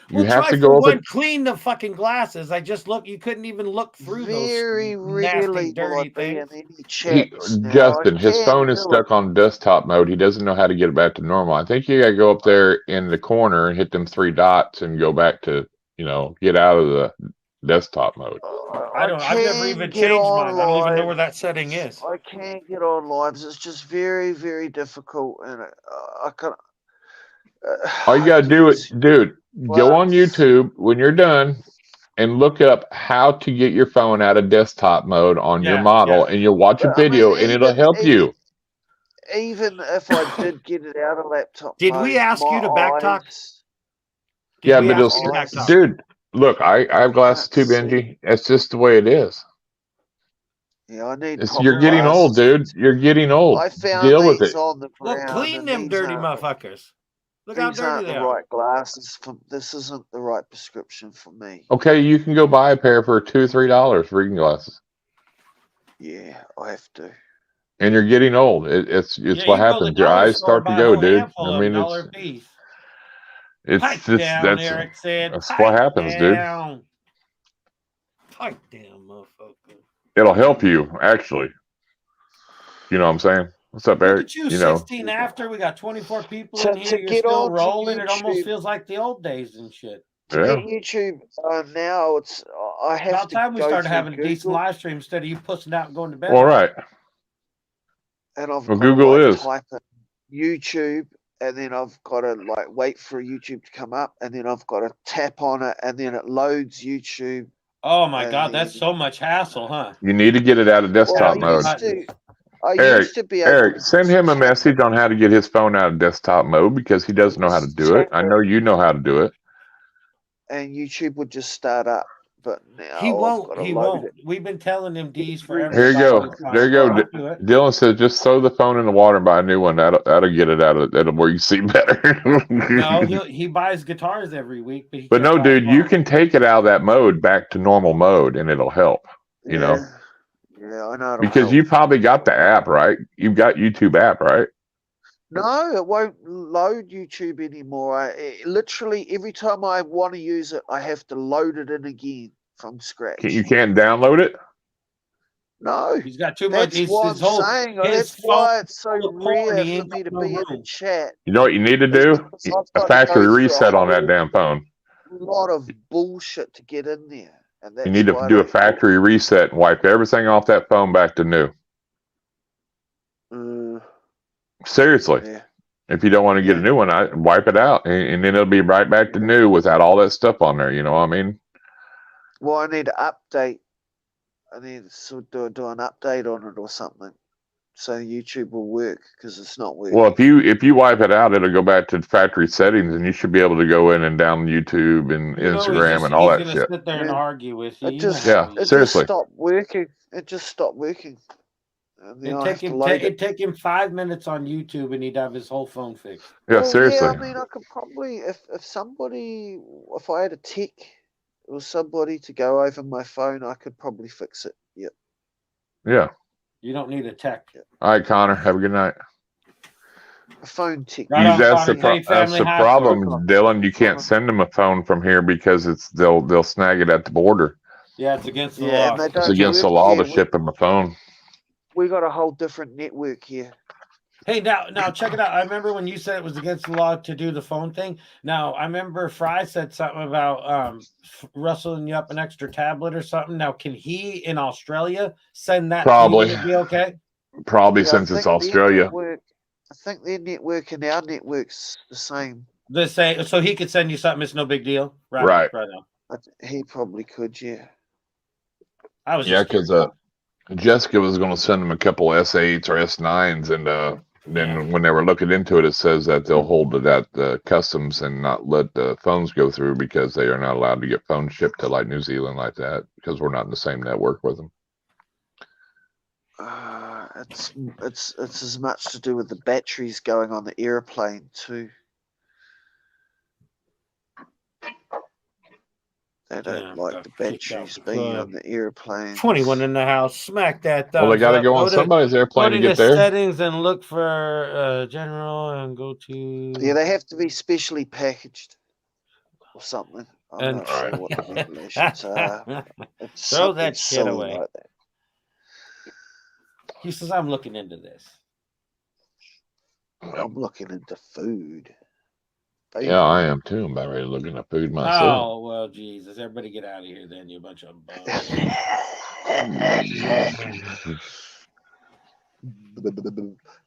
You have to go over. Clean the fucking glasses. I just look. You couldn't even look through very those nasty, dirty things. Justin, his phone is stuck on desktop mode. He doesn't know how to get it back to normal. I think you got to go up there in the corner and hit them 3 dots and go back to, get out of the desktop mode. I don't. I've never even changed mine. I don't even know where that setting is. I can't get on lives. It's just very, very difficult, and I can't. All you gotta do is, dude, go on YouTube when you're done and look up how to get your phone out of desktop mode on your model, and you'll watch a video, and it'll help you. Even if I did get it out of laptop Did mode, we ask you to backtalk? Yeah, but it'll, dude, look, I have glasses too, Benji. That's just the way it is. Yeah, I need. You're getting old, dude. You're getting old. I found Deal with it. on the Well, ground, clean them dirty motherfuckers. Look how these dirty aren't they the are. right glasses. This isn't the right prescription for me. Okay, you can go buy a pair for $2 or $3 for reading glasses. Yeah, I have to. And you're getting old. It's what happens. Your eyes start to go, dude. I mean, Eric said. That's what happens, dude. Pipe down, motherfucker. It'll help you, actually. You know what I'm saying? What's up, Eric? Look at you, 16 after. We got 24 people in here. You're still rolling. It almost feels like the old days and shit. To get YouTube now, it's I have about to time we go started through having a decent Google, live stream instead of you pussing out and going to bed. All right. And I've Well, got Google to, is type in YouTube, and then I've got to like wait for YouTube to come up, and then I've got to tap on it, and then it loads YouTube. Oh my God, that's so much hassle, huh? You need to get it out of desktop mode. Eric, send him a message on how to get his phone out of desktop mode because he doesn't know how to do it. I know you know how to do it. And YouTube would just start up, but now he won't. He won't. We've been telling him D's forever. Here you go. There you go. Dylan says just throw the phone in the water and buy a new one. That'll get it out of that'll where you see better. No, he buys guitars every week, but no, dude, you can take it out of that mode back to normal mode, and it'll help. You know. Yeah, I know. Because you probably got the app, right? You've got YouTube app, right? No, it won't load YouTube anymore. Literally every time I want to use it, I have to load it in again from scratch. You can't download it? No. He's got too much. That's what I'm saying. That's why it's so rare for me to be in the chat. You know what you need to do? A factory reset on that damn phone. A lot of bullshit to get in there. And you need to do a factory reset and wipe everything off that phone back to new. Seriously. Yeah. If you don't want to get a new one, I wipe it out, and then it'll be right back to new without all that stuff on there. You know what I mean? Well, I need to update. I need to do an update on it or something, so YouTube will work because it's not working. Well, if you wipe it out, it'll go back to factory settings, and you should be able to go in and down YouTube and Instagram and all that shit. Sit there and argue with you. It seriously. Just stopped working. It just stopped working. It'd take him 5 minutes on YouTube, and he'd have his whole phone fixed. Yeah, seriously. Yeah, I mean, I could probably, if I had a tech or somebody to go over my phone, I could probably fix it. Yep. Yeah. You don't need a tech. All right, Connor. Have a good night. A phone tech. That's the problem, Dylan. You can't send them a phone from here because they'll snag it at the border. Yeah, it's against the law. It's against the law to ship them a phone. We got a whole different network here. Hey, now check it out. I remember when you said it was against the law to do the phone thing. Now, I remember Fry said something about rustling you up an extra tablet or something. Now, can he in Australia send that probably to you? Be okay? Probably, since it's Australia. I think their network and our network's the same. The same. So he could send you something. It's no big deal. Right. He probably could, yeah. Because Jessica was going to send them a couple S8s or S9s, and then when they were looking into it, it says that they'll hold it at the customs and not let the phones go through because they are not allowed to get phones shipped to like New Zealand like that because we're not in the same network with them. It's as much to do with the batteries going on the airplane too. They don't like the batteries being on the airplane. 21 in the house. Smack that thumbs. Well, they got to go on somebody's airplane to get there. Settings and look for general and go to. Yeah, they have to be specially packaged or something. I'm not sure what the regulations are. Throw that shit away. Like that. He says, "I'm looking into this." I'm looking into food. Yeah, I am too. I'm about ready to look at food myself. Oh well, Jesus! Everybody get out of here, then, you bunch of bums.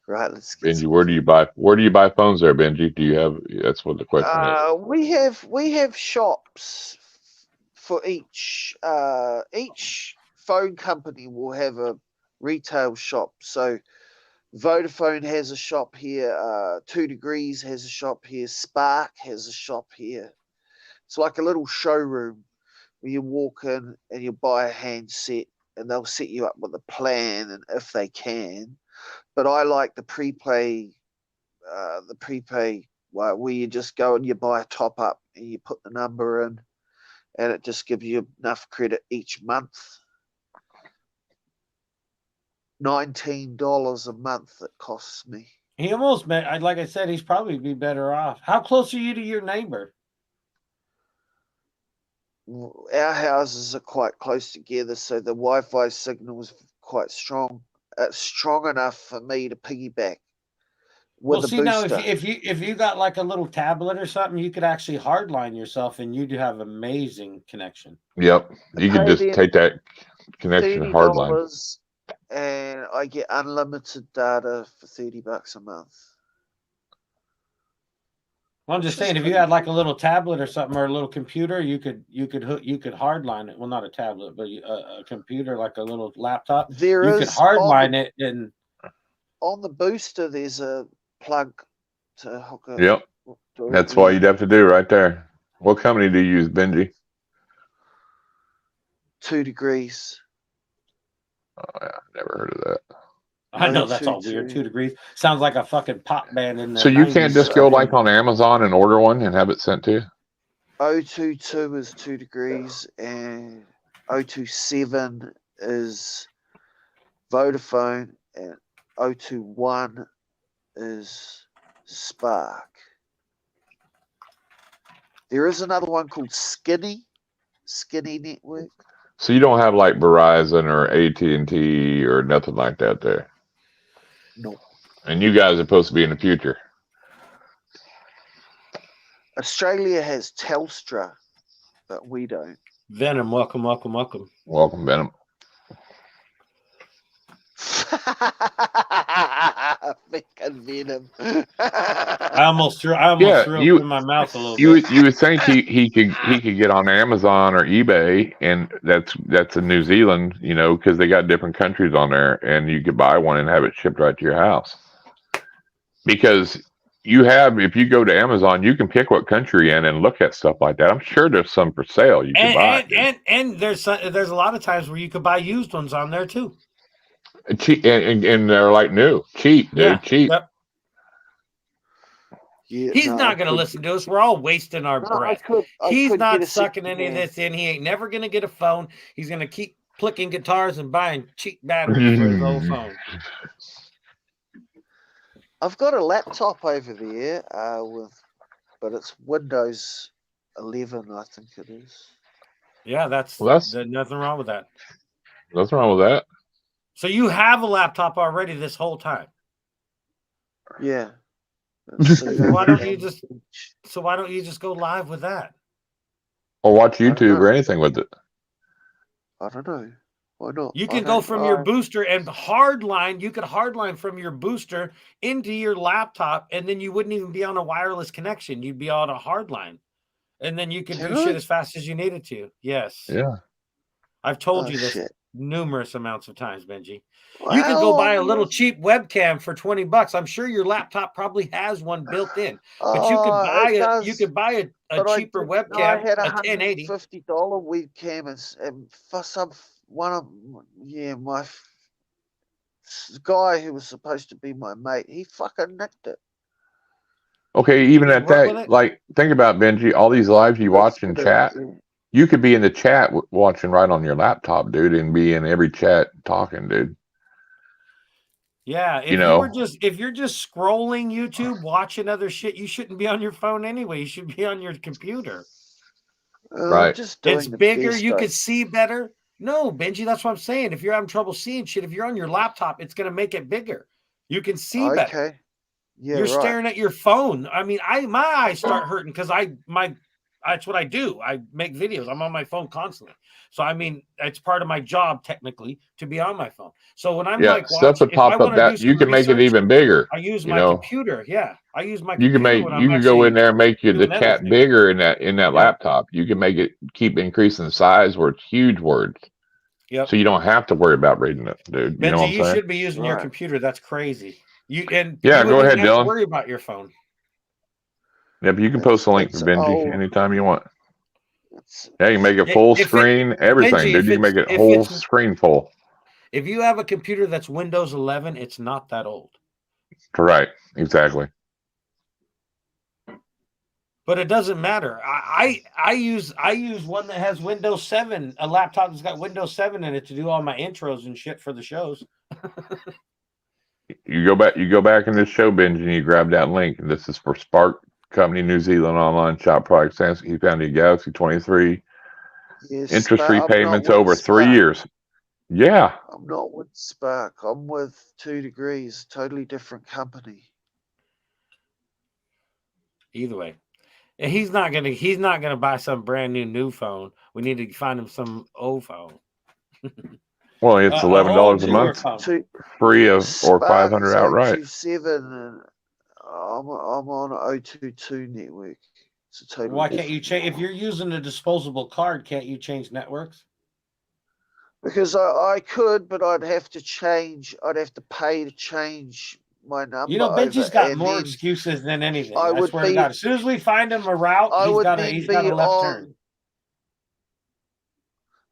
Right, let's get Benji, some where do you buy? Where do you buy phones there, Benji? Do you have? That's what the question is. We have shops for each phone company will have a retail shop. So Vodafone has a shop here, 2 Degrees has a shop here, Spark has a shop here. It's like a little showroom where you walk in and you buy a handset and they'll set you up with a plan, and if they can. But I like the prepay where you just go and you buy a top up and you put the number in, and it just gives you enough credit each month. $19 a month it costs me. He almost met. Like I said, he's probably be better off. How close are you to your neighbor? Our houses are quite close together, so the Wi-Fi signal is quite strong. It's strong enough for me to piggyback with Well, a see, now booster. if you got like a little tablet or something, you could actually hardline yourself, and you'd have amazing connection. Yep, you could just take that connection hardline. $30, and I get unlimited data for $30 a month. Well, I'm just saying, if you had like a little tablet or something, or a little computer, you could hardline it. Well, not a tablet, but a computer, like a little laptop. You could hardline it, and on the booster there's a plug to hook it. Yep, that's what you'd have to do right there. What company do you use, Benji? 2 Degrees. Oh yeah, never heard of that. I know that's all weird. 2 Degrees sounds like a fucking pop band in there. So you can't just go like on Amazon and order one and have it sent to you? 022 is 2 Degrees, and 027 is Vodafone, and 021 is Spark. There is another one called Skinny Network. So you don't have like Verizon or AT&T or nothing like that there? No. And you guys are supposed to be in the future. Australia has Telstra, but we don't. Venom, welcome. Welcome, Venom. Fucking Venom. I almost threw it in my mouth a little bit. You would think he could get on Amazon or eBay, and that's in New Zealand, you know, because they got different countries on there, and you could buy one and have it shipped right to your house. Because if you go to Amazon, you can pick what country you're in and look at stuff like that. I'm sure there's some for sale you can buy. And there's a lot of times where you could buy used ones on there too. Cheap, and they're like new, cheap, dude, cheap. Yep. Yeah, he's not going to listen to us. We're all wasting our breath. He's not sucking any of this in. He ain't never going to get a phone. He's going to keep clicking guitars and buying cheap batteries for his old phone. I've got a laptop over there but it's Windows 11, I think it is. Yeah, there's nothing wrong with that. Nothing wrong with that. So you have a laptop already this whole time? Yeah. So why don't you just go live with that? Or watch YouTube or anything with it? I don't know. Why not? You can go from your booster and hardline. You could hardline from your booster into your laptop, and then you wouldn't even be on a wireless connection. You'd be on a hardline, and then you could do shit as fast as you needed to. Yes. Yeah. I've told you this numerous amounts of times, Benji. You can go buy a little cheap webcam for $20. I'm sure your laptop probably has one built in, but you could buy a cheaper webcam. I had a $150 webcam, and for my guy who was supposed to be my mate, he fucking nicked it. Okay, even at that, like, think about, Benji, all these lives you watch in chat. You could be in the chat watching right on your laptop, dude, and be in every chat talking, dude. Yeah, if you're just scrolling YouTube, watching other shit, you shouldn't be on your phone anyway. You should be on your computer. Right. It's bigger. You can see better. No, Benji, that's what I'm saying. If you're having trouble seeing shit, if you're on your laptop, it's going to make it bigger. You can see better. Yeah, You're right. staring at your phone. I mean, my eyes start hurting because that's what I do. I make videos. I'm on my phone constantly. So I mean, it's part of my job technically to be on my phone. So when I'm like stuff would if I pop up want to do that you some can make it research, even bigger. I use You my know, computer. Yeah, I use my you computer when I'm can go in actually there and make the doing other chat things. bigger in that Yep. laptop. You can make it keep increasing the size where it's huge words. Yep. So you don't have to worry about reading it, dude. You know what I'm you saying? should be using your computer. That's crazy. You Yeah, wouldn't go ahead, even have to Dylan. worry about your phone. Yeah, but you can post a link for It's Benji old. anytime you want. It's, Yeah, you can make it full screen, everything, Benji, dude. You can make it whole screen full. If you have a computer that's Windows 11, it's not that old. Right, exactly. But it doesn't matter. I use one that has Windows 7, a laptop that's got Windows 7 in it to do all my intros and shit for the shows. You go back in this show, Benji, and you grab that link. This is for Spark Company New Zealand online shop products. He found a Galaxy 23. yes, Interest-free I'm payments not with over 3 Spark. years. Yeah. I'm not with Spark. I'm with 2 Degrees, totally different company. Either way. And he's not gonna buy some brand new phone. We need to find him some old phone. Well, it's $11 a month, free of or $500 outright. 027, and I'm on 022 network. It's a total. Why can't you change if you're using a disposable card? Can't you change networks? Because I could, but I'd have to change. I'd have to pay to change my number. You know, Benji's got more excuses than anything. I swear to God. As soon as we find him a route, he's got a left turn.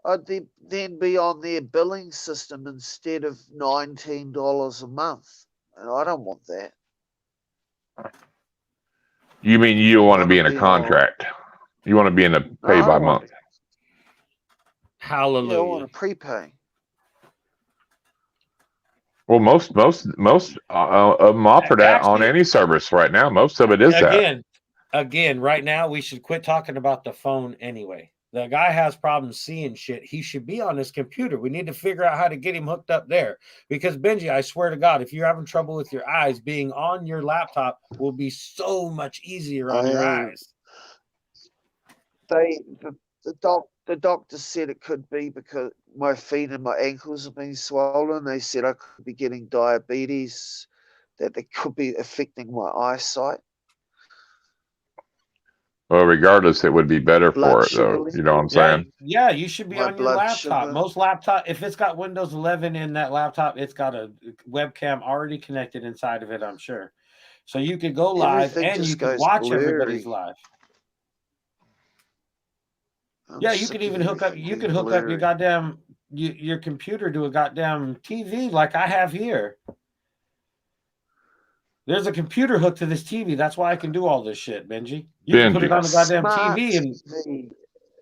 I'd then be on their billing system instead of $19 a month, and I don't want that. You mean you don't want to be in a contract? You want to be in a pay by month? Hallelujah! Yeah, I want to prepay. Well, most of them offer that on any service right now. Most of it is that. Again, right now we should quit talking about the phone anyway. The guy has problems seeing shit. He should be on his computer. We need to figure out how to get him hooked up there. Because Benji, I swear to God, if you're having trouble with your eyes, being on your laptop will be so much easier on your eyes. The doctor said it could be because my feet and my ankles have been swollen. They said I could be getting diabetes, that they could be affecting my eyesight. Well, regardless, it would be better for it, though. You know what I'm saying? Yeah, you should be on your laptop. Most laptop, if it's got Windows 11 in that laptop, it's got a webcam already connected inside of it, I'm sure. So you could go live and you can watch everybody's live. Yeah, you could even hook up. You could hook up your goddamn your computer to a goddamn TV like I have here. There's a computer hooked to this TV. That's why I can do all this shit, Benji. You can put it on the goddamn TV and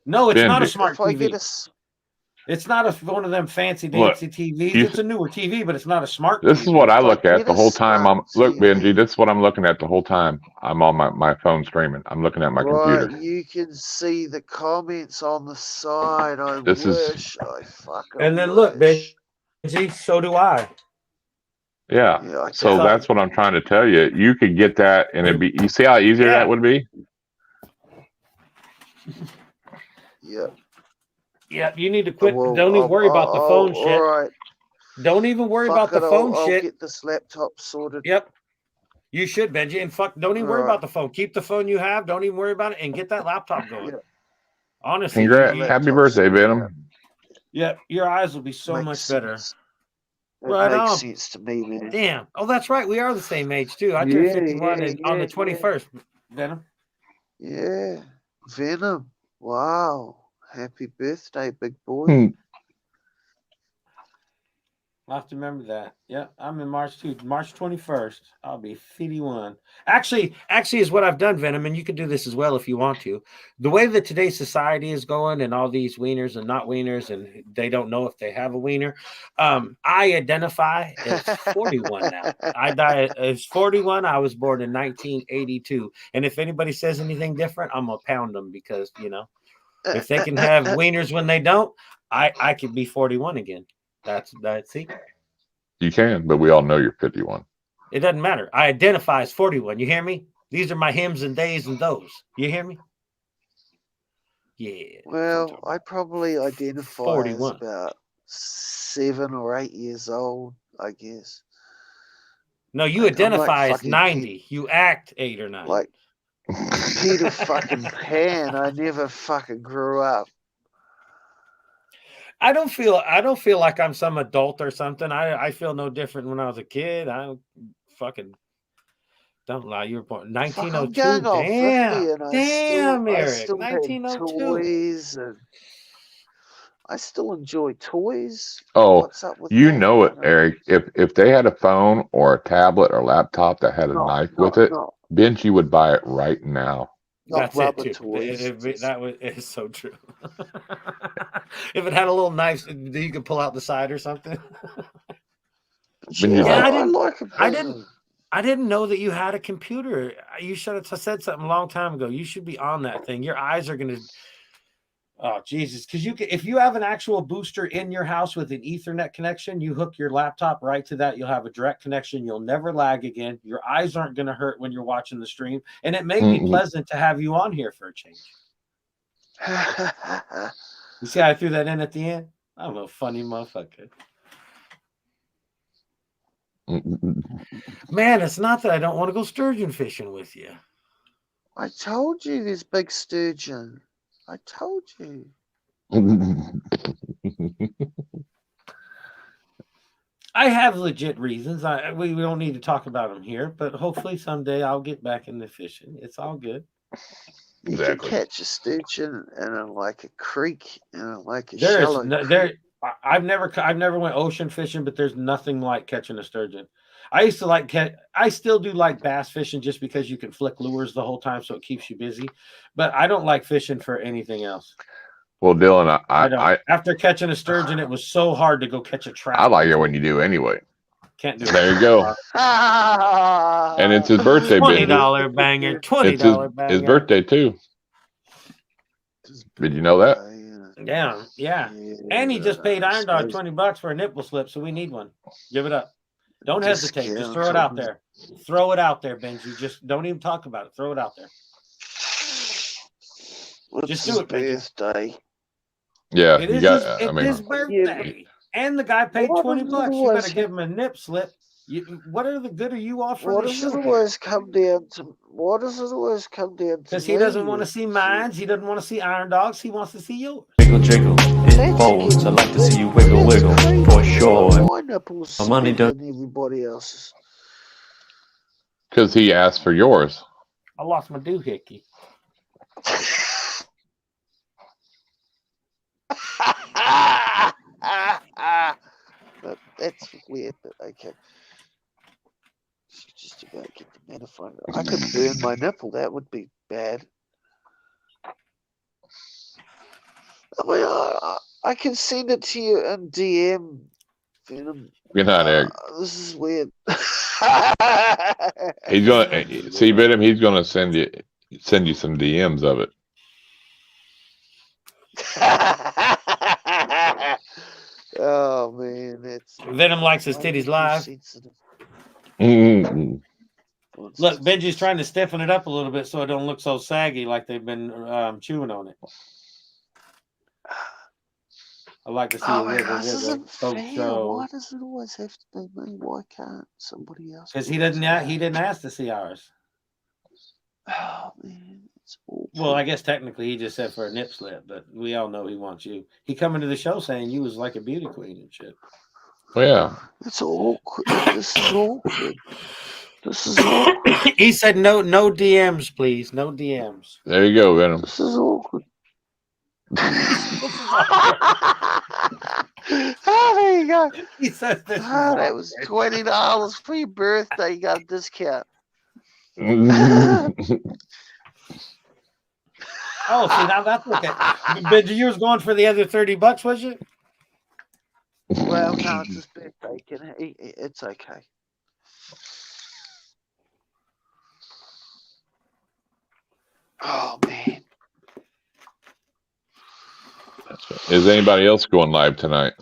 no, it's not a smart TV. It's not one of them fancy dancy TVs. It's a newer TV, but it's not a smart TV. This is what I look at the whole time. Look, Benji, this is what I'm looking at the whole time. I'm on my phone streaming. I'm looking at my computer. You can see the comments on the side. I wish. And then look, Benji, so do I. Yeah. So that's what I'm trying to tell you. You could get that, and it'd be. You see how easier that would be? Yeah. Yeah, you need to quit. Don't even worry about the phone shit. All right. Don't even worry about the phone shit. I'll get this laptop sorted. Yep. You should, Benji. And don't even worry about the phone. Keep the phone you have. Don't even worry about it, and get that laptop going. Yeah. Honestly. Congrats. Happy birthday, Venom. Yeah, your eyes will be so much better. It makes sense to me, man. Damn. Oh, that's right. We are the same age, too. I turned 51 on the 21st, Venom. Yeah. Venom. Wow. Happy birthday, big boy. I'll have to remember that. Yeah, I'm in March too. March 21st. I'll be 51. Actually is what I've done, Venom, and you can do this as well if you want to. The way that today's society is going and all these wieners and not wieners, and they don't know if they have a wiener, I identify as 41 now. I die as 41. I was born in 1982. And if anybody says anything different, I'm going to pound them because, you know, if they can have wieners when they don't, I could be 41 again. That's it. You can, but we all know you're 51. It doesn't matter. I identify as 41. You hear me? These are my hims and days and those. You hear me? Yeah. Well, I probably identify 41. as about 7 or 8 years old, I guess. No, you Like, I'm identify like as 90. You act 8 or 9. Like Peter fucking Pan. I never fucking grew up. I don't feel like I'm some adult or something. I feel no different when I was a kid. I fucking don't lie. You were born 1902. I'm going on 50 and Damn, I Eric. still have 1902. toys and I still enjoy toys. Oh, What's up with you that? know it, I don't Eric. If they had a phone or a tablet or laptop that had a knife with it, Benji would buy it right now. Not That's rubber it too. toys. It's so true. If it had a little knife that you could pull out the side or something. I didn't know that you had a computer. You should have said something a long time ago. You should be on that thing. Your eyes are gonna. Oh Jesus! Because if you have an actual booster in your house with an Ethernet connection, you hook your laptop right to that. You'll have a direct connection. You'll never lag again. Your eyes aren't going to hurt when you're watching the stream, and it may be pleasant to have you on here for a change. You see how I threw that in at the end? I'm a funny motherfucker. Man, it's not that I don't want to go sturgeon fishing with you. I told you there's big sturgeon. I told you. I have legit reasons. We don't need to talk about them here, but hopefully someday I'll get back into fishing. It's all good. You can catch a sturgeon in like a creek and like a shallow creek. I've never went ocean fishing, but there's nothing like catching a sturgeon. I used to I still do like bass fishing just because you can flick lures the whole time, so it keeps you busy. But I don't like fishing for anything else. Well, Dylan, I after catching a sturgeon, it was so hard to go catch a trout. I like it when you do anyway. Can't do it. There you go. And it's his birthday. $20 banger. $20 banger. His birthday too. Did you know that? Yeah. And he just paid Irondogg $20 for a nipple slip, so we need one. Give it up. Don't hesitate. Just throw it out there. Throw it out there, Benji. Just don't even talk about it. Throw it out there. Just do it, birthday. Yeah, it's his birthday. And the guy paid $20. You better give him a nip slip. What are the good are you offering? What does it always come down to? Because he doesn't want to see mine. He doesn't want to see Irondogg's. He wants to see yours. Jiggle, jiggle, it folds. I like to see you wiggle, wiggle, for sure. My nipples than everybody else's. Because he asked for yours. I lost my doohickey. That's weird, but okay. Just about get the magnifier. I could burn my nipple. That would be bad. I mean, I can send it to you in DM. Venom. Good night, Eric. This is weird. He's gonna see Venom. He's gonna send you some DMs of it. Oh man, that's Venom likes his titties live. Look, Benji's trying to stiffen it up a little bit so it don't look so saggy like they've been chewing on it. I like to see it wiggle. Why does it always have to be me? Why can't somebody else? Because he didn't ask to see ours. Oh man, it's awful. Well, I guess technically he just said for a nip slip, but we all know he wants you. He come into the show saying you was like a beauty queen and shit. Well, yeah. It's awkward. This is awkward. This is awkward. He said no DMs, please. No DMs. There you go, Venom. This is awkward. Oh, there you go. He says this. That was $20 for your birthday. You got a discount. Oh, see, now that's okay. Benji, you was going for the other $30, was you? Well, no, it's his birthday. It's okay. Oh man. That's right. Is anybody else going live tonight?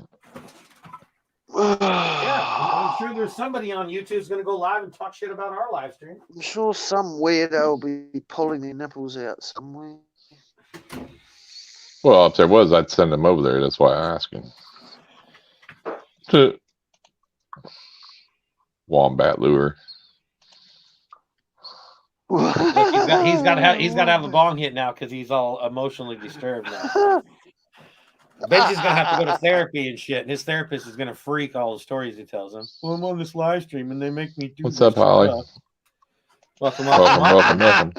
Yeah, I'm sure there's somebody on YouTube is going to go live and talk shit about our live stream. I'm sure some weirdo will be pulling their nipples out somewhere. Well, if there was, I'd send them over there. That's why I asked him. Wombat lure. Look, he's got to have a bong hit now because he's all emotionally disturbed now. Benji's gonna have to go to therapy and shit, and his therapist is gonna freak all the stories he tells him. Well, I'm on this live stream and they make me do. What's up, Holly? Welcome.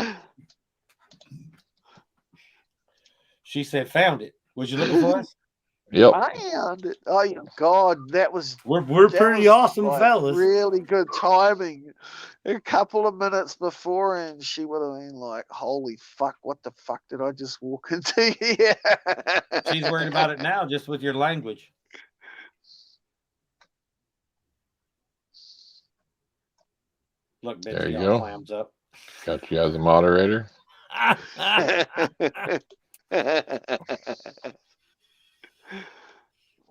She said, "Found it. Was you looking for us?" Yep. I found it. Oh God, that was We're pretty awesome, like fellas. Really good timing. A couple of minutes before, and she would have been like, "Holy fuck! What the fuck did I just walk into here?" She's worried about it now, just with your language. Look, Benji, there you go. Clams up. Got you as a moderator.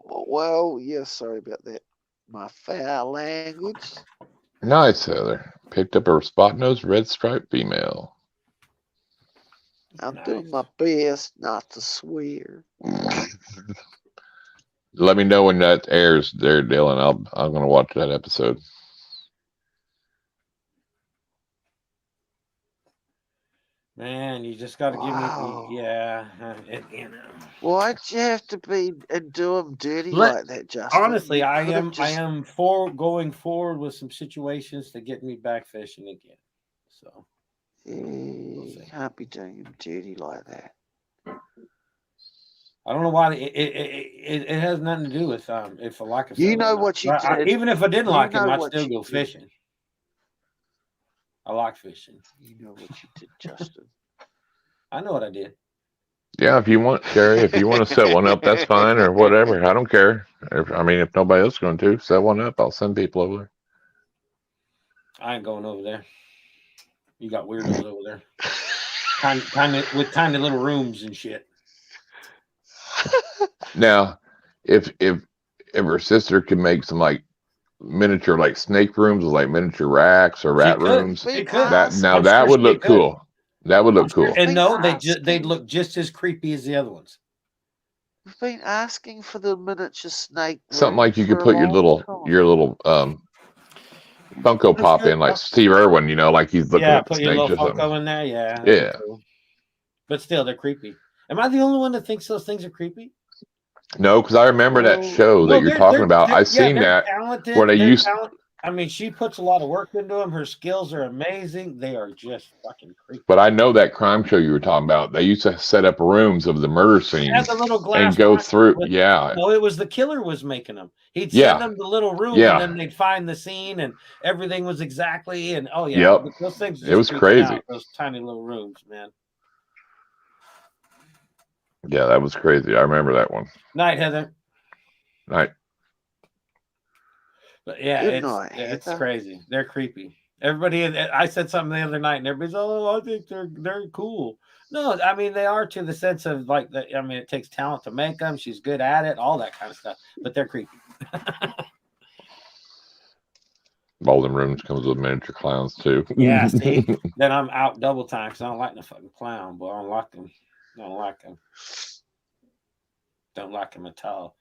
Well, yeah, sorry about that. My foul language. Nice, Heather. Picked up a spot-nosed red striped female. I'm doing my best not to swear. Let me know when that airs there, Dylan. I'm gonna watch that episode. Man, you just got to give me, yeah. Why'd you have to be and do them dirty like that, Justin? Honestly, I am going forward with some situations to get me back fishing again. So you can't be doing them dirty like that. I don't know why it has nothing to do with if I like it. You know what you did. Even if I didn't like it, I'd still go fishing. I like fishing. You know what you did, Justin. I know what I did. Yeah, if you want, Carrie, if you want to set one up, that's fine, or whatever. I don't care. If nobody else is going to set one up, I'll send people over there. I ain't going over there. You got weirdos over there. Kind of with tiny little rooms and shit. Now, if her sister could make some like miniature like snake rooms with like miniature racks or rat rooms, that would look cool. That would look cool. And no, they'd look just as creepy as the other ones. We've been asking for the miniature snake. Something like you could put your little Funko Pop in, like Steve Irwin, like he's looking at the put your snakes little or something. Funko in there, yeah. Yeah. Cool. But still, they're creepy. Am I the only one that thinks those things are creepy? No, because I remember that show that you're talking about. I've seen that talented, where they used. I mean, she puts a lot of work into them. Her skills are amazing. They are just fucking creepy. But I know that crime show you were talking about. They used to set up rooms of the murder scenes and go through. No, it was the killer was making them. He'd send them the little room, and then they'd find the scene, and everything was exactly. And those things. It was crazy. Those tiny little rooms, man. Yeah, that was crazy. I remember that one. Night, Heather. Night. But yeah, it's crazy. They're creepy. Everybody, I said something the other night, and everybody's, I think they're cool. No, I mean they are to the sense of like it takes talent to make them. She's good at it, all that kind of stuff. But they're creepy. All them rooms comes with miniature clowns too. Yeah, see, then I'm out double time because I don't like the fucking clown, but I don't like them. Don't like them. Don't like them at all.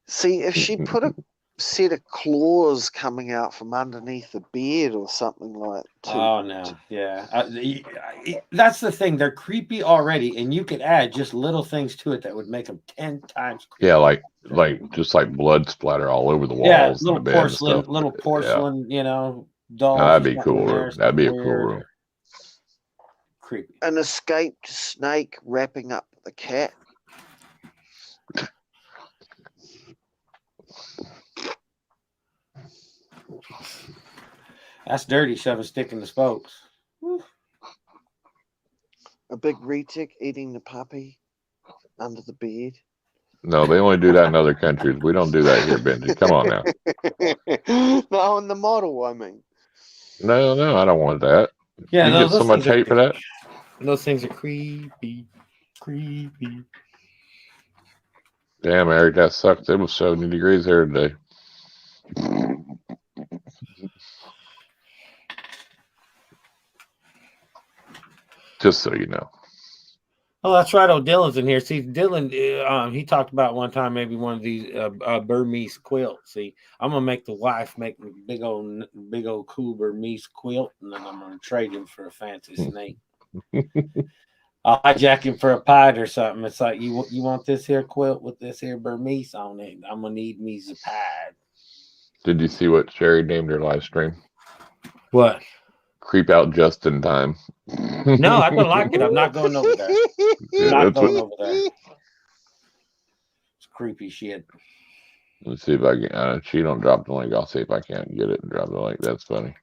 See, if she put a set of claws coming out from underneath the beard or something like that. Oh, no. Yeah. That's the thing. They're creepy already, and you could add just little things to it that would make them 10 times creepier. Yeah, like just like blood splatter all over the walls. Yeah, little porcelain, dolls. That'd be cool. That'd be a cool room. Creepy. An escaped snake wrapping up the cat. That's dirty, shove a stick in the spokes. Woo. A big retic eating the puppy under the bed. No, they only do that in other countries. We don't do that here, Benji. Come on now. No, in the model, I mean. No, I don't want that. Yeah, you get so much hate for that. Those things are creepy. Creepy. Damn, Eric, that sucks. It was 70 degrees here today. Just so you know. Oh, that's right. Oh, Dylan's in here. See, Dylan, he talked about one time maybe one of these Burmese quilts. See, I'm gonna make the wife make me big old cool Burmese quilt, and then I'm gonna trade him for a fancy snake. I'll hijack him for a pied or something. It's like you want this here quilt with this here Burmese on it. I'm gonna need me a pied. Did you see what Sherry named her live stream? What? Creep out just in time. No, I don't like it. I'm not going over there. Yeah, Not that's going what, over there. It's creepy shit. let's see if I can. She don't drop the link. I'll see if I can't get it and drop the link. That's funny.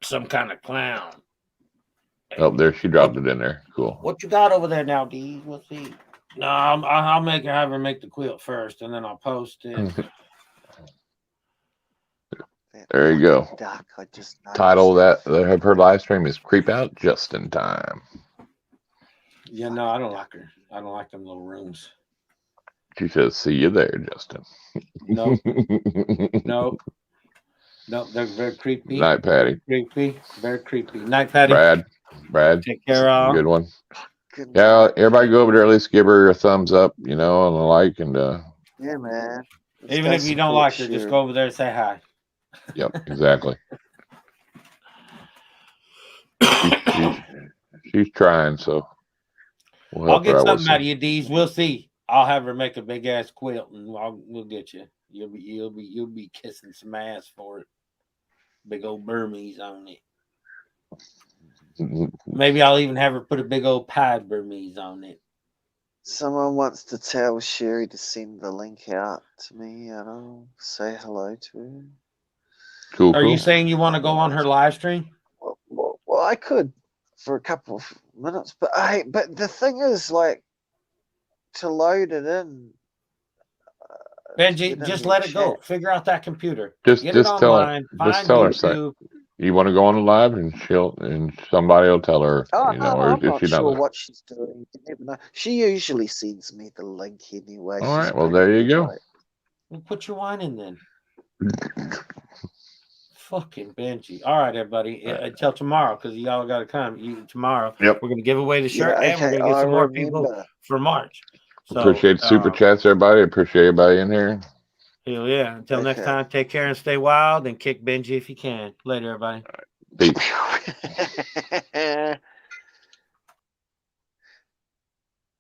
Some kind of clown. Oh, there she dropped it in there. Cool. What you got over there now, D? We'll see. No, I'll have her make the quilt first, and then I'll post it. There you go. Duck, I just Title of her live stream is "Creep Out Just in Time." Yeah, no, I don't like her. I don't like them little rooms. She says, "See you there, Justin." No, no, they're very creepy. Night, Patty. Creepy, very creepy. Night, Patty. Brad. Take care of. Good one. Yeah, everybody go over there. At least give her a thumbs up, and a like, and yeah, man. Even if you don't like her, just go over there and say hi. Yep, exactly. she's trying, so I'll get something out of you, D's. We'll see. I'll have her make a big ass quilt, and we'll get you. You'll be kissing some ass for it. Big old Burmese on it. Maybe I'll even have her put a big old pied Burmese on it. Someone wants to tell Sherry to send the link out to me, say hello to her. Cool. Are you saying you want to go on her live stream? Well, I could for a couple of minutes, but the thing is, like, to load it in. Benji, just let it go. Figure out that computer. Just Get it tell online. her. Just tell her. You want to go on the live, and somebody will tell her. I'm not if she sure doesn't. what she's doing. You never know. She usually sends me the link anyway. All right. Well, there you go. Well, put your wine in then. Fucking Benji. All right, everybody. Until tomorrow, because y'all got to come. Tomorrow. Yep. We're going to give away the shirt, Yeah, and we're going to get some more people for March. So, appreciate super chats, everybody. Appreciate everybody in here. Hell yeah. Until next time, take care and stay wild, and kick Benji if you can. Later, everybody. Peace.